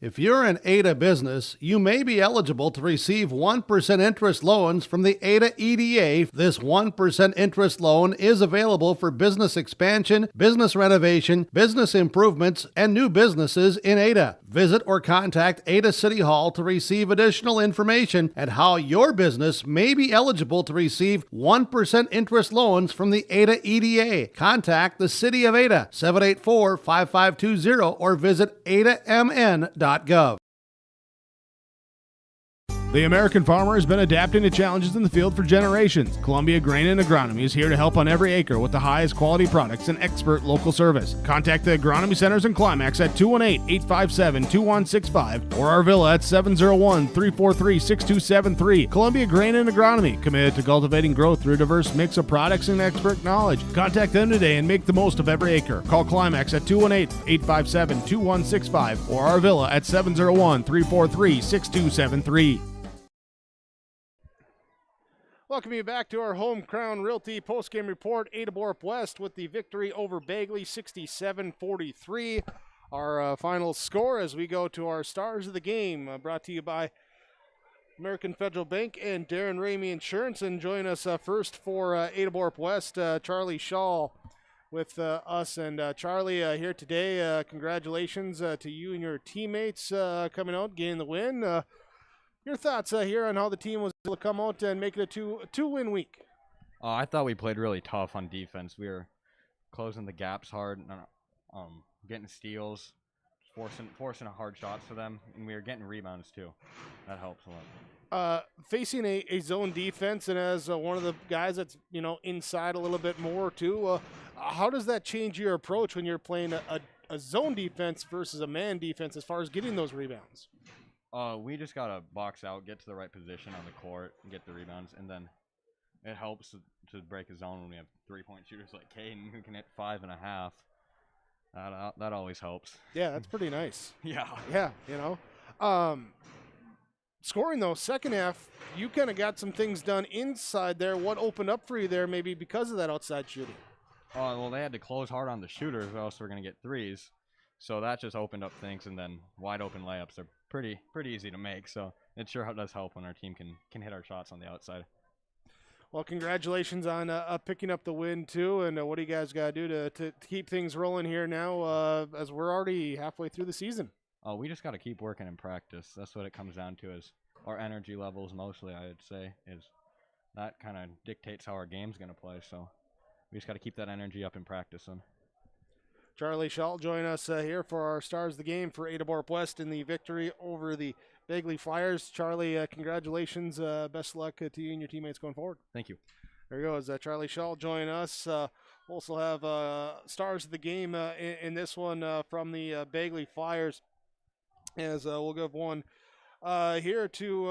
If you're an Ada business, you may be eligible to receive 1% interest loans from the Ada EDA. This 1% interest loan is available for business expansion, business renovation, business improvements, and new businesses in Ada. Visit or contact Ada City Hall to receive additional information at how your business may be eligible to receive 1% interest loans from the Ada EDA. Contact the City of Ada, 784-5520, or visit adamn.gov. The American farmer has been adapting to challenges in the field for generations. Columbia Grain and Agronomy is here to help on every acre with the highest quality products and expert local service. Contact the Agronomy Centers in Climax at 218-857-2165 or our Villa at 701-343-6273. Columbia Grain and Agronomy, committed to cultivating growth through a diverse mix of products and expert knowledge. Contact them today and make the most of every acre. Call Climax at 218-857-2165 or our Villa at 701-343-6273. Welcome you back to our Home Crown Realty postgame report. Ada-Borup West with the victory over Bagley, 67-43. Our final score as we go to our stars of the game, brought to you by American Federal Bank and Darren Ramey Insurance. And join us first for Ada-Borup West, Charlie Shaw with us. And Charlie, here today, congratulations to you and your teammates coming out, getting the win. Your thoughts here on how the team was able to come out and make it a two-win week? I thought we played really tough on defense. We were closing the gaps hard, getting steals, forcing hard shots for them, and we were getting rebounds too. That helps a lot. Facing a zone defense, and as one of the guys that's inside a little bit more too, how does that change your approach when you're playing a zone defense versus a man defense as far as getting those rebounds? We just got to box out, get to the right position on the court, and get the rebounds, and then it helps to break a zone when we have three-point shooters like Caden who can hit 5.5. That always helps. Yeah, that's pretty nice. Yeah. Yeah, Scoring, though, second half, you kind of got some things done inside there. What opened up for you there maybe because of that outside shooting? Well, they had to close hard on the shooters or else we're going to get threes. So that just opened up things, and then wide open layups are pretty easy to make. So it sure does help when our team can hit our shots on the outside. Well, congratulations on picking up the win too. And what do you guys got to do to keep things rolling here now as we're already halfway through the season? We just got to keep working in practice. That's what it comes down to, is our energy levels mostly, I would say, is that kind of dictates how our game's going to play. So we just got to keep that energy up in practice. And Charlie Schall join us here for our Stars of the Game for Ada-Borup West in the victory over the Bagley Flyers. Charlie, congratulations. Best luck to you and your teammates going forward. Thank you. There goes Charlie Schall join us. We'll also have Stars of the Game in this one from the Bagley Flyers, as we'll give one here to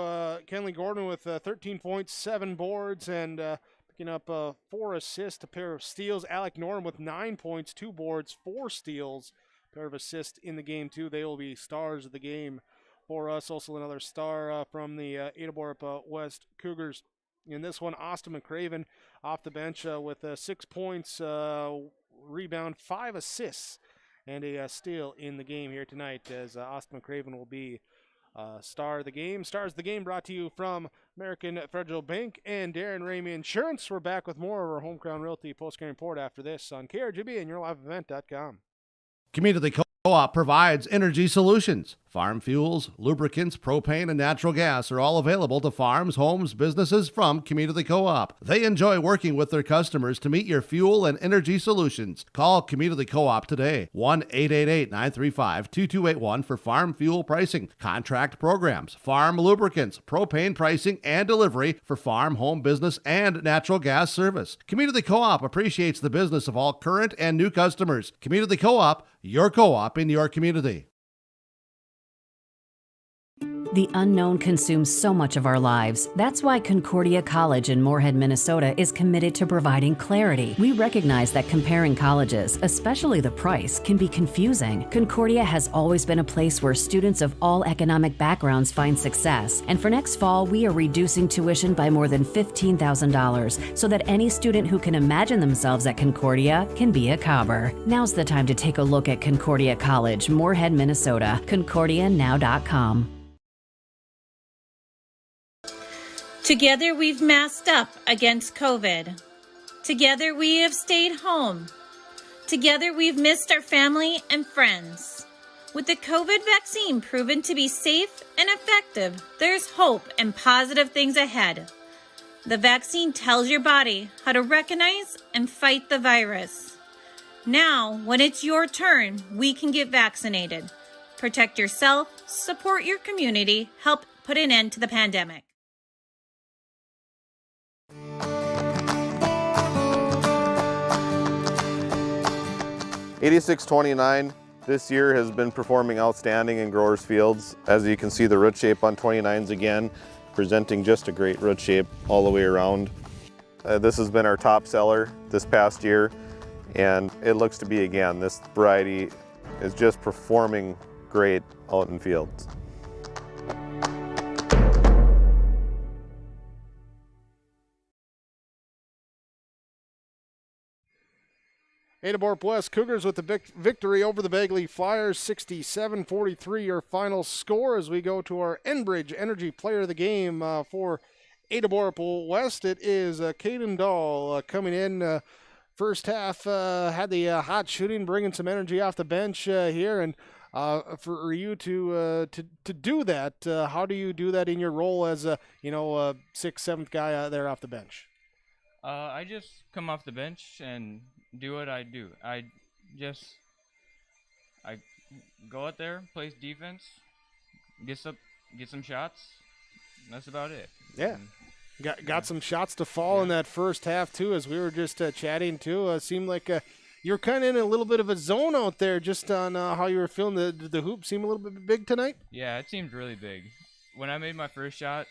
Kenley Gordon with 13 points, 7 boards, and picking up 4 assists, a pair of steals. Alec Norm with 9 points, 2 boards, 4 steals, a pair of assists in the game too. They will be stars of the game for us. Also another star from the Ada-Borup West Cougars. In this one, Austin McCraven off the bench with 6 points, rebound, 5 assists, and a steal in the game here tonight, as Austin McCraven will be Stars the Game brought to you from American Federal Bank and Darren Ramey Insurance. We're back with more of our Home Crown Realty post-game report after this on KRGB and YourLiveEvent.com. Community Co-op provides energy solutions. Farm fuels, lubricants, propane, and natural gas are all available to farms, homes, businesses from Community Co-op. They enjoy working with their customers to meet your fuel and energy solutions. Call Community Co-op today, 1-888-935-2281 for farm fuel pricing, contract programs, farm lubricants, propane pricing, and delivery for farm, home, business, and natural gas service. Community Co-op appreciates the business of all current and new customers. Community Co-op, your co-op in your community. The unknown consumes so much of our lives. That's why Concordia College in Moorhead, Minnesota is committed to providing clarity. We recognize that comparing colleges, especially the price, can be confusing. Concordia has always been a place where students of all economic backgrounds find success. And for next fall, we are reducing tuition by more than $15,000 so that any student who can imagine themselves at Concordia can be a Cobber. Now's the time to take a look at Concordia College, Moorhead, Minnesota. ConcordiaNow.com. Together we've masked up against COVID. Together we have stayed home. Together we've missed our family and friends. With the COVID vaccine proven to be safe and effective, there's hope and positive things ahead. The vaccine tells your body how to recognize and fight the virus. Now, when it's your turn, we can get vaccinated. Protect yourself, support your community, help put an end to the pandemic. 8629 this year has been performing outstanding in growers' fields. As you can see, the root shape on 29s again, presenting just a great root shape all the way around. This has been our top seller this past year, and it looks to be again. This variety is just performing great out in fields. Ada-Borup West Cougars with the victory over the Bagley Flyers, 67-43 your final score as we go to our Enbridge Energy Player of the Game for Ada-Borup West. It is Caden Dahl coming in first half, had the hot shooting, bringing some energy off the bench here, and for you to do that, how do you do that in your role as a 6th, 7th guy there off the bench? I just come off the bench and do what I do. I go out there, play defense, get some shots. And that's about it. Yeah. Got some shots to fall in that first half too, as we were just chatting too. Seemed like you're kind of in a little bit of a zone out there, just on how you were feeling. The hoop seemed a little bit big tonight. Yeah, it seemed really big. When I made my first shot,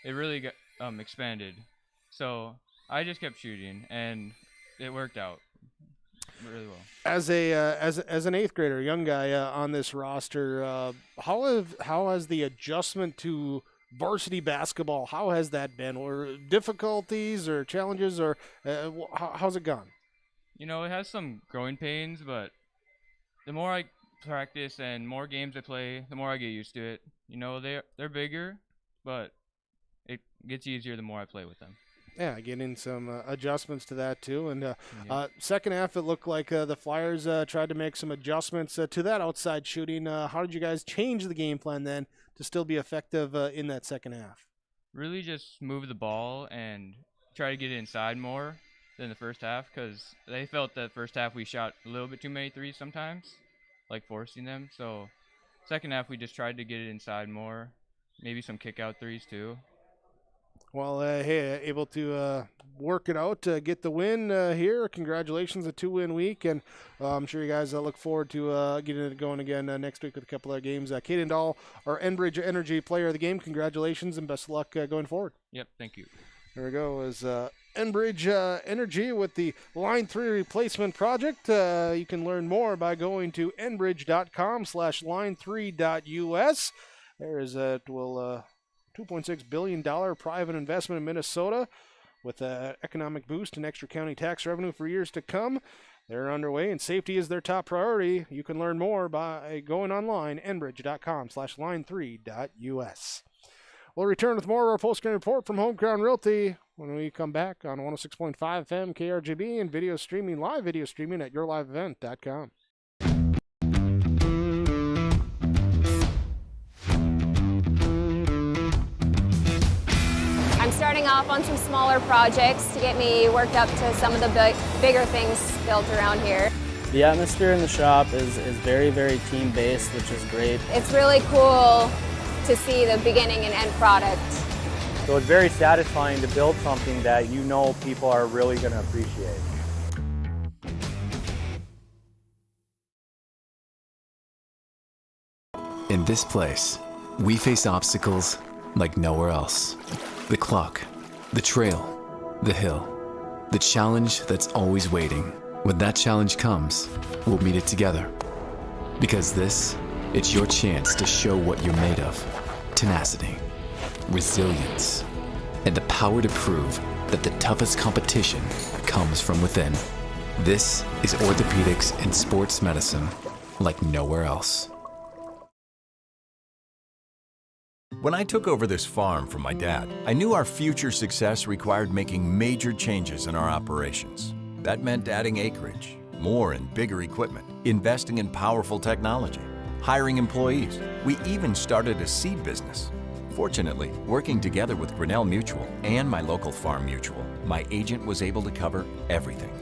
it really got expanded. So I just kept shooting, and it worked out really well. As an 8th grader, young guy on this roster, how has the adjustment to varsity basketball, how has that been? Or difficulties or challenges, or how's it gone? It has some growing pains, but the more I practice and more games I play, the more I get used to it. They're bigger, but it gets easier the more I play with them. Yeah, getting some adjustments to that too. And second half, it looked like the Flyers tried to make some adjustments to that outside shooting. How did you guys change the game plan then to still be effective in that second half? Really just move the ball and try to get it inside more than the first half, because they felt that first half we shot a little bit too many threes sometimes, like forcing them. So second half we just tried to get it inside more, maybe some kick out threes too. Well, hey, able to work it out, get the win here. Congratulations, a 2-win week, and I'm sure you guys look forward to getting it going again next week with a couple of games. Caden Dahl, our Enbridge Energy Player of the Game, congratulations and best of luck going forward. Yep, thank you. There we go, is Enbridge Energy with the Line 3 replacement project. You can learn more by going to enbridge.com/line3.us. There is $2.6 billion private investment in Minnesota with an economic boost and extra county tax revenue for years to come. They're underway, and safety is their top priority. You can learn more by going online, enbridge.com/line3.us. We'll return with more of our post-game report from Home Crown Realty when we come back on 106.5 FM KRGB and live video streaming at yourliveevent.com. I'm starting off on some smaller projects to get me worked up to some of the bigger things built around here. The atmosphere in the shop is very, very team-based, which is great. It's really cool to see the beginning and end product. So it's very satisfying to build something that you know people are really going to appreciate. In this place, we face obstacles like nowhere else. The clock, the trail, the hill, the challenge that's always waiting. When that challenge comes, we'll meet it together. Because it's your chance to show what you're made of. Tenacity, resilience, and the power to prove that the toughest competition comes from within. This is orthopedics and sports medicine like nowhere else. When I took over this farm from my dad, I knew our future success required making major changes in our operations. That meant adding acreage, more and bigger equipment, investing in powerful technology, hiring employees. We even started a seed business. Fortunately, working together with Grinnell Mutual and my local farm mutual, my agent was able to cover everything,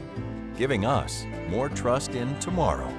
giving us more trust in tomorrow.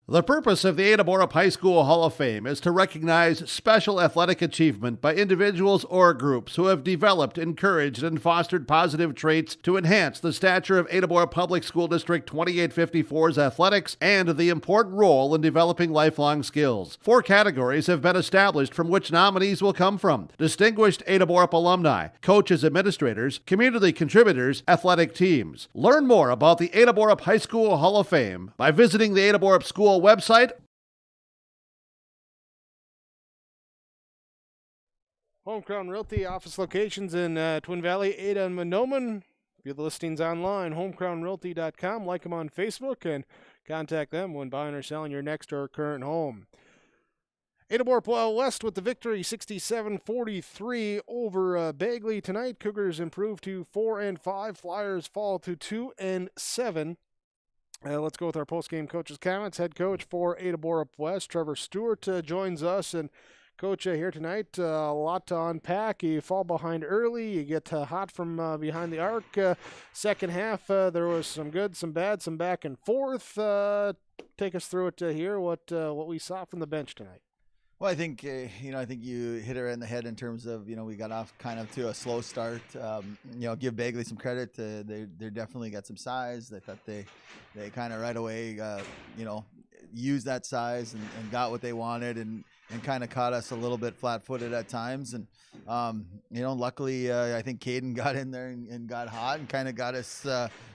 The purpose of the Ada-Borup High School Hall of Fame is to recognize special athletic achievement by individuals or groups who have developed, encouraged, and fostered positive traits to enhance the stature of Ada-Borup Public School District 2854's athletics and the important role in developing lifelong skills. 4 categories have been established from which nominees will come from: distinguished Ada-Borup alumni, coaches, administrators, community contributors, athletic teams. Learn more about the Ada-Borup High School Hall of Fame by visiting the Ada-Borup School website. Home Crown Realty office locations in Twin Valley, Ada, and Monoman. View the listings online, homecrownrealty.com. Like them on Facebook and contact them when buying or selling your next or current home. Ada-Borup West with the victory, 67-43 over Bagley tonight. Cougars improve to 4-5. Flyers fall to 2-7. Let's go with our post-game coach's comments. Head coach for Ada-Borup West, Trevor Stewart, joins us. And Coach, here tonight, a lot to unpack. You fall behind early. You get hot from behind the arc. Second half, there was some good, some bad, some back and forth. Take us through it here, what we saw from the bench tonight. Well, I think, I think you hit her in the head in terms of, we got off kind of to a slow start. Give Bagley some credit. They definitely got some size. I thought they kind of right away, used that size and got what they wanted and kind of caught us a little bit flat-footed at times. And, luckily, I think Caden got in there and got hot and kind of got us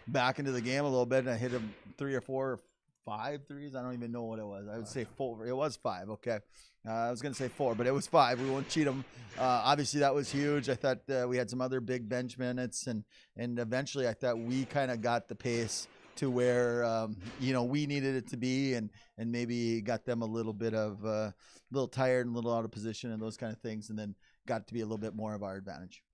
back into the game a little bit. And I hit him 3 or 4 or 5 threes. I don't even know what it was. I would say 4. It was 5. Okay. I was going to say 4, but it was 5. We won't cheat them. Obviously, that was huge. I thought we had some other big bench minutes, and eventually I thought we kind of got the pace to where, we needed it to be, and maybe got them a little bit of a little tired and a little out of position and those kind of things, and then got to be a little bit more of our advantage.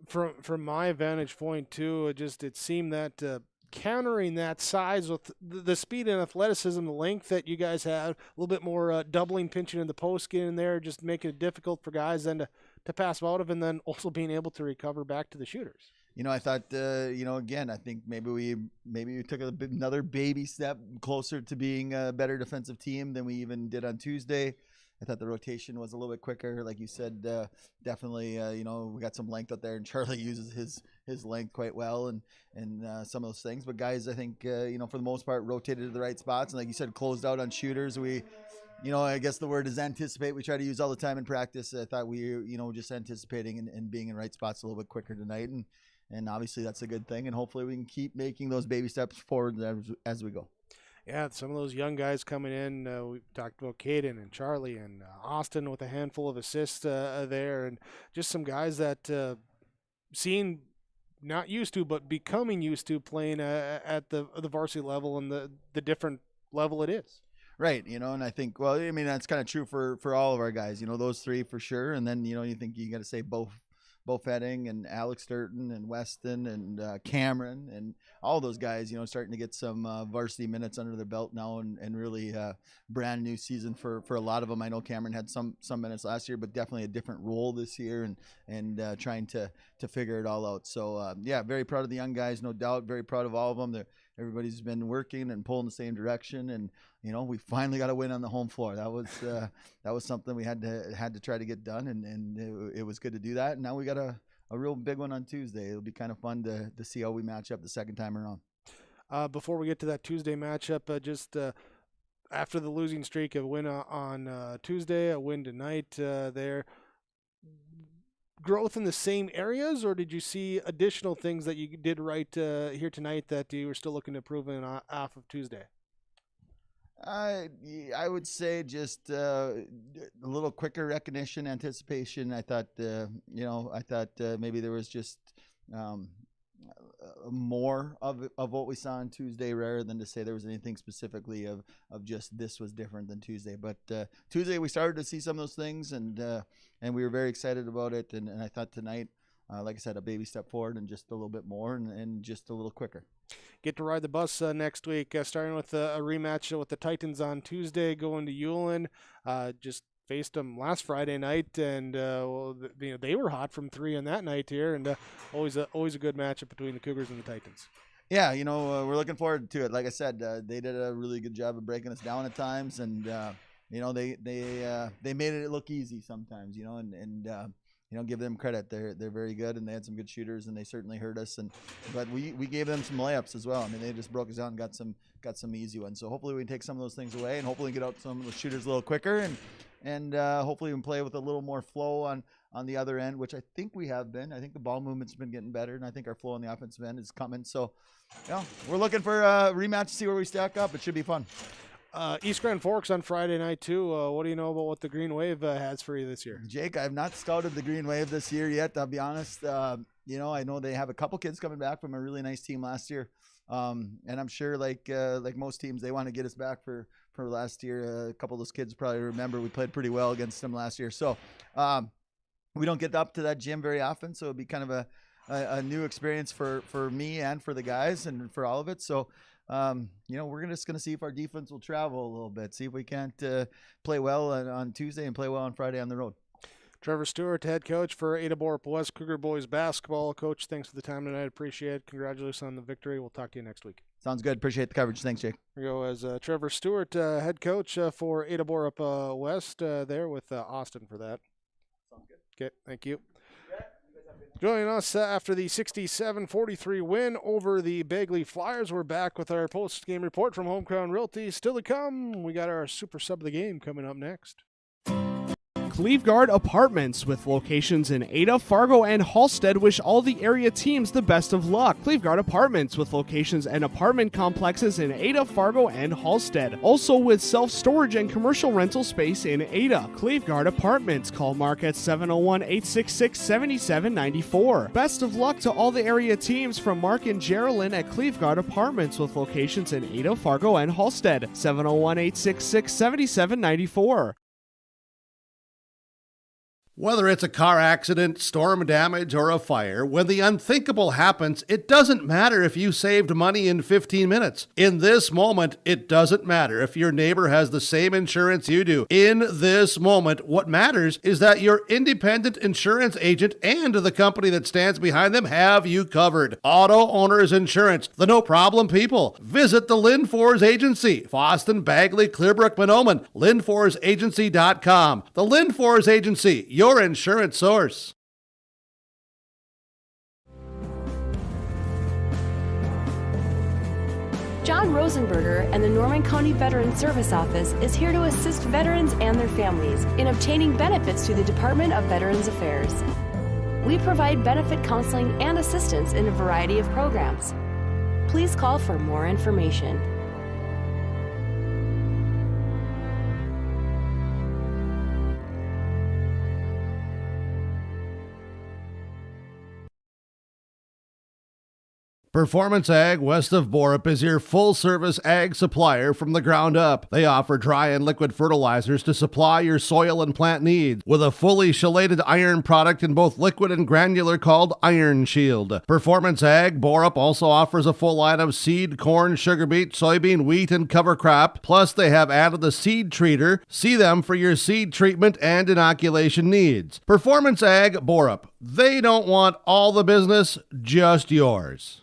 From my vantage point, too, it seemed that countering that size with the speed and athleticism, the length that you guys have, a little bit more doubling, pinching in the post, getting in there, just making it difficult for guys then to pass out of, and then also being able to recover back to the shooters. I thought, again, I think maybe we took another baby step closer to being a better defensive team than we even did on Tuesday. I thought the rotation was a little bit quicker. Like you said, definitely, we got some length out there, and Charlie uses his length quite well and some of those things. But guys, I think, for the most part, rotated to the right spots. And like you said, closed out on shooters. We, I guess the word is anticipate. We try to use all the time in practice. I thought we, just anticipating and being in right spots a little bit quicker tonight. And obviously that's a good thing. And hopefully we can keep making those baby steps forward as we go. Yeah, some of those young guys coming in. We talked about Caden and Charlie and Austin with a handful of assists there, and just some guys that seem not used to, but becoming used to playing at the varsity level and the different level it is. Right, and I think, well, I mean, that's kind of true for all of our guys, those three for sure. And then, you think you got to say Bo Fetting and Alex Sturton and Weston and Cameron and all those guys, starting to get some varsity minutes under their belt now and really brand new season for a lot of them. I know Cameron had some minutes last year, but definitely a different role this year and trying to figure it all out. So, yeah, very proud of the young guys, no doubt. Very proud of all of them. Everybody's been working and pulling the same direction, and we finally got a win on the home floor. That was something we had to try to get done, and it was good to do that. And now we got a real big one on Tuesday. It'll be kind of fun to see how we match up the second time around. Before we get to that Tuesday matchup, just after the losing streak, a win on Tuesday, a win tonight there. Growth in the same areas, or did you see additional things that you did right here tonight that you were still looking to improve in off of Tuesday? I would say just a little quicker recognition, anticipation. I thought maybe there was just more of what we saw on Tuesday, rather than to say there was anything specifically of just this was different than Tuesday. But Tuesday we started to see some of those things, and we were very excited about it. And I thought tonight, like I said, a baby step forward and just a little bit more and just a little quicker. Get to ride the bus next week, starting with a rematch with the Titans on Tuesday, going to Ulen. Just faced them last Friday night, and they were hot from 3 on that night here, and always a good matchup between the Cougars and the Titans. Yeah, we're looking forward to it. Like I said, they did a really good job of breaking us down at times, and they made it look easy sometimes. Give them credit. They're very good, and they had some good shooters, and they certainly hurt us. But we gave them some layups as well. I mean, they just broke us out and got some easy ones. So hopefully we can take some of those things away, and hopefully get out some of the shooters a little quicker, and hopefully we can play with a little more flow on the other end, which I think we have been. I think the ball movement's been getting better, and I think our flow on the offensive end is coming. So, we're looking for a rematch to see where we stack up. It should be fun. East Grand Forks on Friday night too. What do you know about what the Green Wave has for you this year? Jake, I have not scouted the Green Wave this year yet. I'll be honest. I know they have a couple kids coming back from a really nice team last year, and I'm sure like most teams, they want to get us back for last year. A couple of those kids probably remember we played pretty well against them last year. So we don't get up to that gym very often, so it'd be kind of a new experience for me and for the guys and for all of it. So. We're just going to see if our defense will travel a little bit, see if we can't play well on Tuesday and play well on Friday on the road. Trevor Stewart, head coach for Ada-Borup West Cougar Boys basketball. Coach, thanks for the time tonight. Appreciate it. Congratulations on the victory. We'll talk to you next week. Sounds good. Appreciate the coverage. Thanks, Jake. Here we go as Trevor Stewart, head coach for Ada-Borup West, there with Austin for that. Sounds good. Okay, thank you. Joining us after the 67-43 win over the Bagley Flyers, we're back with our post-game report from Home Crown Realty. Still to come, we got our super sub of the game coming up next. Cleveguard Apartments, with locations in Ada, Fargo, and Halstead, wish all the area teams the best of luck. Cleveguard Apartments, with locations and apartment complexes in Ada, Fargo, and Halstead. Also with self-storage and commercial rental space in Ada. Cleveguard Apartments. Call Mark at 701-866-7794. Best of luck to all the area teams from Mark and Geraldine at Cleveguard Apartments, with locations in Ada, Fargo, and Halstead. 701-866-7794. Whether it's a car accident, storm damage, or a fire, when the unthinkable happens, it doesn't matter if you saved money in 15 minutes. In this moment, it doesn't matter if your neighbor has the same insurance you do. In this moment, what matters is that your independent insurance agent and the company that stands behind them have you covered. Auto Owners Insurance, the no-problem people. Visit the Lynn Fours Agency, Foston, Bagley, Clearbrook, Monoman, LynnForsAgency.com. The Lynn Fours Agency, your insurance source. John Rosenberger and the Norman County Veterans Service Office is here to assist veterans and their families in obtaining benefits through the Department of Veterans Affairs. We provide benefit counseling and assistance in a variety of programs. Please call for more information. Performance Ag west of Borup is your full-service ag supplier from the ground up. They offer dry and liquid fertilizers to supply your soil and plant needs with a fully chelated iron product in both liquid and granular called Iron Shield. Performance Ag Borup also offers a full line of seed, corn, sugar beet, soybean, wheat, and cover crop. Plus, they have added the seed treater. See them for your seed treatment and inoculation needs. Performance Ag Borup. They don't want all the business, just yours.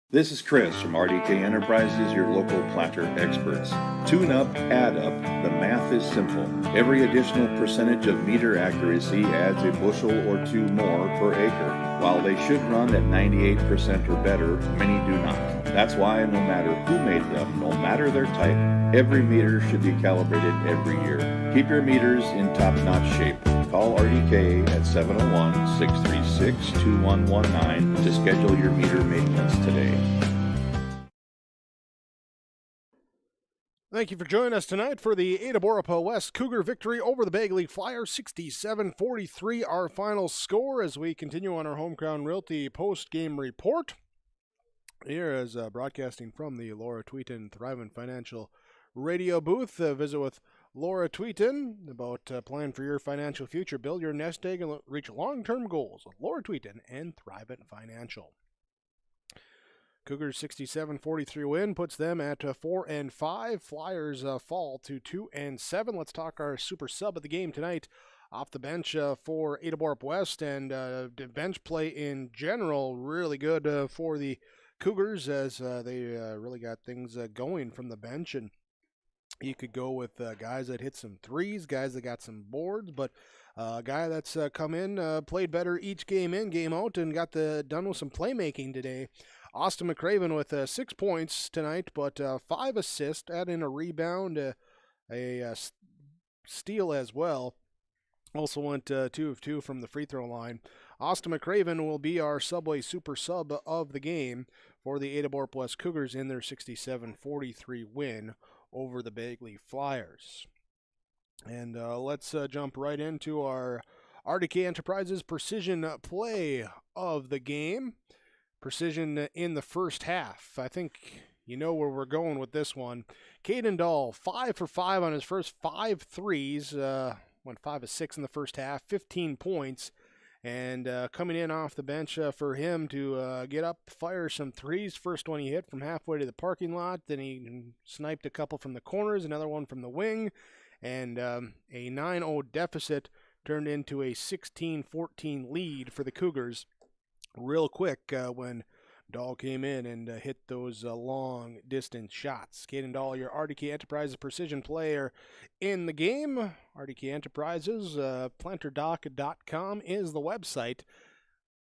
This is Chris from RDK Enterprises, your local planter experts. Tune up, add up. The math is simple. Every additional percentage of meter accuracy adds a bushel or two more per acre. While they should run at 98% or better, many do not. That's why no matter who made them, no matter their type, every meter should be calibrated every year. Keep your meters in top-notch shape. Call RDK at 701-636-2119 to schedule your meter maintenance today. Thank you for joining us tonight for the Ada-Borup West Cougar victory over the Bagley Flyers, 67-43, our final score as we continue on our Home Crown Realty post-game report. Here is broadcasting from the Laura Tweeton Thrivent Financial radio booth. Visit with Laura Tweeton about plan for your financial future, build your nest egg, and reach long-term goals with Laura Tweeton and Thrivent Financial. Cougars 67-43 win puts them at 4-5. Flyers fall to 2-7. Let's talk our super sub of the game tonight. Off the bench for Ada-Borup West, and bench play in general really good for the Cougars as they really got things going from the bench. And you could go with guys that hit some threes, guys that got some boards, but a guy that's come in, played better each game in, game out, and got done with some playmaking today. Austin McCraven with 6 points tonight, but 5 assists, add in a rebound, a steal as well. Also went 2 of 2 from the free throw line. Austin McCraven will be our Subway Super Sub of the game for the Ada-Borup West Cougars in their 67-43 win over the Bagley Flyers. And let's jump right into our RDK Enterprises Precision Play of the game. Precision in the first half. I think you know where we're going with this one. Caden Dahl, 5 for 5 on his first 5 threes. Went 5 of 6 in the first half, 15 points. And coming in off the bench for him to get up, fire some threes. First one he hit from halfway to the parking lot. Then he sniped a couple from the corners, another one from the wing. And a 9-0 deficit turned into a 16-14 lead for the Cougars real quick when Dahl came in and hit those long distance shots. Caden Dahl, your RDK Enterprises Precision player in the game. RDK Enterprises, planterdoc.com is the website.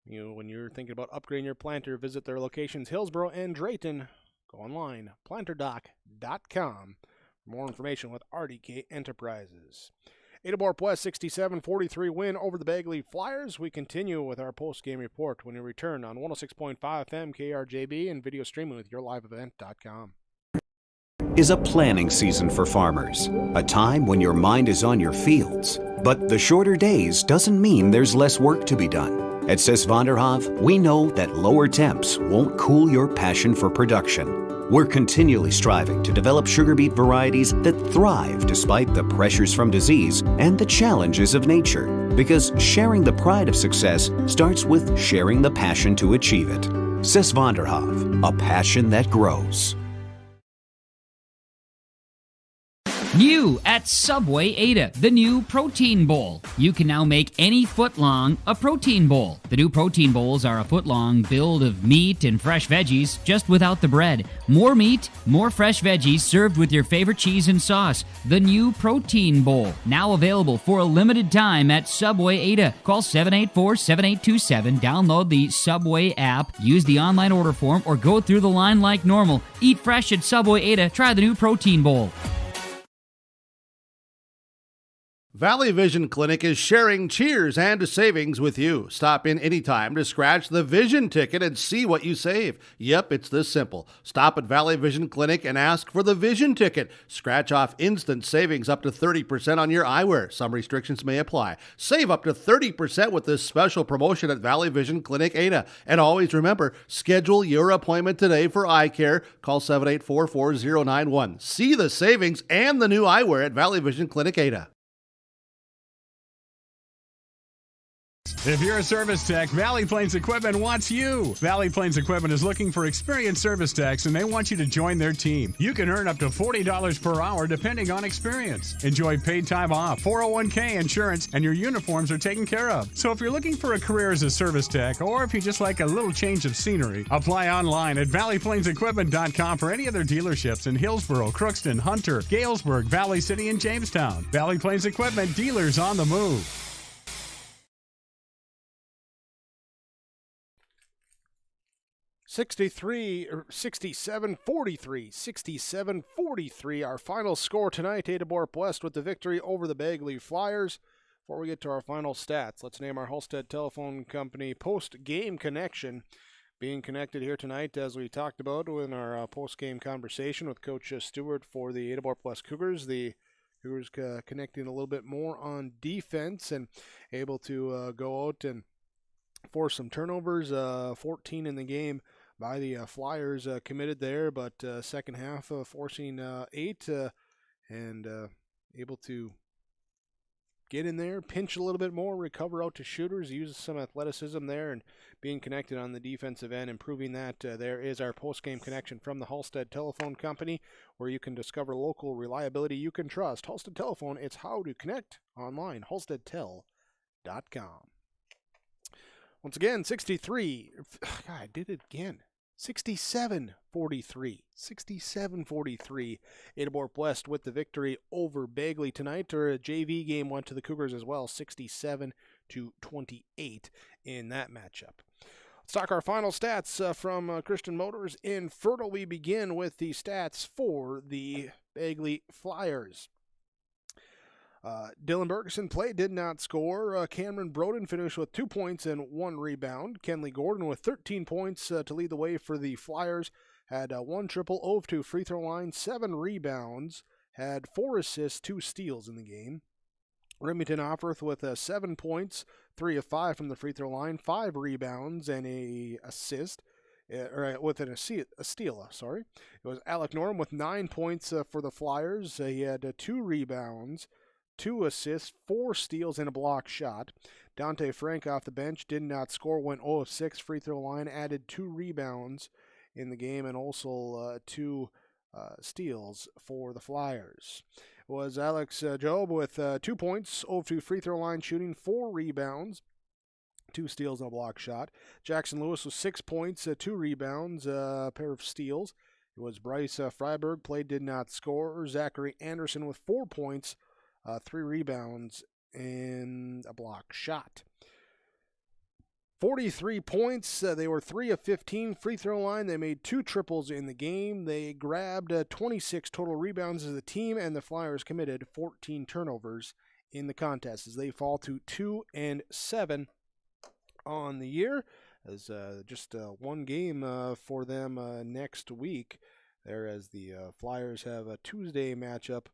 When you're thinking about upgrading your planter, visit their locations Hillsboro and Drayton. Go online, planterdoc.com for more information with RDK Enterprises. Ada-Borup West 67-43 win over the Bagley Flyers. We continue with our post-game report when we return on 106.5 FM KRJB and video streaming with yourliveevent.com. Is a planning season for farmers, a time when your mind is on your fields. But the shorter days doesn't mean there's less work to be done. At Sis van der Haaf, we know that lower temps won't cool your passion for production. We're continually striving to develop sugar beet varieties that thrive despite the pressures from disease and the challenges of nature. Because sharing the pride of success starts with sharing the passion to achieve it. Sis van der Haaf, a passion that grows. New at Subway Ada, the new Protein Bowl. You can now make any foot long a protein bowl. The new protein bowls are a foot long build of meat and fresh veggies, just without the bread. More meat, more fresh veggies served with your favorite cheese and sauce. The new Protein Bowl, now available for a limited time at Subway Ada. Call 784-7827, download the Subway app, use the online order form, or go through the line like normal. Eat fresh at Subway Ada. Try the new Protein Bowl. Valley Vision Clinic is sharing cheers and savings with you. Stop in anytime to scratch the vision ticket and see what you save. Yep, it's this simple. Stop at Valley Vision Clinic and ask for the vision ticket. Scratch off instant savings up to 30% on your eyewear. Some restrictions may apply. Save up to 30% with this special promotion at Valley Vision Clinic Ada. And always remember, schedule your appointment today for eye care. Call 784-4091. See the savings and the new eyewear at Valley Vision Clinic Ada. If you're a service tech, Valley Plains Equipment wants you. Valley Plains Equipment is looking for experienced service techs, and they want you to join their team. You can earn up to $40 per hour depending on experience. Enjoy paid time off, 401k insurance, and your uniforms are taken care of. So if you're looking for a career as a service tech, or if you just like a little change of scenery, apply online at valleyplainsequipment.com for any other dealerships in Hillsboro, Crookston, Hunter, Galesburg, Valley City, and Jamestown. Valley Plains Equipment, dealers on the move. 67-43, our final score tonight. Ada-Borup West with the victory over the Bagley Flyers. Before we get to our final stats, let's name our Halstead Telephone Company post-game connection. Being connected here tonight, as we talked about in our post-game conversation with Coach Stewart for the Ada-Borup West Cougars. The Cougars connecting a little bit more on defense and able to go out and force some turnovers, 14 in the game by the Flyers committed there, but second half forcing 8 and able to get in there, pinch a little bit more, recover out to shooters, use some athleticism there, and being connected on the defensive end, improving that. There is our post-game connection from the Halstead Telephone Company, where you can discover local reliability you can trust. Halstead Telephone, it's how to connect online, halsteadtel.com. Once again, 63. God, I did it again. 67-43. 67-43. Ada-Borup West with the victory over Bagley tonight. Our JV game went to the Cougars as well, 67-28 in that matchup. Let's talk our final stats from Christian Motors in Fertile. We begin with the stats for the Bagley Flyers. Dylan Bergeson played, did not score. Cameron Broden finished with 2 points and 1 rebound. Kenley Gordon with 13 points to lead the way for the Flyers. Had 1 triple, 0 of 2 free throw line, 7 rebounds. Had 4 assists, 2 steals in the game. Remington Offworth with 7 points, 3 of 5 from the free throw line, 5 rebounds and a assist. With a steal, sorry. It was Alec Norm with 9 points for the Flyers. He had 2 rebounds, 2 assists, 4 steals, and a block shot. Dante Frank off the bench did not score, went 0 of 6 free throw line, added 2 rebounds in the game, and also 2 steals for the Flyers. It was Alex Job with 2 points, 0 of 2 free throw line shooting, 4 rebounds, 2 steals, and a block shot. Jackson Lewis with 6 points, 2 rebounds, a pair of steals. It was Bryce Freiberg, played, did not score. Zachary Anderson with 4 points, 3 rebounds, and a block shot. 43 points. They were 3 of 15 free throw line. They made 2 triples in the game. They grabbed 26 total rebounds as a team, and the Flyers committed 14 turnovers in the contest as they fall to 2-7 on the year. As just one game for them next week there, as the Flyers have a Tuesday matchup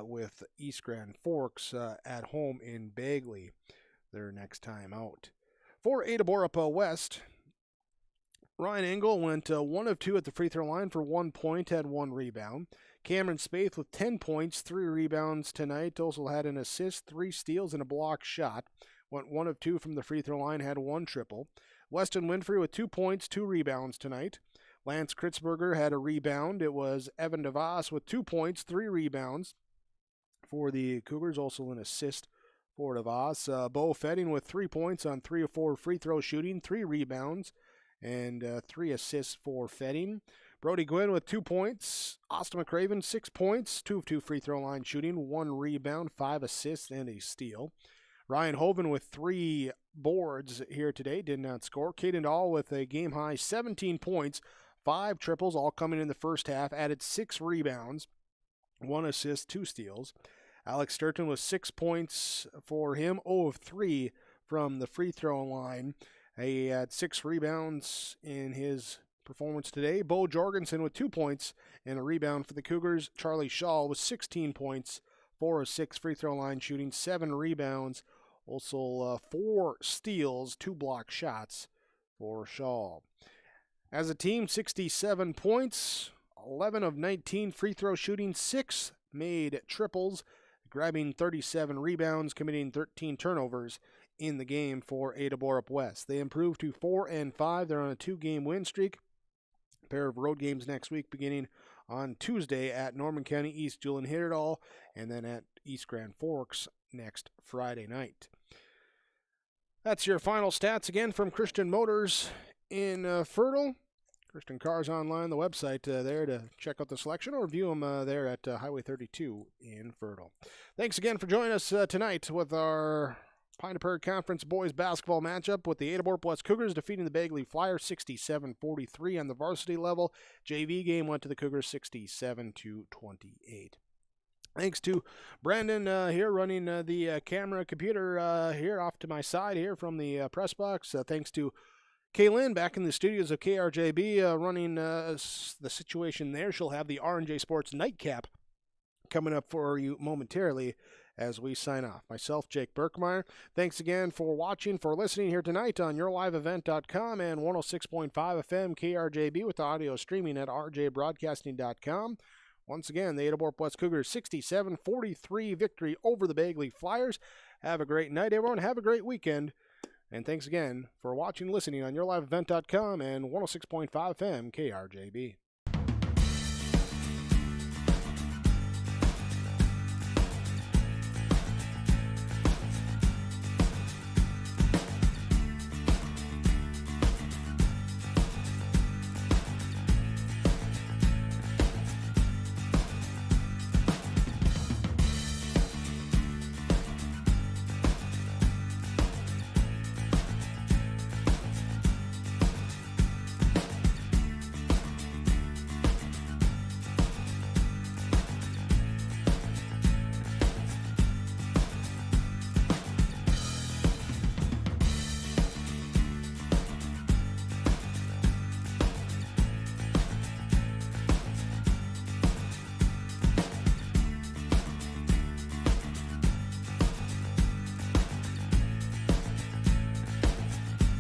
with East Grand Forks at home in Bagley their next time out. For Ada-Borup West, Ryan Engel went 1 of 2 at the free throw line for 1 point, had 1 rebound. Cameron Spaeth with 10 points, 3 rebounds tonight, also had an assist, 3 steals, and a block shot. Went 1 of 2 from the free throw line, had 1 triple. Weston Winfrey with 2 points, 2 rebounds tonight. Lance Kritzberger had a rebound. It was Evan DeVos with 2 points, 3 rebounds for the Cougars, also an assist for DeVos. Bo Fetting with 3 points on 3 of 4 free throw shooting, 3 rebounds, and 3 assists for Fetting. Brody Gwynn with 2 points. Austin McCraven, 6 points, 2 of 2 free throw line shooting, 1 rebound, 5 assists, and a steal. Ryan Hoven with 3 boards here today, did not score. Caden Dahl with a game-high 17 points, 5 triples, all coming in the first half, added 6 rebounds, 1 assist, 2 steals. Alex Sturton with 6 points for him, 0 of 3 from the free throw line. He had 6 rebounds in his performance today. Bo Jorgensen with 2 points and a rebound for the Cougars. Charlie Shaw with 16 points, 4 of 6 free throw line shooting, 7 rebounds. Also 4 steals, 2 block shots for Shaw. As a team, 67 points, 11 of 19 free throw shooting, 6 made triples, grabbing 37 rebounds, committing 13 turnovers in the game for Ada-Borup West. They improved to 4-5. They're on a 2-game win streak. A pair of road games next week, beginning on Tuesday at Norman County East Julian Hitterdall, and then at East Grand Forks next Friday night. That's your final stats again from Christian Motors in Fertile. Christian Cars Online, the website there to check out the selection or view them there at Highway 32 in Fertile. Thanks again for joining us tonight with our Pine Prairie Conference boys basketball matchup with the Ada-Borup West Cougars defeating the Bagley Flyers 67-43 on the varsity level. JV game went to the Cougars 67-28. Thanks to Brandon here running the camera computer here off to my side here from the press box. Thanks to Kaylin back in the studios of KRJB running the situation there. She'll have the R&J Sports Nightcap coming up for you momentarily as we sign off. Myself, Jake Berkmeyer. Thanks again for watching, for listening here tonight on YourLiveEvent.com and 106.5 FM KRJB with audio streaming at rjbroadcasting.com. Once again, the Ada-Borup West Cougars 67-43 victory over the Bagley Flyers. Have a great night, everyone. Have a great weekend. And thanks again for watching and listening on YourLiveEvent.com and 106.5 FM KRJB.